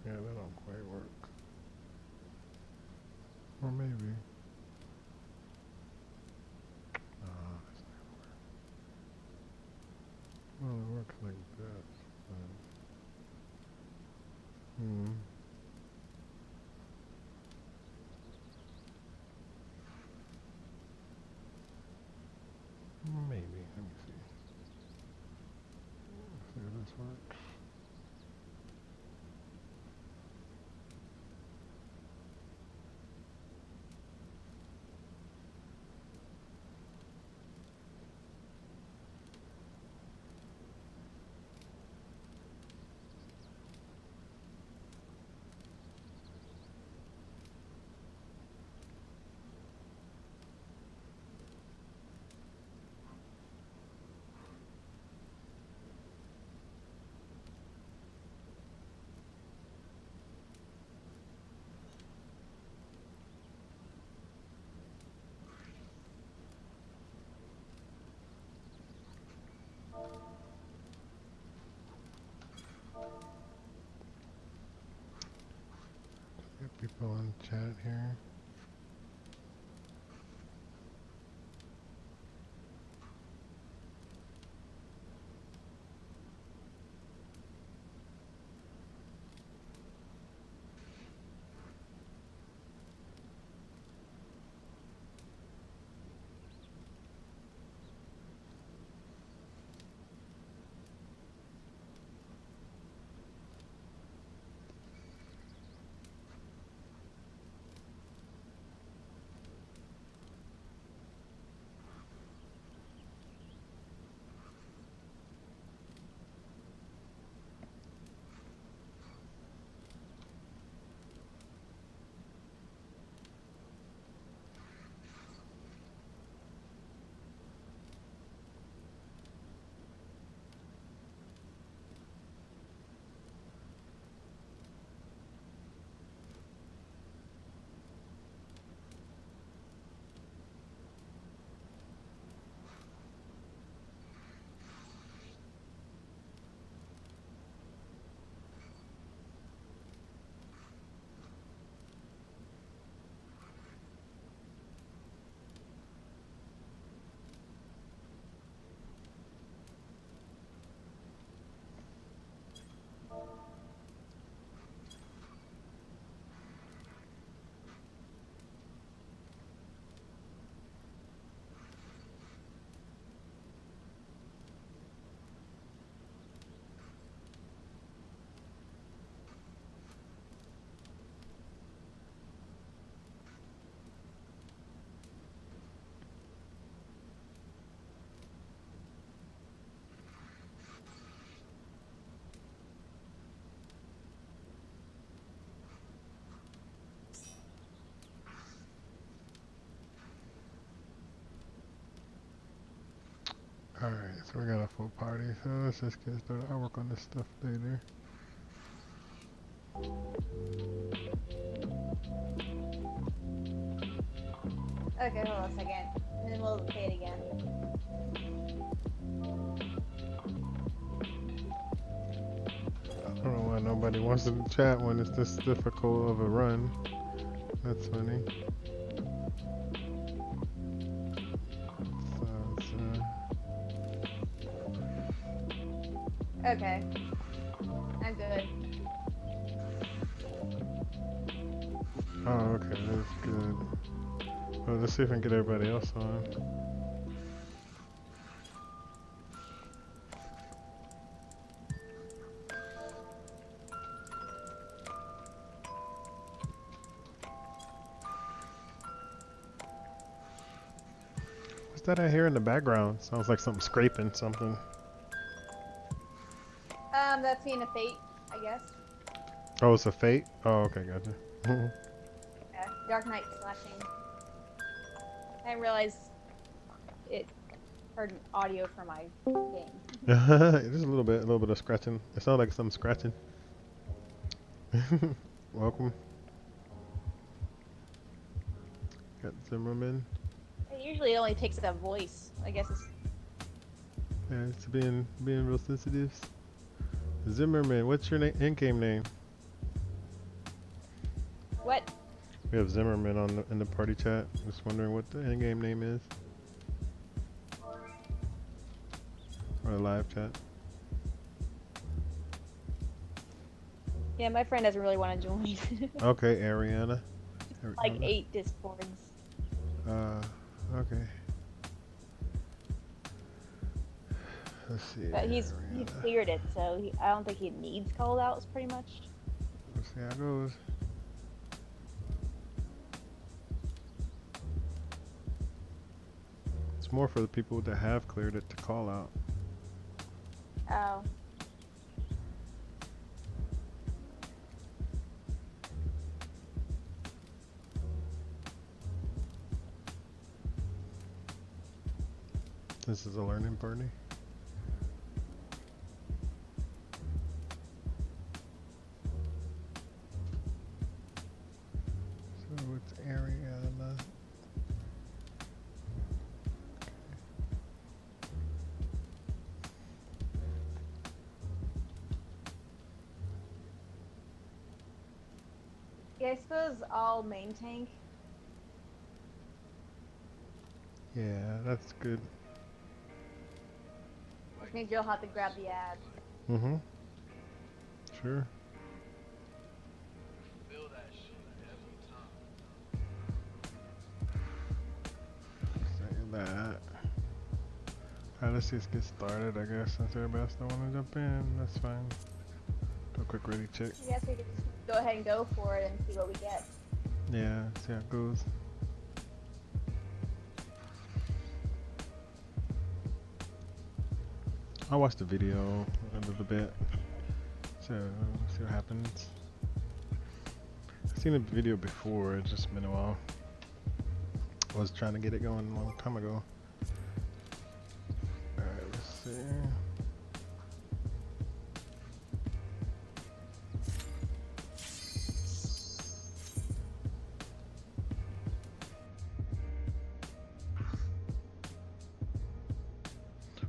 Yeah, that don't quite work. Or maybe. That's not gonna work. Well, it works like this, but... Maybe. Let me see. See if this works. Alright, so we got a full party, so let's just get started. I'll work on this stuff later. Okay, hold on a second. And then we'll play it again. I don't know why nobody wants to chat when it's this difficult of a run. That's funny. So it's, Okay. I'm good. oh, okay, that's good. Well, let's see if I can get everybody else on. What's that I hear in the background? Sounds like something scraping something. That's being a fate, I guess. Oh, it's a fate? Oh, okay, gotcha. Yeah. Dark Knight slashing. I didn't realize it heard audio from my game. Just a little bit of scratching. It sounded like something scratching. Welcome. Got Zimmerman. It usually only takes a voice. I guess it's Yeah, it's being real sensitive. Zimmerman, what's your in-game name? what? We have Zimmerman on in the party chat. Just wondering what the in-game name is. Or the live chat. Yeah, my friend doesn't really want to join. Okay, Ariana. Like Ariana. 8 discords. Okay. Let's see. But he's Ariana. cleared it, so I don't think he needs call outs pretty much. Let's see how it goes. It's more for the people that have cleared it to call out. Oh. This is a learning party. So it's Ariana. Yeah, I suppose I'll main tank. Yeah, that's good. Which means you'll have to grab the ad. Mm-hmm. Sure. Say that. Alright, let's just get started, I guess, since everybody still want to jump in. That's fine. Do a quick ready check. I guess we could just go ahead and go for it and see what we get. Yeah, see how it goes. I'll watch the video a little bit. So, see what happens. I've seen the video before, it's just been a while. I was trying to get it going a long time ago. Alright, let's see.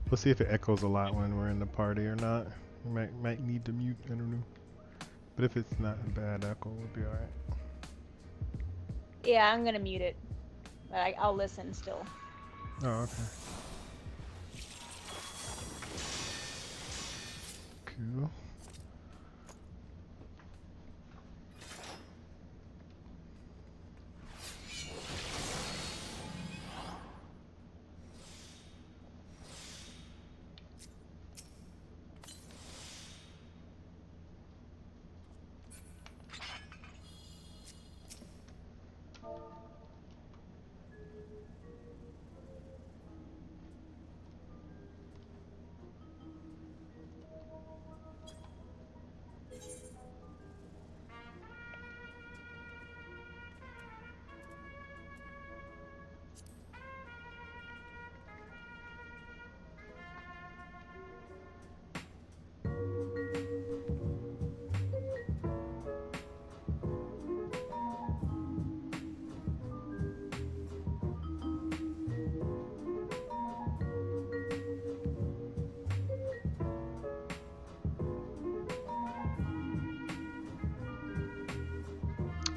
We'll see if it echoes a lot when we're in the party or not. We might need to mute, I don't know. But if it's not a bad echo, we'll be alright. Yeah, I'm gonna mute it. But I'll listen still. Oh, okay. Cool.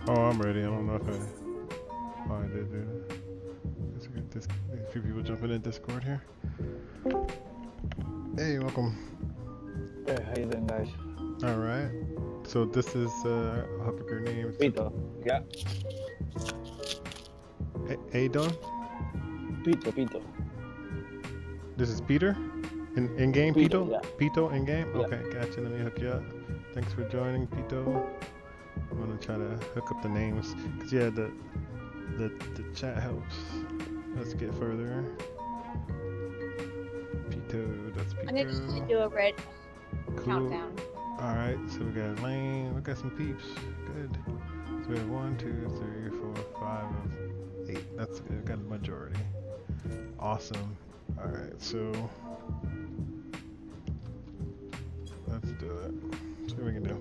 Oh, I'm ready. I don't know if I. Oh, I did do that. Let's get this. A few people jumping in Discord here. Hey, welcome. Hey, how you doing, guys? All right. So this is I'll hook up your name. Pito. Yeah. Hey, Don. Pito. This is Peter. In game, Pito, Pito. yeah. Pito in game. Yeah. Okay, gotcha. Let me hook you up. Thanks for joining, Pito. I'm gonna try to hook up the names, cause yeah, the chat helps. Let's get further. Pito, that's Pito. I'm gonna just do a red Cool. countdown. All right, so we got Lane. We got some peeps. Good. So we have 1, 2, 3, 4, 5 of 8. That's good. We got a majority. Awesome. All right, so let's do it. See what we can do.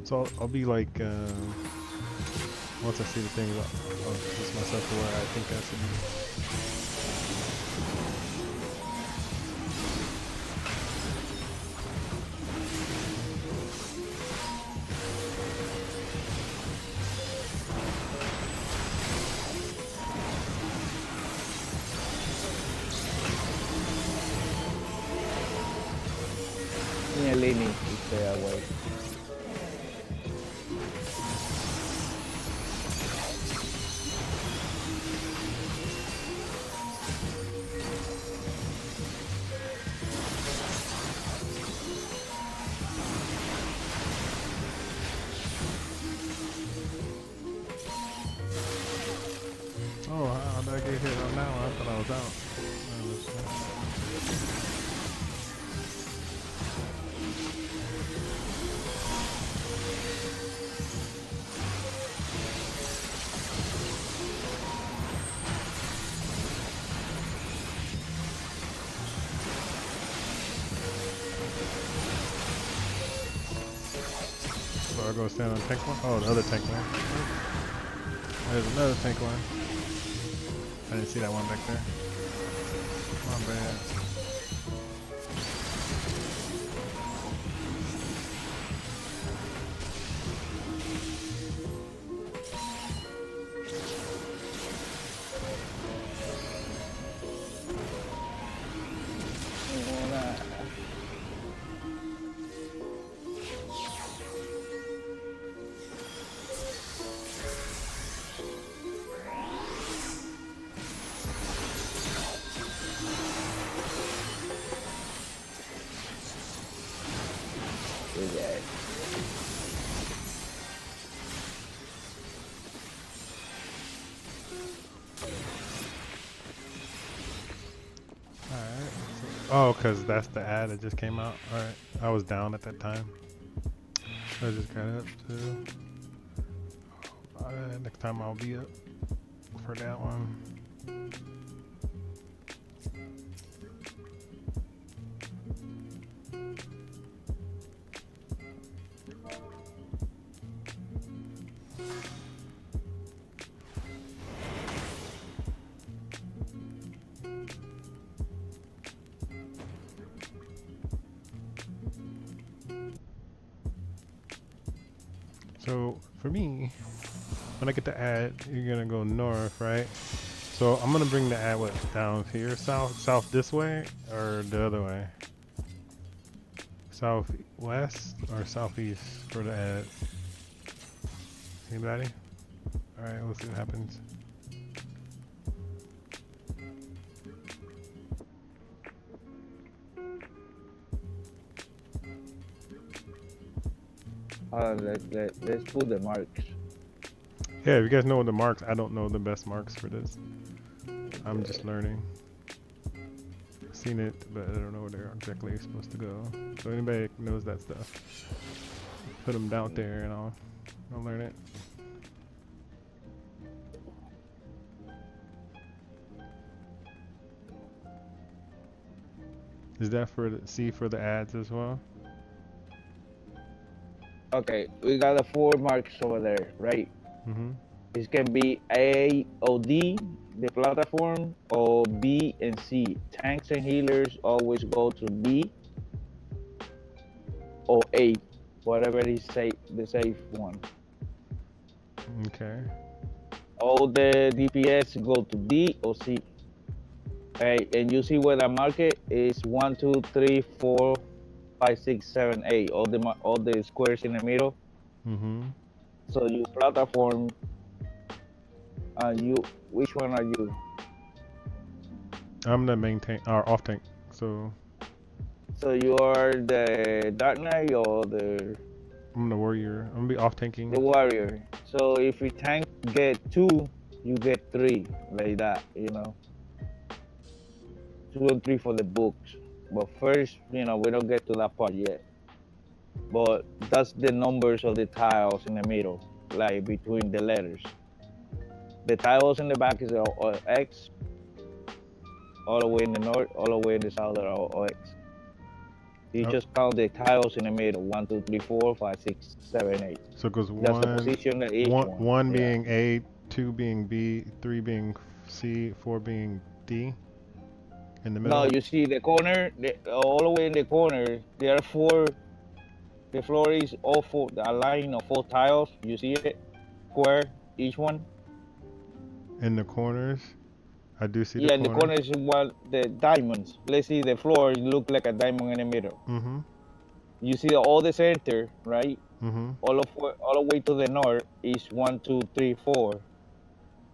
So I'll be like, once I see the things, I'll adjust myself to where I think I should be. Yeah, Lenny is stay away. Oh, how did I get hit on that one? I thought I was out. So I go stand on tank one? Oh, the other tank one. There's another tank one. I didn't see that one back there. My bad. Oh, because that's the ad that just came out. Alright. I was down at that time. I just got up too. Next time I'll be up for that one. So for me, when I get the ad, you're gonna go north, right? So I'm gonna bring the ad down here, south this way, or the other way? Southwest or southeast for the ad? Anybody? All right, let's see what happens. Let's put the marks. Yeah, if you guys know the marks, I don't know the best marks for this. I'm just learning. Seen it, but I don't know where they're exactly supposed to go. So anybody knows that stuff, put them down there and I'll learn it. Is that for the ads as well? Okay, we got the 4 marks over there, right? Mm-hmm. It can be A or D, the platform, or B and C. Tanks and healers always go to B or A, whatever is safe, the safe one. Okay. All the DPS go to D or C. Right, and you see where the market is 1, 2, 3, 4, 5, 6, 7, 8. All the squares in the middle. Mm-hmm. So you platform. Which one are you? I'm the main tank or off tank. So So you are the Dark Knight or the I'm the warrior. I'm gonna be off tanking. warrior. So if your tank get 2, you get 3, like that. 2 and 3 for the books. But first, we don't get to that part yet. But that's the numbers of the tiles in the middle, like between the letters. The tiles in the back is X, all the way in the north, all the way in the south are X. You Oh. just count the tiles in the middle: 1, 2, 3, 4, 5, 6, 7, 8. So it goes That's the position of each one. one Yeah. being A, 2 being B, 3 being C, 4 being D. In the middle. No, you see the corner, all the way in the corner, there are 4. The floor is all 4, a line of 4 tiles. You see it? Square, each one. In the corners. I do see Yeah, in the the corners. corners, the diamonds. Let's see, the floor look like a diamond in the middle. Mm-hmm. You see all the center, right? Mm-hmm. All the way to the north is 1, 2, 3, 4,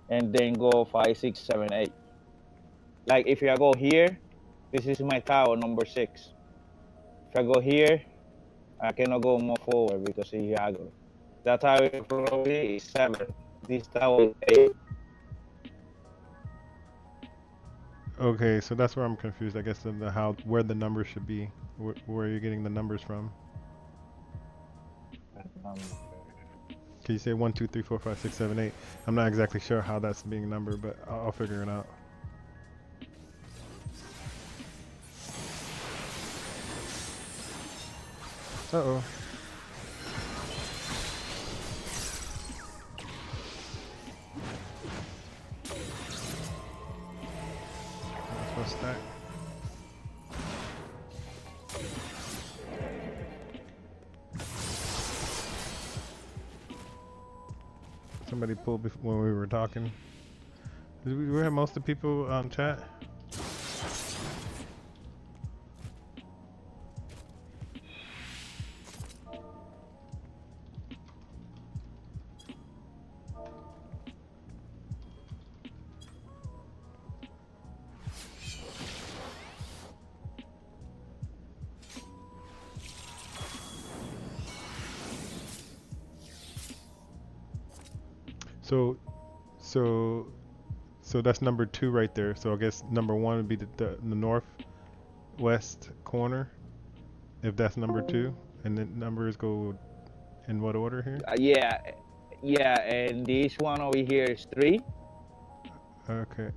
and then go 5, 6, 7, 8. Like if I go here, this is my tower number 6. If I go here, I cannot go more forward because it's aggro. That tower in front of me is 7. This tower is 8. Okay, so that's where I'm confused. I guess in where the numbers should be. Where you're getting the numbers from. Can you say 1, 2, 3, 4, 5, 6, 7, 8? I'm not exactly sure how that's being numbered, but I'll figure it out. Uh-oh. What's that? Somebody pulled when we were talking. Did we have most of the people on chat? So that's number 2 right there. So I guess number 1 would be the northwest corner, if that's number 2, and then numbers go in what order here? Yeah, and this one over here is 3. Okay.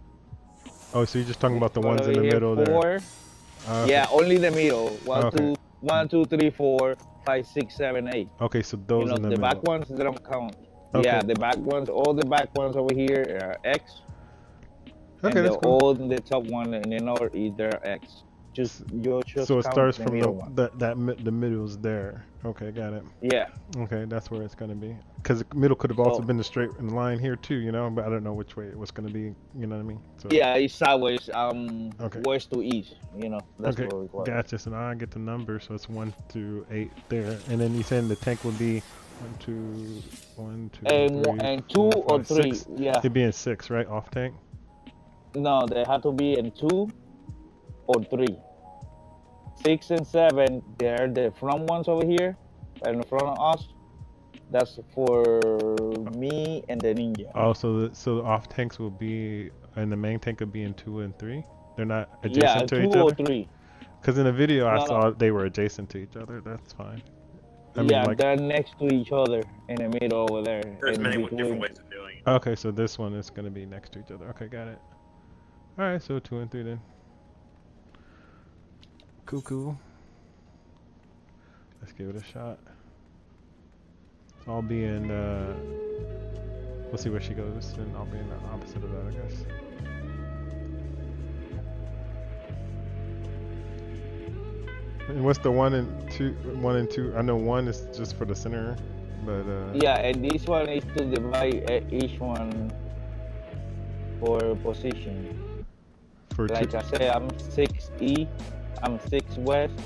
Oh, so you're just talking This about the one ones in over the here, middle 4. there? Okay. Yeah, only the middle. 1, Okay. 2, 3, 4, 5, 6, 7, 8. Okay, so those in the the middle. back ones, they don't count. Okay. Yeah, the back ones, all the back ones over here are X. Okay, And that's cool. all the top one in the north is their X. You just so it count starts the from middle one. the middle's there. Okay, got it. Yeah. Okay, that's where it's gonna be. Because the middle could have also been the straight line here too, but I don't know which way it was gonna be. You know what I mean? So. Yeah, it's sideways. Okay. West to east. That's okay. what we call it. Gotcha. So now I get the number. So it's 1 through 8 there, and then you saying the tank would be 1, 2, 1, 2, and 2 4, or 5, 3. 6. Yeah. It'd be in 6, right? Off tank. No, they have to be in 2 or 3. 6 and 7, they're the front ones over here, right in front of us. That's for me and the ninja. Oh, so the off tanks will be, and the main tank will be in 2 and 3. They're not adjacent to each other. 2 or 3. Because in the video I saw No. they were adjacent to each other. That's fine. I Yeah, mean, like, they're next to each other in the middle over there. There's in many between. different ways of doing it. okay, so this one is gonna be next to each other. Okay, got it. All right, so 2 and 3 then. Cool. Let's give it a shot. I'll be in. We'll see where she goes, and I'll be in the opposite of that, I guess. And what's the 1 and 2? 1 and 2. I know 1 is just for the center, but Yeah, and this one is to divide each one for position. for Like 2. I said, I'm 6E, I'm 6 west,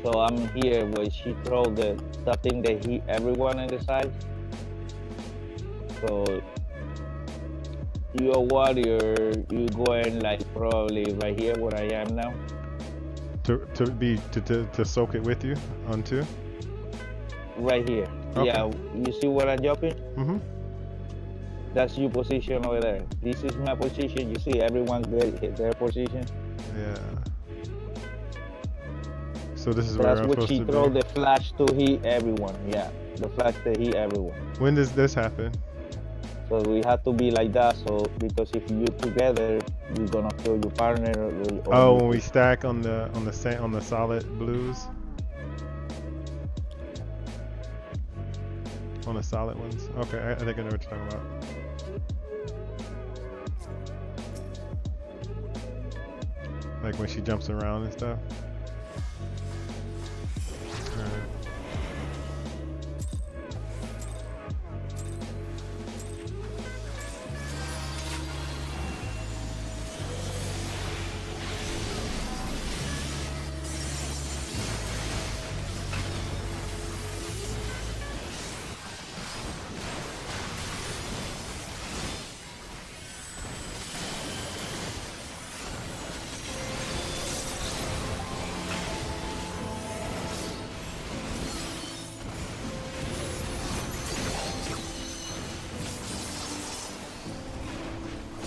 so I'm here where she throw the thing that hit everyone on the side. So you're a warrior, you going like probably right here where I am now. To soak it with you on 2. Right here. Okay. Yeah, you see where I'm jumping? Mm-hmm. That's your position over there. This is my position. You see everyone get their position. Yeah. So this is where That's I'm what supposed she to throw be. the flash to hit everyone. Yeah, the flash to hit everyone. When does this happen? So we have to be like that. So because if you together, you're gonna kill your partner. Or Oh, when we stack on the solid blues. On the solid ones. Okay, I think I know what you're talking about. Like when she jumps around and stuff. Alright.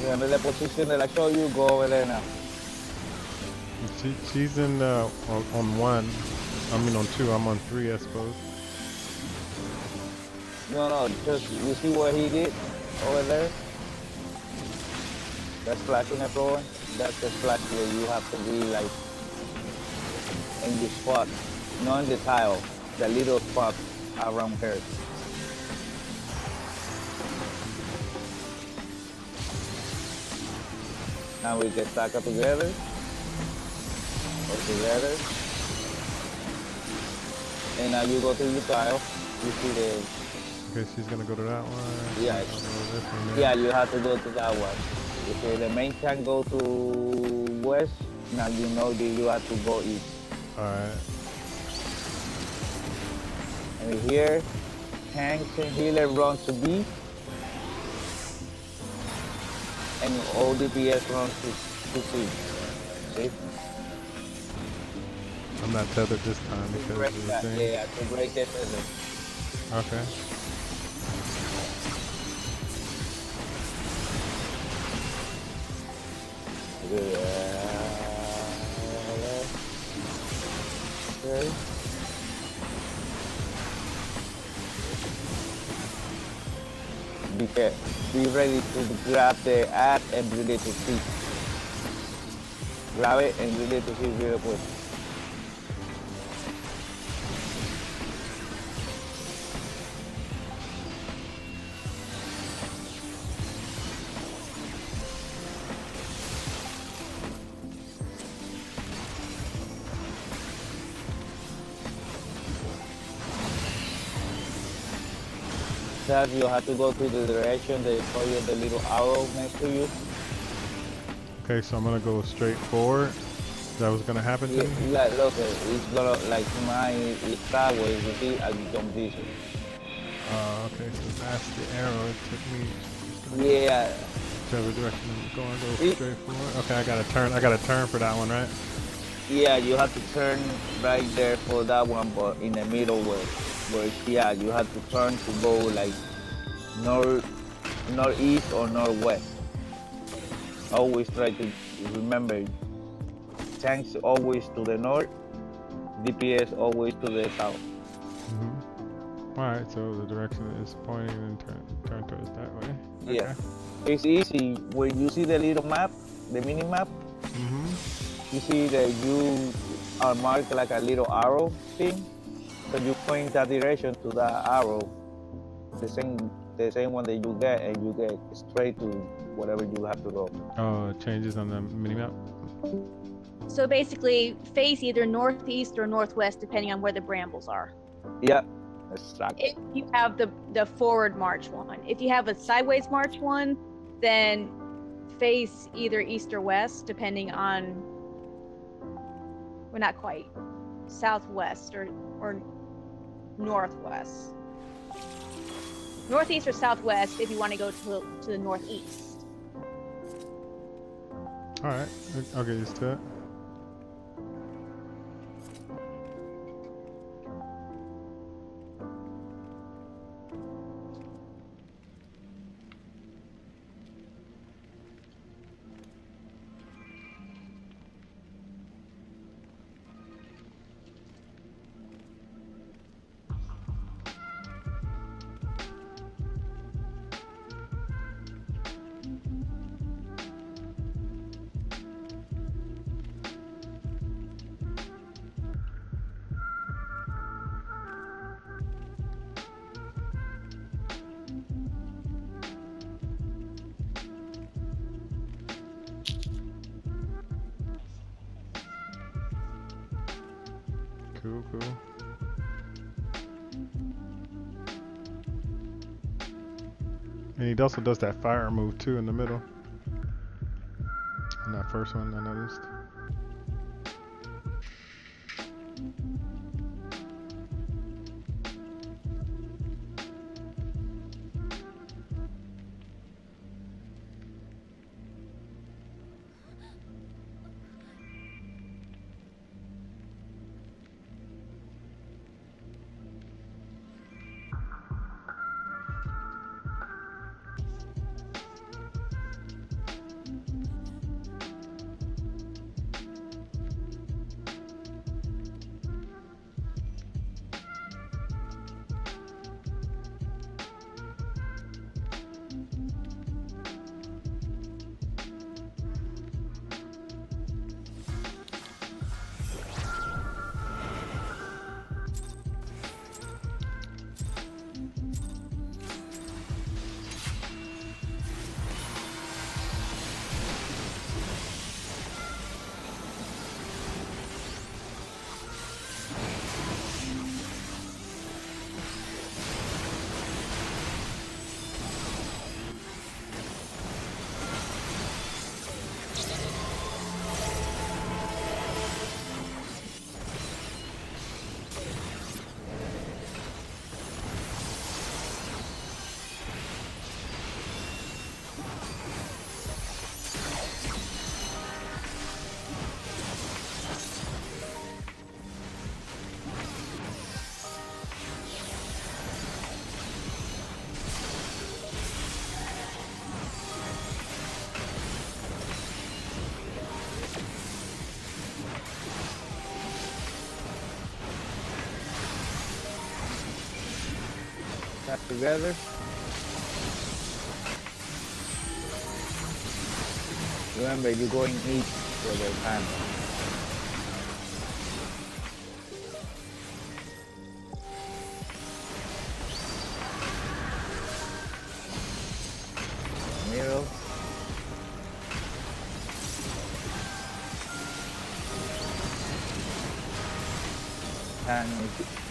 Yeah, the position that I show you, go over there now. She's in on 1. I mean on 2. I'm on 3, I suppose. No, just you see what he did over there? That's flashing everyone. That's the flash where you have to be like in the spot, not in the tile, the little spot around her. Now we get stack up together. Or together. And now you go to the tile. You see the. Okay, she's gonna go to that one. Yeah. This one, Yeah, you have to go to that one. If the main tank go to west, now you know that you have to go east. Alright. And here, tanks and healer run to B. And all DPS run to C. See? I'm not tethered this time because Break of the that. thing. Yeah, to break that tether. Okay. Okay. Be ready to grab the add and bring it to C. Grab it and bring it to C real quick. You have to go to the direction they show you the little arrow next to you. Okay, so I'm gonna go straight forward. That was gonna happen to me? Yeah, look, it's gonna like mine is sideways. You see, I jump this. Okay, so that's the arrow. It took me. Yeah. Whichever direction I'm going, go straight forward. Okay, I gotta turn for that one, right? Yeah, you have to turn right there for that one, but in the middle where yeah, you have to turn to go like northeast or northwest. Always try to remember, tanks always to the north, DPS always to the south. Alright, so the direction is pointing and turn towards that way. Yeah. It's easy. When you see the little map, the mini map, you see that you are marked like a little arrow thing. So you point that direction to that arrow, the the same one that you get, and you get straight to whatever you have to go. Oh, changes on the minimap. So basically, face either northeast or northwest, depending on where the brambles are. Yep, exactly. If you have the forward march one, if you have a sideways march one, then face either east or west, depending on, well, not quite, southwest or northwest. Northeast or southwest if you want to go to the northeast. All right, I'll get used to it. Cool, cool. And he also does that fire move too in the middle. In that first one, I noticed. Back together. Remember, you're going east for the time. Middle.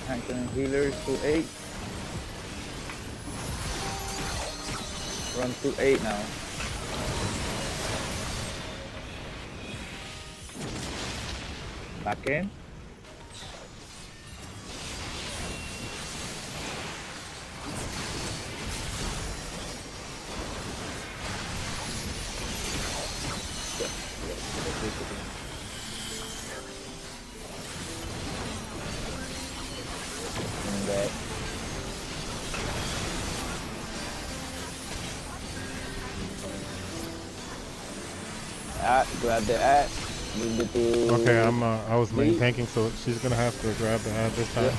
Tank and healers to 8. Run to 8 now. Back in. And that. Grab the ad. Move it to Okay, I was main lead. tanking, so she's gonna have to grab the ad this time. Yeah.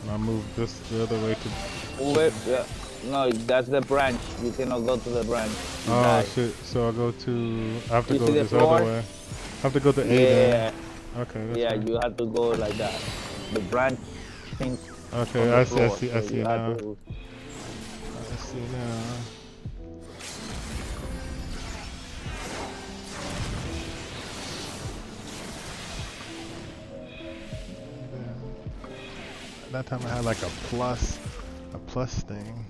And I'll move this the other way to. Move it. Yeah. No, that's the branch. You cannot go to the branch. You Oh die. shit! So I go to. I have to You go see the this floor? other way. I have to go to A Yeah. then. Okay. That's Yeah, fine. you have to go like that. The branch thing. Okay, on the I see. floor, I so see you have now. to- I see now. That time I had like a plus thing.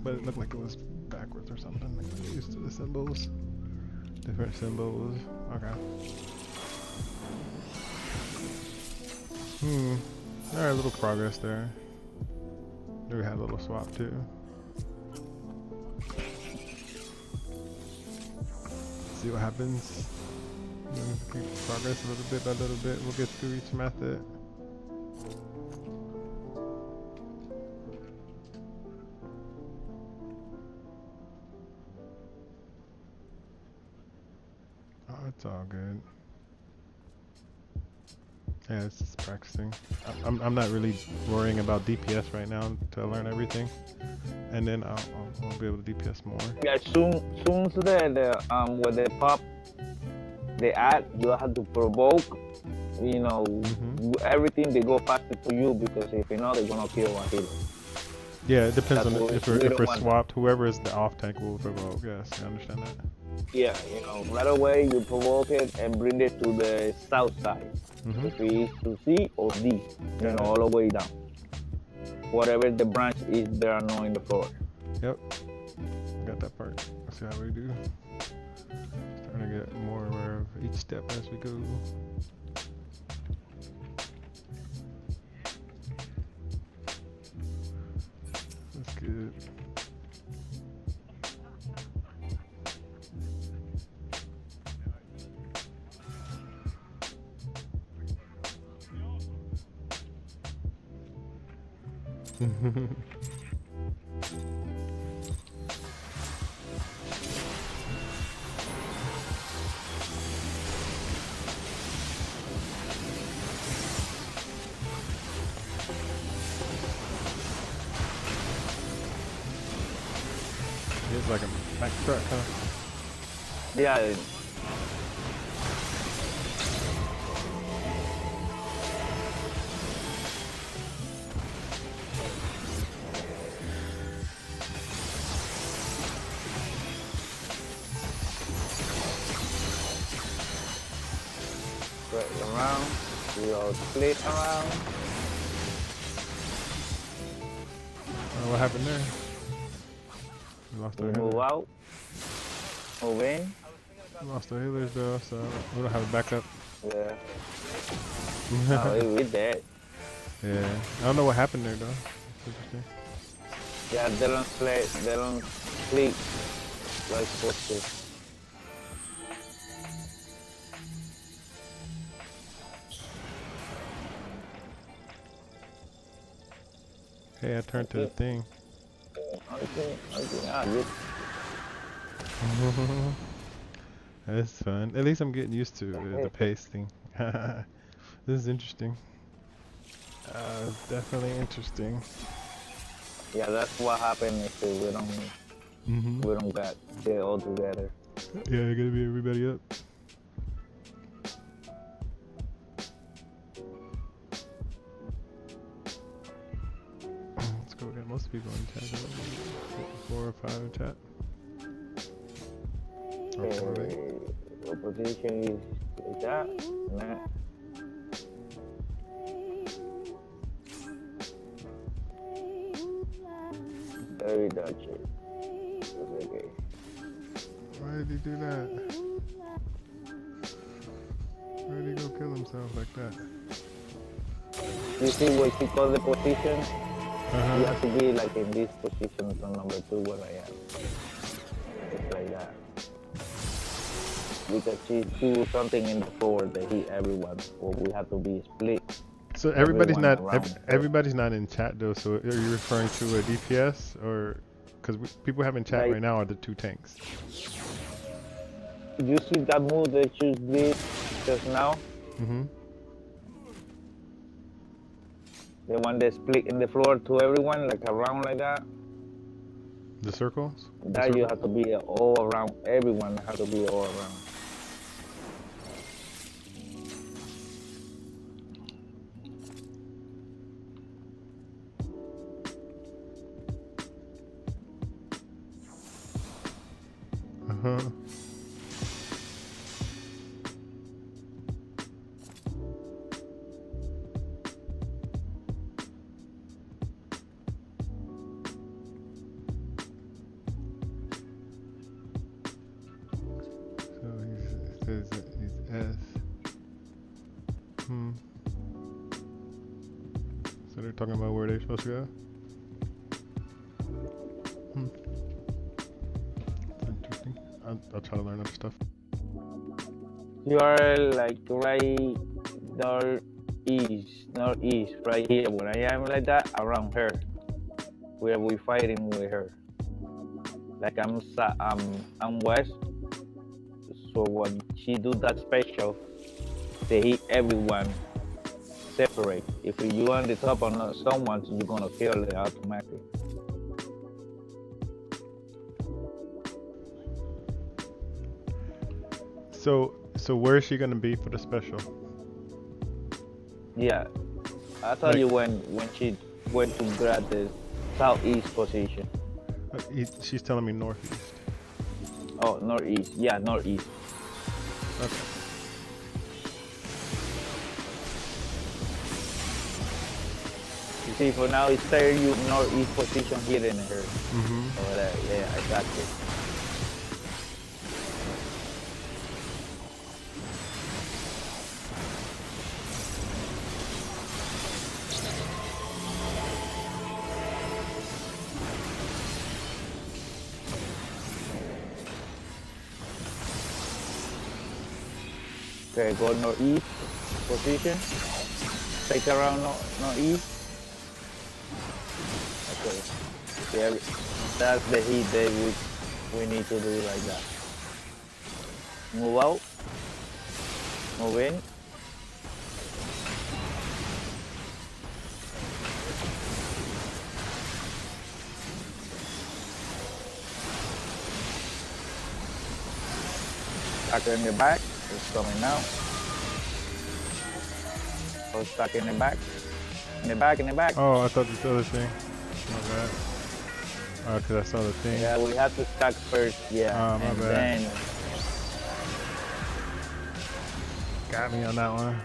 But it looked like it was backwards or something. Like I'm used to the symbols. Different symbols. Okay. Alright, little progress there. We had a little swap too. See what happens. Keep progress a little bit by little bit. We'll get through each method. Oh, it's all good. Yeah, it's just practicing. I'm not really worrying about DPS right now to learn everything, and then I'll be able to DPS more. Yeah, soon when they pop the ad, you have to provoke. You know, everything they go faster to you because if not, they're gonna kill one healer. Yeah, it depends on if we're want swapped. Whoever is the off tank will provoke. Yes, I understand that. Yeah, you know, right away you provoke it and bring it to the south side. If it is to C or D, you know, all the way down. Whatever the branch is, there are no in the floor. Yep, got that part. Let's see how we do. Starting to get more aware of each step as we go. That's good. It's like a back truck, huh? Yeah. Right around, we all split around. What happened there? We lost our We healer. move out, move in. We lost our healers though, so we don't have a backup. Yeah. No, we dead. Yeah, I don't know what happened there though. It's interesting. Yeah, they don't sleep like supposed to. Hey, I turned to the thing. Okay, That's fun. At least I'm getting used to the pace thing. This is interesting. Definitely interesting. Yeah, that's what happened if we don't get all together. Yeah, I gotta be everybody up. Let's go get most people in chat. 4 or 5 in chat. Or 4, right? What position is that? Nah. Very dodgy. Okay. Why did he do that? Why did he go kill himself like that? You see what he called the position? You have to be like in this position from number 2 where I am. Just like that. Because she do something in the floor that hit everyone, or we have to be split. So everybody's not in chat though. So are you referring to a DPS or because people have in chat right now are the 2 tanks? You see that move that you did just now? The one that split in the floor to everyone, like around like that. The circles? That you have to be all around. Everyone has to be all around. Uh-huh. So it says that he's S. So they're talking about where they're supposed to go. That's interesting. I'll try to learn other stuff. You are like right northeast, right here. When I am like that, around her, where we fighting with her. Like I'm west. So when she do that special, they hit everyone separate. If you on the top on someone, you're gonna kill it automatically. So where is she gonna be for the special? Yeah, I thought you when she went to grab the southeast position. She's telling me northeast. Oh, northeast. Yeah, northeast. Okay. You see, for now, it's there you northeast position here in her. Over there. Yeah, I got it. Okay, go northeast position. Take around northeast. Okay. Yeah, that's the heat that we need to do like that. Move out. Move in. Back in the back. It's coming now. Oh, stuck in the back. In the back, in the back. Oh, I thought this other thing. My bad. Oh, because I saw the thing. Yeah, we have to stack first. Yeah. My and bad. then Got me on that one.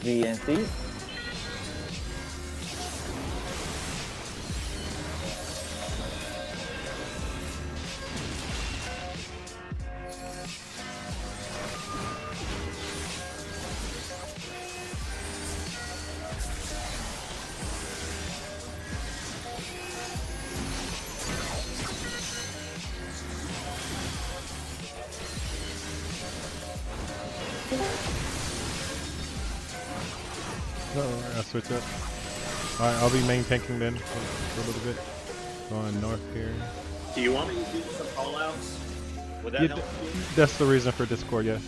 DNC. I'll switch up. Alright, I'll be main tanking then for a little bit. Going north here. Do you want me to do some call-outs? Would that Yeah, help you? that's the reason for Discord, yes.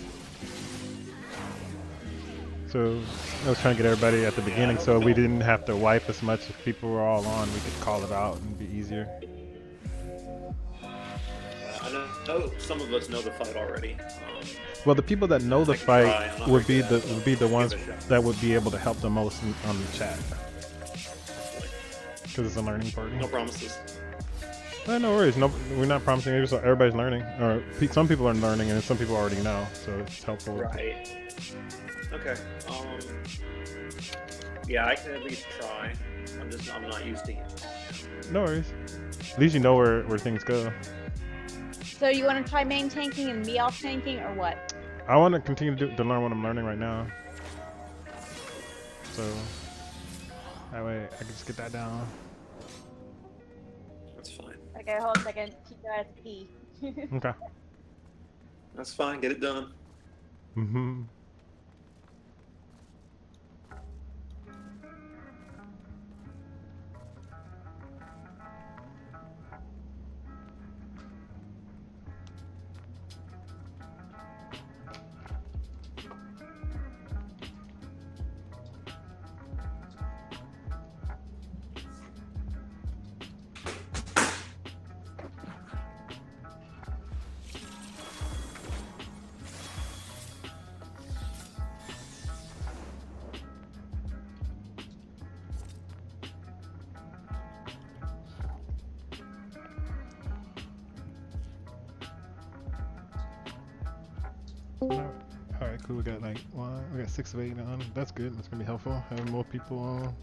So I was trying to get everybody at the beginning so we didn't have to wipe as much. If people were all on, we could call it out and be easier. I know some of us know the fight already. Well, the people that know the I can fight try. I'm not would very be good the at it, would be the so ones give it a shot. that would be able to help the most on the chat. Because it's a learning party. No promises. No worries. No, we're not promising. Just everybody's learning, or some people are learning, and some people already know. So it's helpful. Right. Okay. Yeah, I can at least try. I'm not used to it. No worries. At least you know where things go. So you want to try main tanking and me off tanking, or what? I want to continue to learn what I'm learning right now. So that way I can just get that down. That's fine. Okay, hold on a second. Keep your ass pee. Okay. That's fine. Get it done. Mm-hmm. Alright, cool. We got like we got 6 of 8 on. That's good. That's gonna be helpful. Having more people on.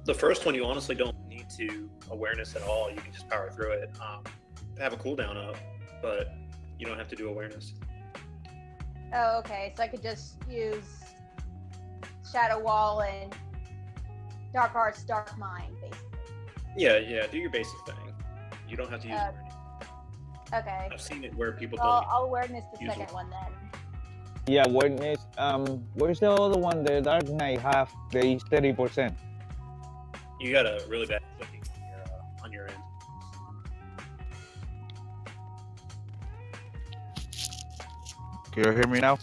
The first one, you honestly don't need to awareness at all. You can just power through it. Have a cooldown up, but you don't have to do awareness. Oh, okay. So I could just use Shadow Wall and Dark Arts, Dark Mind, basically. Yeah. Do your basic thing. You don't have to use awareness. Okay. I've seen it where people Well, don't. I'll awareness the use second one then. Yeah, awareness. Where's the other one? The Dark Knight half. There is 30%. You got a really bad clicking on your end. Can you hear me now?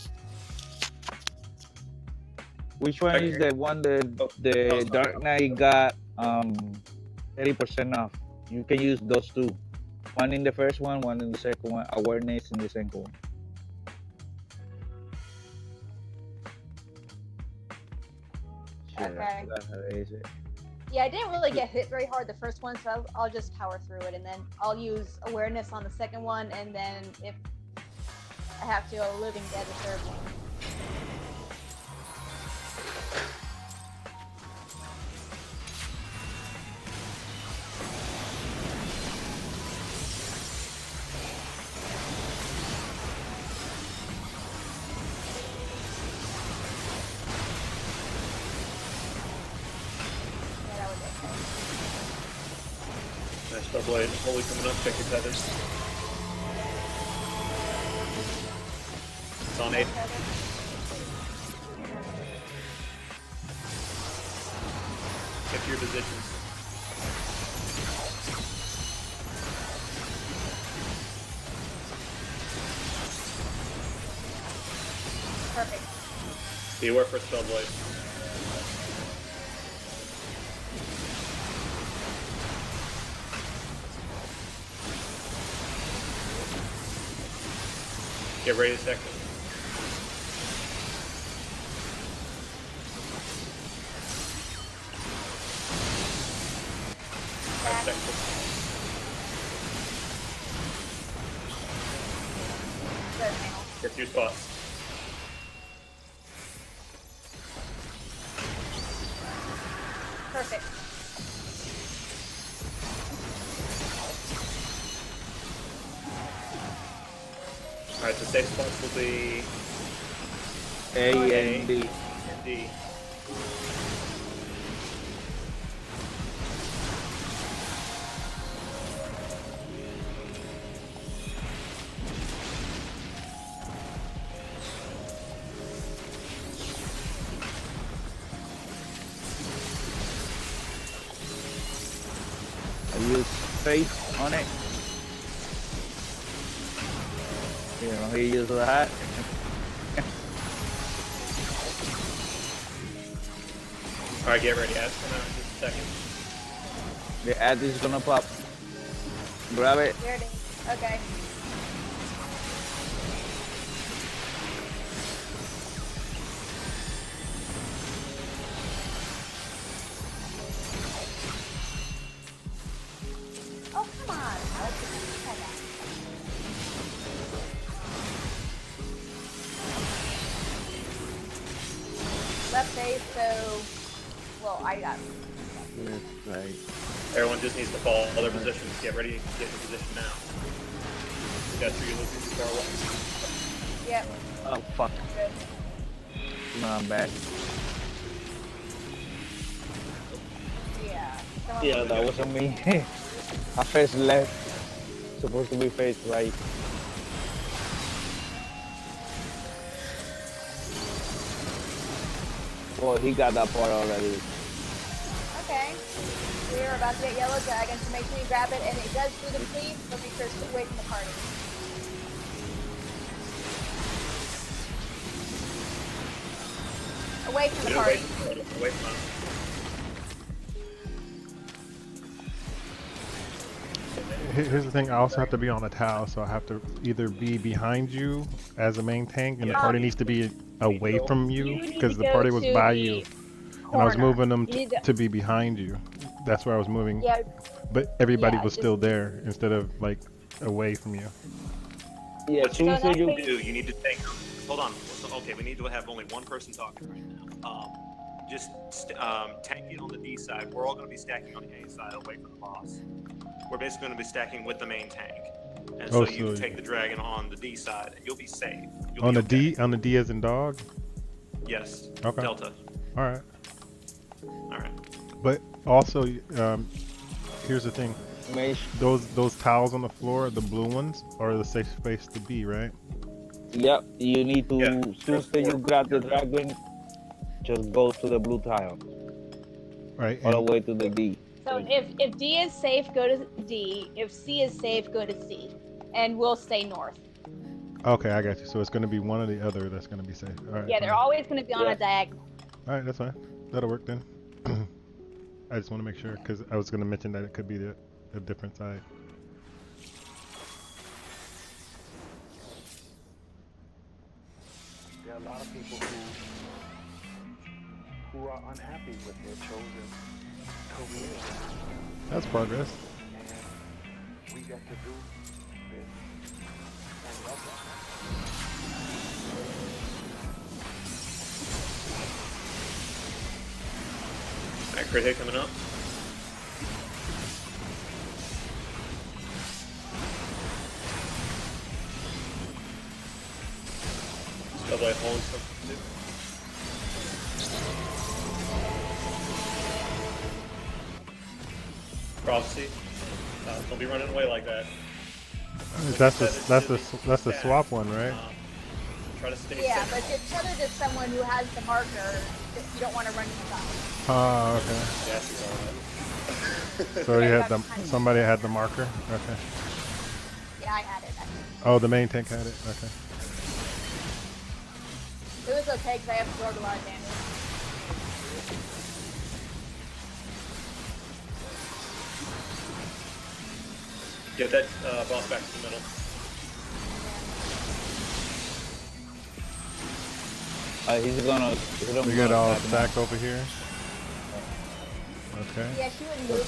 Which one is the one that the Dark Knight got 30% off? You can use those two. One in the first one in the second one. Awareness in the second one. Okay. Shit, Yeah, I didn't really get hit very hard the first one, so I'll just power through it, and then I'll use awareness on the second one, and then if I have to, I'll living dead the third one. Nice double blade. Holy coming up. Check your feathers. It's on 8. Get to your positions. Perfect. Beware for spell blade. Get ready to second. Get to your spots. Perfect. Alright, so safe spots will be A and D. And D. I use faith on it. You know, he used that. Alright, get ready. Ask him out in just a second. The ad is gonna pop. Grab it. There it is. Okay. Oh, come on. Left face, so... Well, I got... That's right. Everyone just needs to follow other positions. Get ready to get in position now. That's where you're looking too far away. Yep. Oh, fuck. Good. No, I'm back. Yeah. Yeah, that wasn't me. I faced left. Supposed to be faced right. Well, he got that part already. Okay. We're about to get yellow dragon, so make sure you grab it, and it does do the please, but be sure to stay away from the party. Away from the Get party. away from us. Here's the thing, I also have to be on a towel, so I have to either be behind you as a main tank, and the party needs to be away from you, because the party was by you. And I was moving them to be behind you. That's where I was moving. Yeah. But everybody Yeah, was still there, instead of, like, away from you. Yeah, What you so need you to do, you need to take. Hold on. So, okay, we need to have only one person talking right now. Just tank it on the D side. We're all going to be stacking on the A side, away from the boss. We're basically going to be stacking with the main tank, and so you take the dragon on the D side, and you'll be safe. On the D, on the D as in dog. Yes. Okay. Delta. All right. All right. But also, here's the thing. Those towels on the floor, the blue ones, are the safe space to be, right? Yep, you need to, as soon as you grab the dragon, just go to the blue tile. Right. All the way to the D. So if D is safe, go to D. If C is safe, go to C. And we'll stay north. Okay, I got you. So it's going to be one or the other that's going to be safe. All right. Yeah, they're always going to be on a diagonal. All right, that's fine. That'll work then. I just want to make sure, because I was going to mention that it could be a different side. There are a lot of people who are unhappy with their chosen career. That's progress. And we got to do this and love that. Alright, crit hit coming up. Double A holding something too. Prophecy. Don't be running away like that. That's the swap one, right? Try to stay Yeah, center. but it's tethered to someone who has the marker if you don't want to run inside. Oh, okay. Yeah, she's alright. So you had somebody had the marker. Okay. Yeah, I had it. Oh, the main tank had it. Okay. It was okay because I absorbed a lot of damage. Get that boss back to the middle. He's gonna. We get all stacked over here. Okay. Yeah, she wouldn't move.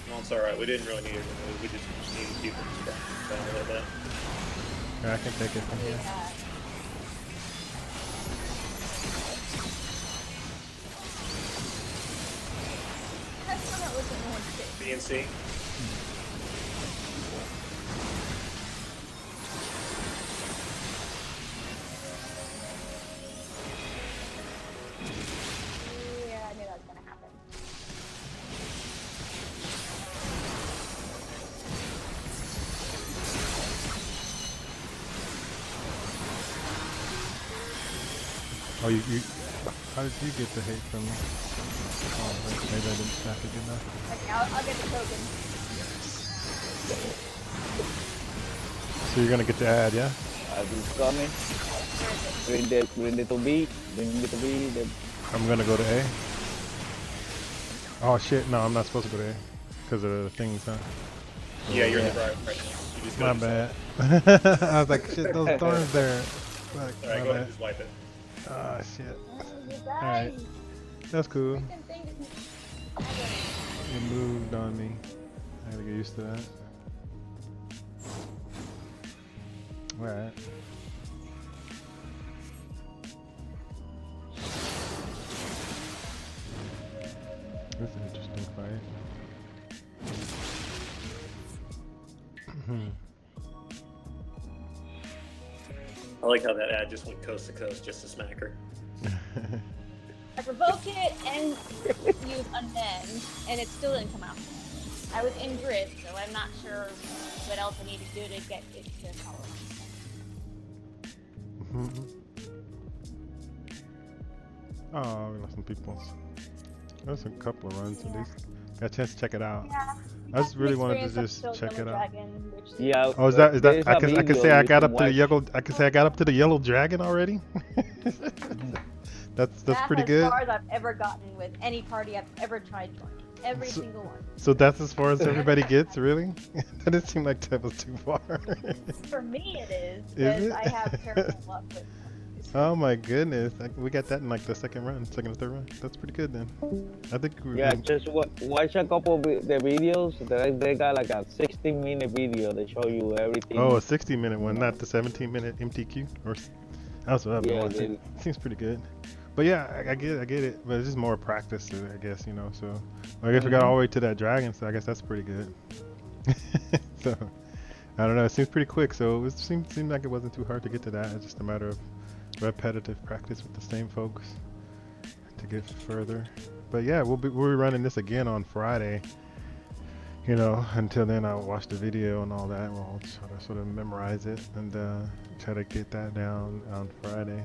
Well, it's alright. We didn't really need it. We just needed people to spread down a little bit. Yeah, I can take it from here. B and C. Yeah, I knew that was gonna happen. Oh, you how did you get the hate from me? Oh, maybe I didn't stack it good enough. Okay, I'll get the token. So you're gonna get the ad, yeah? It's coming. Bring it to B. Then I'm gonna go to A. Oh shit, no, I'm not supposed to go to A. Because of the things, huh? Yeah, you're in the right now. You just My go bad. I was like, shit, those thorns there. Fuck, Alright, my go ahead bad. and just wipe it. Ah, shit. You Alright. guys. That's cool. Freaking thing is- You moved on me. I gotta get used to that. Alright. That's an interesting fight. I like how that ad just went coast to coast just to smack her. I provoked it and used unbend, and it still didn't come out. I was in grid, so I'm not sure what else I need to do to get it to follow. Oh, we lost some people. There's a couple of runs at least. Got a chance to check it out. Yeah. I just really wanted to Experience just of check Yellow it out. Dragon, which is- Yeah. Oh, is that there's I a can video say I you got can up to the watch. yellow I can say I got up to the yellow dragon already? That's pretty good. As far as I've ever gotten with any party I've ever tried joining. Every single one. So that's as far as everybody gets, really? That didn't seem like that was too far. For me it is, Is because it? I have terrible luck with Oh my goodness. We got that in like the second or third run. That's pretty good then. I think we Yeah, just watch a couple of the videos. They got like a 60-minute video. They show you everything. Oh, a 60-minute one, not the 17-minute MTQ. Or that's what I've been Yeah, watching. Seems pretty good. But yeah, I get it. But it's just more practice, I guess, you know. So I guess we got all the way to that dragon, so I guess that's pretty good. So I don't know. It seems pretty quick, so it seemed like it wasn't too hard to get to that. It's just a matter of repetitive practice with the same folks to get further. But yeah, we'll be running this again on Friday. You know, until then I'll watch the video and all that. We'll try to sort of memorize it and try to get that down on Friday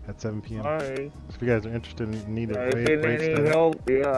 at 7 p.m. Alright. If you guys are interested and need a If you need any help, yeah.